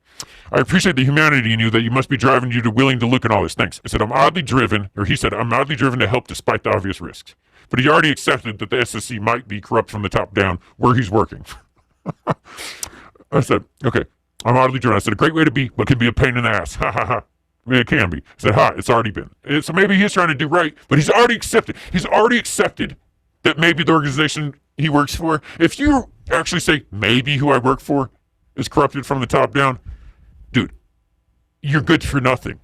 I appreciate the humanity in you that you must be driving you to willing to look at all this. Thanks. I said, I'm oddly driven to help despite the obvious risks. But he already accepted that the SSC might be corrupt from the top down where he's working. I said, okay, I'm oddly driven. I said, a great way to be, but can be a pain in the ass. Ha ha ha. I mean, it can be. I said, ha, it's already been. So maybe he's trying to do right, but he's already accepted. He's already accepted that maybe the organization he works for, if you actually say maybe who I work for is corrupted from the top down, dude, you're good for nothing.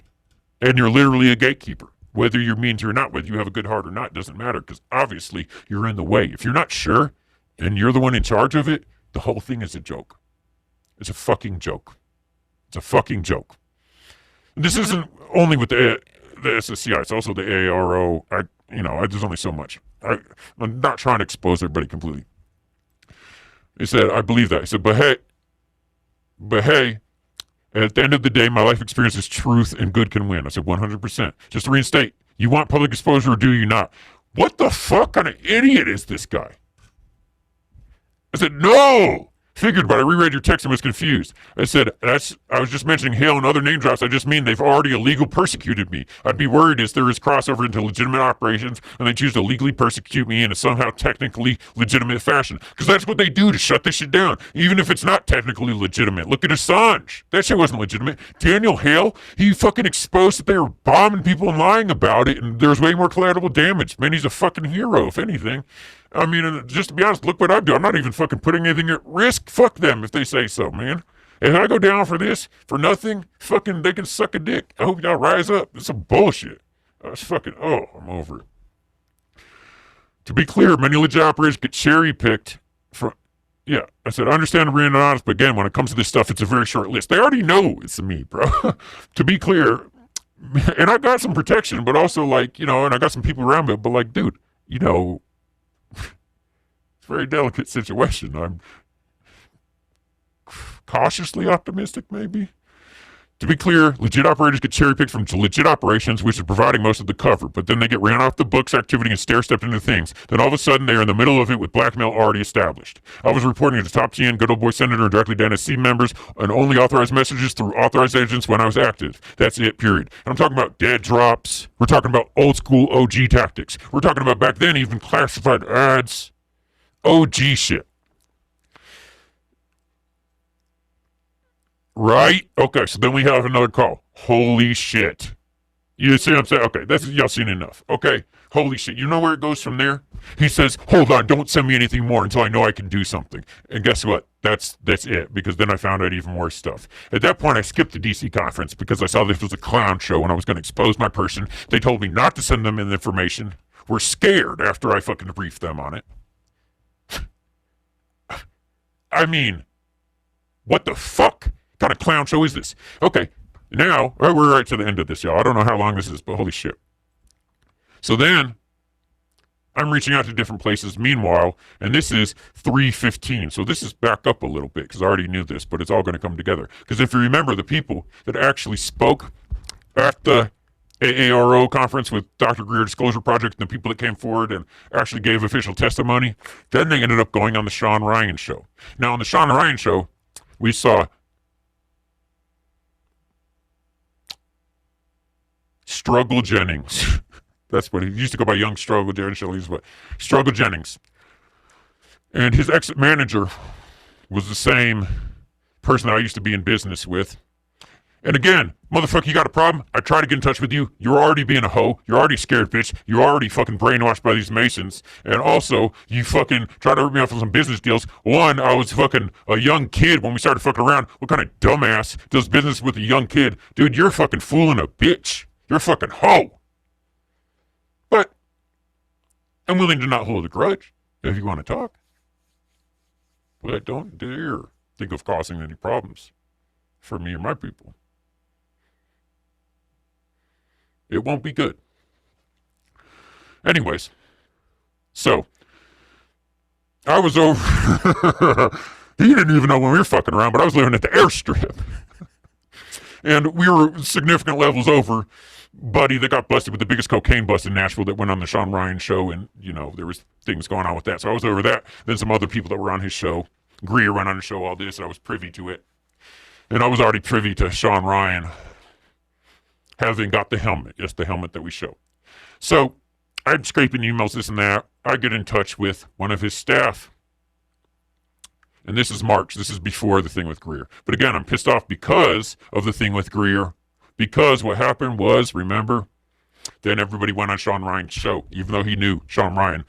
And you're literally a gatekeeper. Whether you're mean to or not, whether you have a good heart or not, doesn't matter because obviously you're in the way. If you're not sure and you're the one in charge of it, the whole thing is a joke. It's a fucking joke. It's a fucking joke. And this isn't only with the SSCI, it's also the AARO. There's only so much. I'm not trying to expose everybody completely. He said, I believe that. He said, but hey, at the end of the day, my life experience is truth and good can win. I said, 100%. Just to reinstate, you want public exposure or do you not? What the fuck kind of idiot is this guy? I said, no! Figured, but I reread your text and was confused. I said, I was just mentioning Hale and other name drops. I just mean they've already illegal persecuted me. I'd be worried if there is crossover into legitimate operations and they choose to legally persecute me in a somehow technically legitimate fashion. Because that's what they do to shut this shit down, even if it's not technically legitimate. Look at Assange. That shit wasn't legitimate. Daniel Hale, he fucking exposed that they were bombing people and lying about it, and there's way more collateral damage. Man, he's a fucking hero, if anything. I mean, just to be honest, look what I do. I'm not even fucking putting anything at risk. Fuck them if they say so, man. If I go down for this, for nothing, fucking they can suck a dick. I hope y'all rise up. It's some bullshit. It's fucking, I'm over it. To be clear, many legit operators get cherry-picked from, yeah, I said, I understand being honest, but again, when it comes to this stuff, it's a very short list. They already know it's me, bro. To be clear, and I got some protection, but also like, and I got some people around me, but like, dude, it's a very delicate situation. cautiously optimistic, maybe. To be clear, legit operators get cherry-picked from legit operations, which is providing most of the cover, but then they get ran off the books activity and stair-stepped into things. Then all of a sudden, they are in the middle of it with blackmail already established. I was reporting to top GN, good old boy senator, and directly to NSC members, and only authorized messages through authorized agents when I was active. That's it, period. And I'm talking about dead drops. We're talking about old-school OG tactics. We're talking about back then even classified ads. OG shit. Right? Okay, so then we have another call. Holy shit. You see what I'm saying? Okay, that's y'all seen enough. Okay, holy shit. You know where it goes from there? He says, hold on, don't send me anything more until I know I can do something. And guess what? That's it, because then I found out even more stuff. At that point, I skipped the DC conference because I saw this was a clown show and I was going to expose my person. They told me not to send them the information. We're scared after I fucking briefed them on it. I mean, what the fuck? What kind of clown show is this? Okay, now we're right to the end of this, y'all. I don't know how long this is, but holy shit. So then I'm reaching out to different places meanwhile, and this is 3:15. So this is back up a little bit because I already knew this, but it's all going to come together. Because if you remember, the people that actually spoke at the AARO conference with Dr. Greer Disclosure Project and the people that came forward and actually gave official testimony, then they ended up going on the Shawn Ryan Show. Now, on the Shawn Ryan Show, we saw Struggle Jennings. That's what he used to go by, Young Struggle Jennings. He's what? Struggle Jennings. And his ex-manager was the same person that I used to be in business with. And again, motherfucker, you got a problem? I try to get in touch with you. You're already being a hoe. You're already scared, bitch. You're already fucking brainwashed by these Masons. And also, you fucking try to rip me off on some business deals. One, I was fucking a young kid when we started fucking around. What kind of dumbass does business with a young kid? Dude, you're fucking fooling a bitch. You're a fucking hoe. But I'm willing to not hold a grudge if you want to talk. But don't dare think of causing any problems for me or my people. It won't be good. Anyways, so I was over. He didn't even know when we were fucking around, but I was living at the airstrip. And we were significant levels over buddy that got busted with the biggest cocaine bust in Nashville that went on the Shawn Ryan Show, and, you know, there was things going on with that. So I was over that. Then some other people that were on his show. Greer went on the show, all this, and I was privy to it. And I was already privy to Shawn Ryan having got the helmet. Yes, the helmet that we show. So I'm scraping emails, this and that. I get in touch with one of his staff. And this is March. This is before the thing with Greer. But again, I'm pissed off because of the thing with Greer. Because what happened was, remember, then everybody went on Shawn Ryan's show, even though he knew Shawn Ryan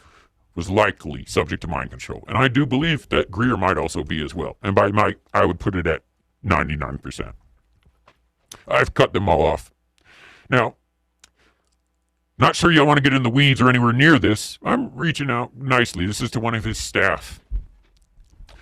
was likely subject to mind control. And I do believe that Greer might also be as well. And by might, I would put it at 99%. I've cut them all off. Now, not sure y'all want to get in the weeds or anywhere near this. I'm reaching out nicely. This is to one of his staff.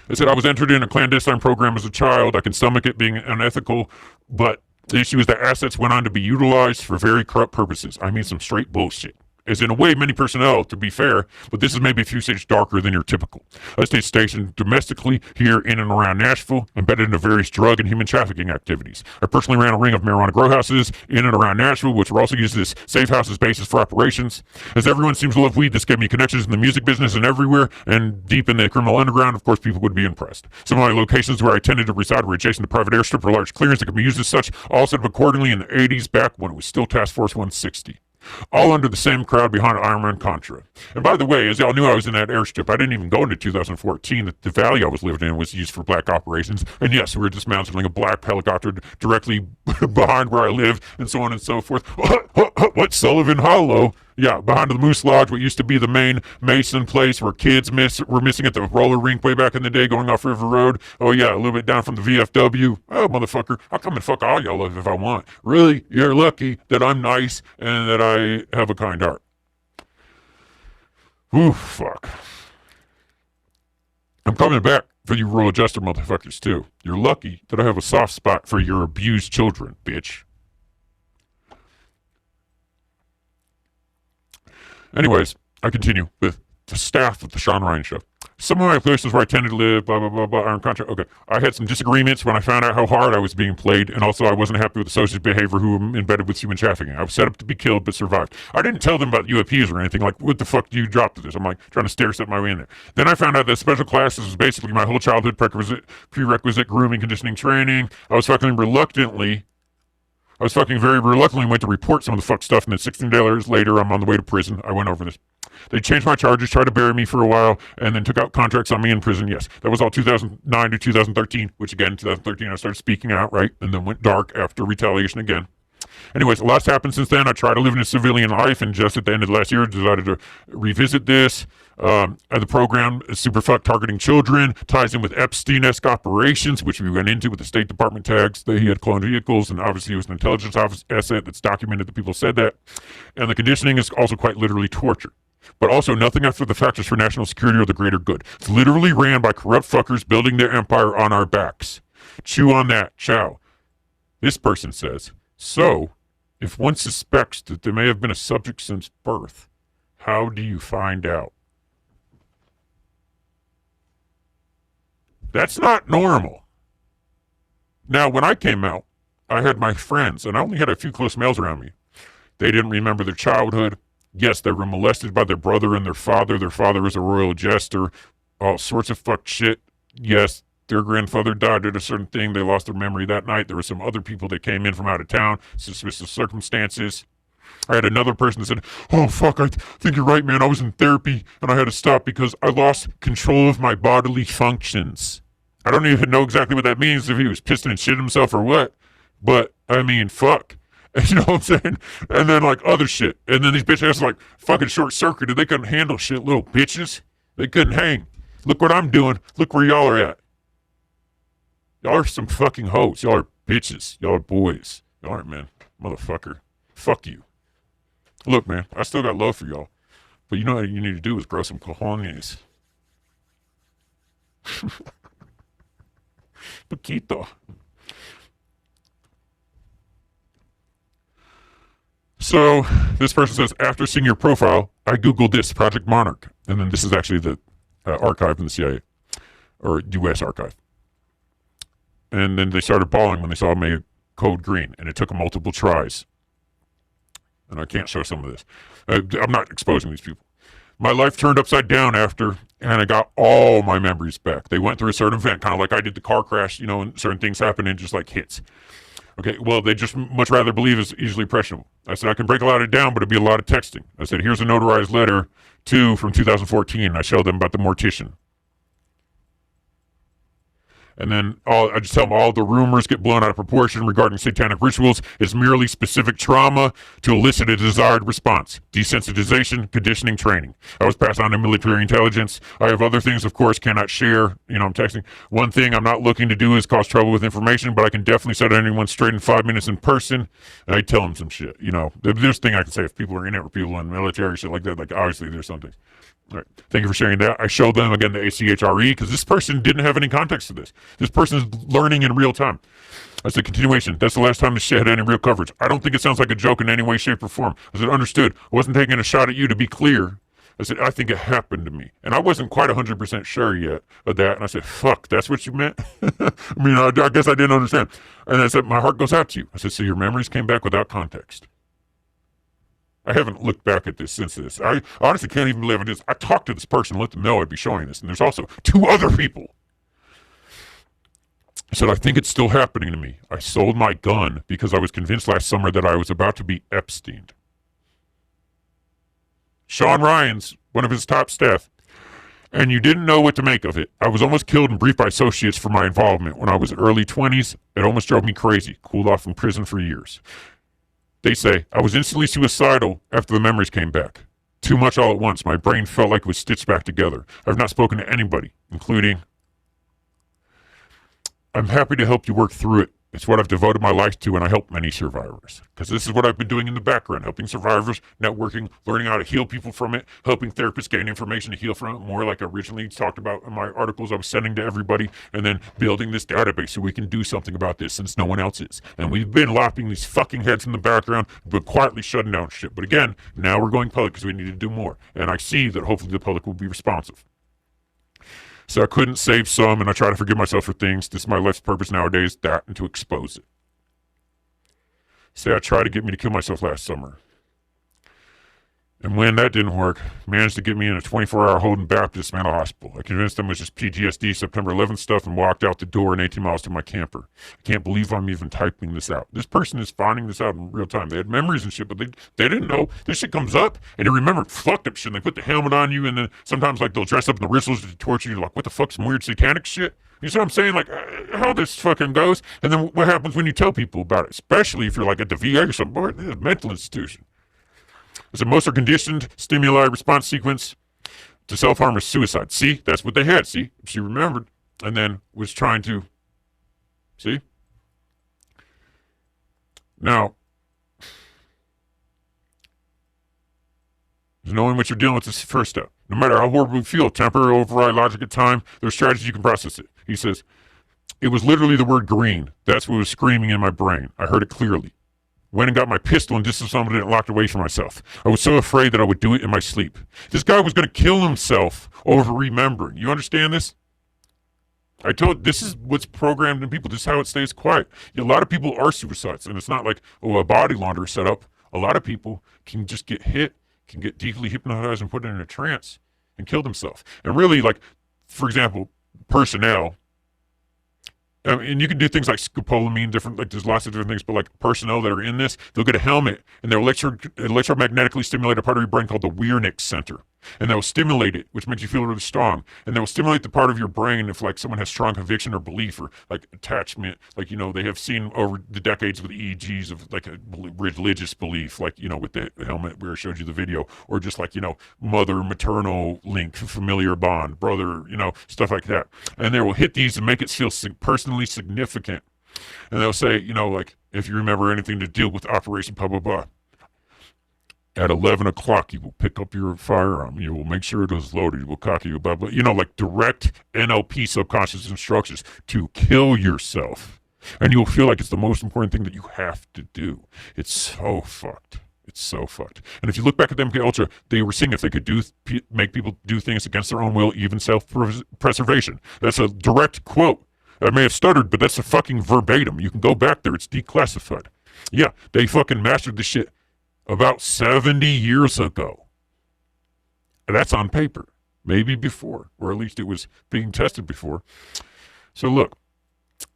I said, I was entered in a clandestine program as a child. I can stomach it being unethical, but the issue is that assets went on to be utilized for very corrupt purposes. I mean, some straight bullshit. As in a way, many personnel, to be fair, but this is maybe a few shades darker than your typical. I stayed stationed domestically here in and around Nashville, embedded into various drug and human trafficking activities. I personally ran a ring of marijuana grow houses in and around Nashville, which were also used as safe houses basis for operations. As everyone seems to love weed, this gave me connections in the music business and everywhere, and deep in the criminal underground, of course, people would be impressed. Some of my locations where I tended to reside were adjacent to private airstrip or large clearings that could be used as such, all set up accordingly in the 80s back when it was still Task Force 160. All under the same crowd behind Ironman Contra. And by the way, as y'all knew I was in that airstrip, I didn't even go into 2014. The valley I was living in was used for black operations. And yes, we were dismantling a black helicopter directly behind where I live, and so on and so forth. What, Sullivan Hollow? Yeah, behind the Moose Lodge, what used to be the main Mason place where kids were missing at the roller rink way back in the day going off River Road. Oh yeah, a little bit down from the VFW. Oh, motherfucker, I'll come and fuck all y'all up if I want. Really? You're lucky that I'm nice and that I have a kind heart. Ooh, fuck. I'm coming back for you rural adjuster motherfuckers too. You're lucky that I have a soft spot for your abused children, bitch. Anyways, I continue with the staff of the Shawn Ryan Show. Some of my places where I tended to live, blah, blah, blah, blah, are in contract. Okay. I had some disagreements when I found out how hard I was being played, and also I wasn't happy with the social behavior who were embedded with human trafficking. I was set up to be killed, but survived. I didn't tell them about UAPs or anything, like, what the fuck do you drop to this? I'm like, trying to stair step my way in there. Then I found out that special classes was basically my whole childhood prerequisite grooming, conditioning, training. I was fucking very reluctantly went to report some of the fucked stuff, and then 16 days later, I'm on the way to prison. I went over this. They changed my charges, tried to bury me for a while, and then took out contracts on me in prison. Yes, that was all 2009 to 2013, which again, in 2013, I started speaking out, right? And then went dark after retaliation again. Anyways, a lot's happened since then. I tried to live in a civilian life, and just at the end of the last year, decided to revisit this. The program, Superfuck Targeting Children, ties in with Epstein-esque operations, which we went into with the State Department tags that he had cloned vehicles, and obviously it was an intelligence asset that's documented that people said that. And the conditioning is also quite literally torture. But also nothing after the factors for national security or the greater good. It's literally ran by corrupt fuckers building their empire on our backs. Chew on that, chow. This person says, so, if one suspects that there may have been a subject since birth, how do you find out? That's not normal. Now, when I came out, I had my friends, and I only had a few close males around me. They didn't remember their childhood. Yes, they were molested by their brother and their father. Their father was a royal jester. All sorts of fucked shit. Yes, their grandfather died at a certain thing. They lost their memory that night. There were some other people that came in from out of town, suspicious circumstances. I had another person that said, oh, fuck, I think you're right, man. I was in therapy, and I had to stop because I lost control of my bodily functions. I don't even know exactly what that means, if he was pissing and shit himself or what. But, I mean, fuck. You know what I'm saying? And then, like, other shit. And then these bitches, like, fucking short-circuited. They couldn't handle shit, little bitches. They couldn't hang. Look what I'm doing. Look where y'all are at. Y'all are some fucking hoes. Y'all are bitches. Y'all are boys. Y'all aren't, man. Motherfucker. Fuck you. Look, man, I still got love for y'all. But you know what you need to do is grow some cojones. Poquito. So, this person says, after seeing your profile, I Googled this, Project Monarch. And then this is actually the archive in the CIA, or U.S. archive. And then they started bawling when they saw me code green, and it took them multiple tries. And I can't show some of this. I'm not exposing these people. My life turned upside down after, and I got all my memories back. They went through a certain event, kind of like I did the car crash, you know, and certain things happen and just like hits. Okay, well, they just much rather believe it's easily impressionable. I said, I can break a lot of it down, but it'd be a lot of texting. I said, here's a notarized letter, from 2014. I showed them about the mortician. And then I just tell them all the rumors get blown out of proportion regarding satanic rituals. It's merely specific trauma to elicit a desired response. Desensitization, conditioning, training. I was passed on to military intelligence. I have other things, of course, cannot share. You know, I'm texting. One thing I'm not looking to do is cause trouble with information, but I can definitely set anyone straight in 5 minutes in person. And I tell them some shit. You know, there's thing I can say if people are in it or people in the military, shit like that. Like, obviously, there's some things. All right. Thank you for sharing that. I showed them, again, the ACHRE, because this person didn't have any context to this. This person is learning in real time. I said, continuation. That's the last time this shit had any real coverage. I don't think it sounds like a joke in any way, shape, or form. I said, understood. I wasn't taking a shot at you, to be clear. I said, I think it happened to me. And I wasn't quite 100% sure yet of that. And I said, fuck, that's what you meant? I mean, I guess I didn't understand. And I said, my heart goes out to you. I said, so your memories came back without context. I haven't looked back at this since this. I honestly can't even believe it is. I talked to this person, let them know I'd be showing this. And there's also 2 other people. I said, I think it's still happening to me. I sold my gun because I was convinced last summer that I was about to be Epsteined. Shawn Ryan's one of his top staff. And you didn't know what to make of it. I was almost killed and briefed by associates for my involvement. When I was early 20s, it almost drove me crazy. Cooled off in prison for years. They say, I was instantly suicidal after the memories came back. Too much all at once. My brain felt like it was stitched back together. I've not spoken to anybody, including, I'm happy to help you work through it. It's what I've devoted my life to, and I help many survivors. Because this is what I've been doing in the background, helping survivors, networking, learning how to heal people from it, helping therapists gain information to heal from it, more like I originally talked about in my articles I was sending to everybody, and then building this database so we can do something about this since no one else is. And we've been lopping these fucking heads in the background, but quietly shutting down shit. But again, now we're going public because we need to do more. And I see that hopefully the public will be responsive. So I couldn't save some, and I try to forgive myself for things. This is my life's purpose nowadays, that and to expose it. Say I tried to get me to kill myself last summer. And when that didn't work, managed to get me in a 24-hour Holden Baptist mental hospital. I convinced them it was just PTSD September 11th stuff and walked out the door in 18 miles to my camper. I can't believe I'm even typing this out. This person is finding this out in real time. They had memories and shit, but they didn't know. This shit comes up, and they remember fucked up shit. And they put the helmet on you, and then sometimes like they'll dress up in the rituals to torture you. Like, what the fuck, some weird satanic shit? You see what I'm saying? Like, how this fucking goes? And then what happens when you tell people about it? Especially if you're like at the VA or something, or a mental institution. I said most are conditioned stimuli response sequence to self-harm or suicide. See, that's what they had. See, she remembered and then was trying to, see? Now, knowing what you're dealing with is the first step. No matter how horrible you feel, temporary override logic at time, there's strategies you can process it. He says, it was literally the word green. That's what was screaming in my brain. I heard it clearly. Went and got my pistol and disassembly it and locked away from myself. I was so afraid that I would do it in my sleep. This guy was going to kill himself over remembering. You understand this? I told this is what's programmed in people. This is how it stays quiet. A lot of people are suicides, and it's not like, oh, a body launderer set up. A lot of people can just get hit, can get deeply hypnotized and put in a trance and kill themselves. And really, like, for example, personnel. And you can do things like scopolamine, different, like there's lots of different things, but like personnel that are in this, they'll get a helmet and they'll electromagnetically stimulate a part of your brain called the Wernicke Center. And they'll stimulate it, which makes you feel really strong. And they'll stimulate the part of your brain if like someone has strong conviction or belief or like attachment, like, you know, they have seen over the decades with EEGs of like a religious belief, like, you know, with the helmet where I showed you the video, or just like, you know, mother, maternal link, familiar bond, brother, you know, stuff like that. And they will hit these and make it feel personally significant. And they'll say, you know, like, if you remember anything to deal with Operation blah, blah, blah. At 11 o'clock, you will pick up your firearm. You will make sure it is loaded. You will cock it, blah, blah. You know, like direct NLP subconscious instructions to kill yourself. And you'll feel like it's the most important thing that you have to do. It's so fucked. It's so fucked. And if you look back at the MK Ultra, they were seeing if they could make people do things against their own will, even self-preservation. That's a direct quote. I may have stuttered, but that's a fucking verbatim. You can go back there. It's declassified. Yeah, they fucking mastered this shit about 70 years ago. That's on paper. Maybe before, or at least it was being tested before. So look,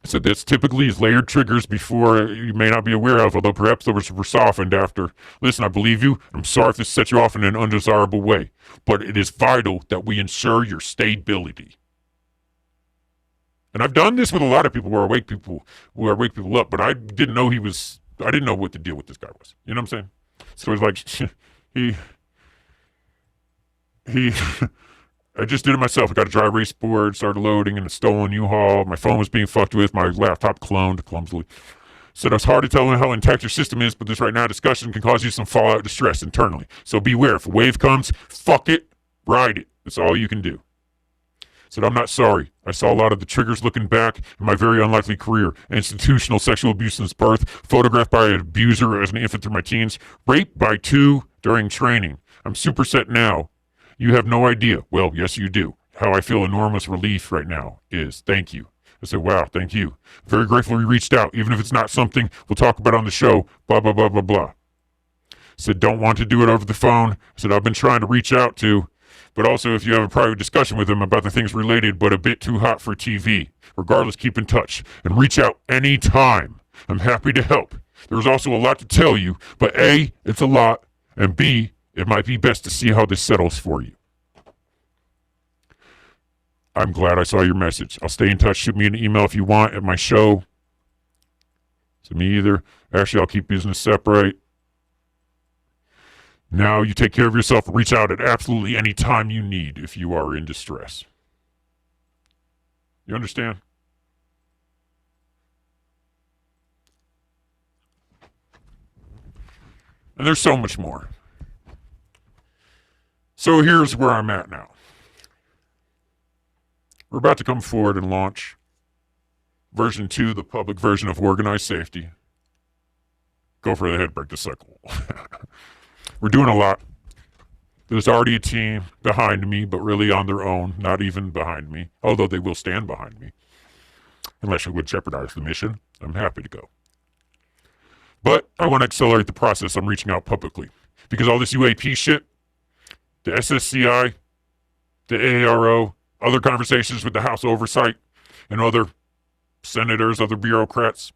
so that's typically is layered triggers before you may not be aware of, although perhaps those were softened after. Listen, I believe you. I'm sorry if this set you off in an undesirable way, but it is vital that we ensure your stability. And I've done this with a lot of people where I wake people up, but I didn't know I didn't know what the deal with this guy was. You know what I'm saying? So it's like, I just did it myself. I got a dry erase board, started loading in a stolen U-Haul. My phone was being fucked with, my laptop cloned clumsily. Said it's hard to tell how intact your system is, but this right now discussion can cause you some fallout distress internally. So beware. If a wave comes, fuck it, ride it. That's all you can do. Said, I'm not sorry. I saw a lot of the triggers looking back in my very unlikely career. Institutional sexual abuse since birth, photographed by an abuser as an infant through my teens, raped by 2 during training. I'm super set now. You have no idea. Well, yes, you do. How I feel enormous relief right now is thank you. I said, wow, thank you. Very grateful you reached out, even if it's not something we'll talk about on the show, blah, blah, blah, blah, blah. Said, don't want to do it over the phone. I said, I've been trying to reach out to, but also if you have a private discussion with them about the things related but a bit too hot for TV. Regardless, keep in touch and reach out anytime. I'm happy to help. There's also a lot to tell you, but A, it's a lot, and B, it might be best to see how this settles for you. I'm glad I saw your message. I'll stay in touch. Shoot me an email if you want at my show. To me either. Actually, I'll keep business separate. Now you take care of yourself. Reach out at absolutely any time you need if you are in distress. You understand? And there's so much more. So here's where I'm at now. We're about to come forward and launch version 2, the public version of organized safety. Go for the head, break the cycle. We're doing a lot. There's already a team behind me, but really on their own, not even behind me, although they will stand behind me. Unless it would jeopardize the mission, I'm happy to go. But I want to accelerate the process. I'm reaching out publicly. Because all this UAP shit, the SSCI, the AARO, other conversations with the House Oversight, and other senators, other bureaucrats.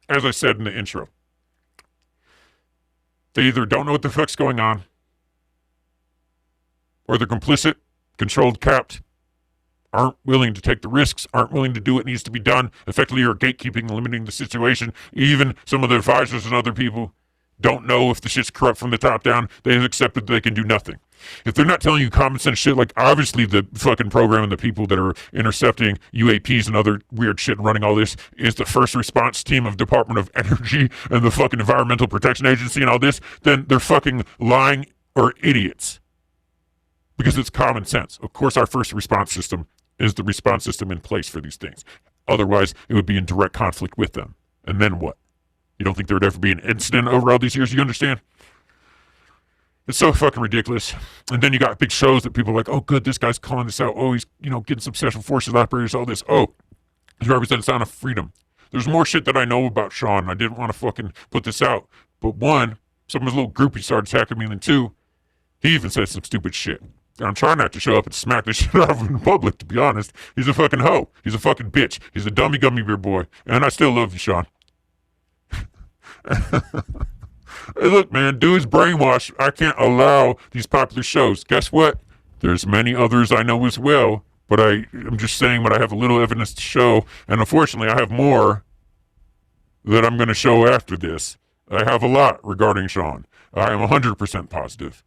As I said in the intro, they either don't know what the fuck's going on, or they're complicit, controlled, capped, aren't willing to take the risks, aren't willing to do what needs to be done, effectively are gatekeeping, limiting the situation. Even some of the advisors and other people don't know if the shit's corrupt from the top down. They've accepted they can do nothing. If they're not telling you common sense shit, like obviously the fucking program and the people that are intercepting UAPs and other weird shit and running all this is the first response team of Department of Energy and the fucking Environmental Protection Agency and all this, then they're fucking lying or idiots. Because it's common sense. Of course, our first response system is the response system in place for these things. Otherwise, it would be in direct conflict with them. And then what? You don't think there would ever be an incident over all these years? You understand? It's so fucking ridiculous. And then you got big shows that people are like, oh, good, this guy's calling this out. Oh, he's, getting some special forces operators, all this. Oh, he represents Sound of Freedom. There's more shit that I know about Shawn. I didn't want to fucking put this out. But one, some of his little groupies started attacking me. And then two, he even said some stupid shit. And I'm trying not to show up and smack this shit out of him in public, to be honest. He's a fucking hoe. He's a fucking bitch. He's a dummy gummy bear boy. And I still love you, Shawn. Hey, look, man, dude's brainwashed. I can't allow these popular shows. Guess what? There's many others I know as well, but I'm just saying what I have a little evidence to show, and unfortunately I have more that I'm going to show after this. I have a lot regarding Shawn. I am 100% positive.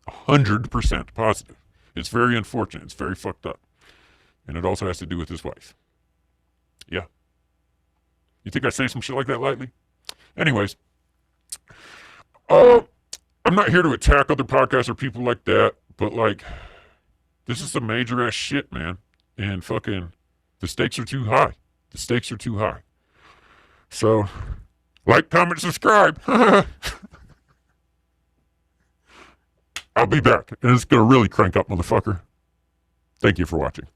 100% positive. It's very unfortunate. It's very fucked up. And it also has to do with his wife. Yeah. You think I say some shit like that lightly? Anyways. I'm not here to attack other podcasts or people like that, but this is some major ass shit, man. And fucking, the stakes are too high. The stakes are too high. So, like, comment, subscribe. I'll be back. And it's gonna really crank up, motherfucker. Thank you for watching.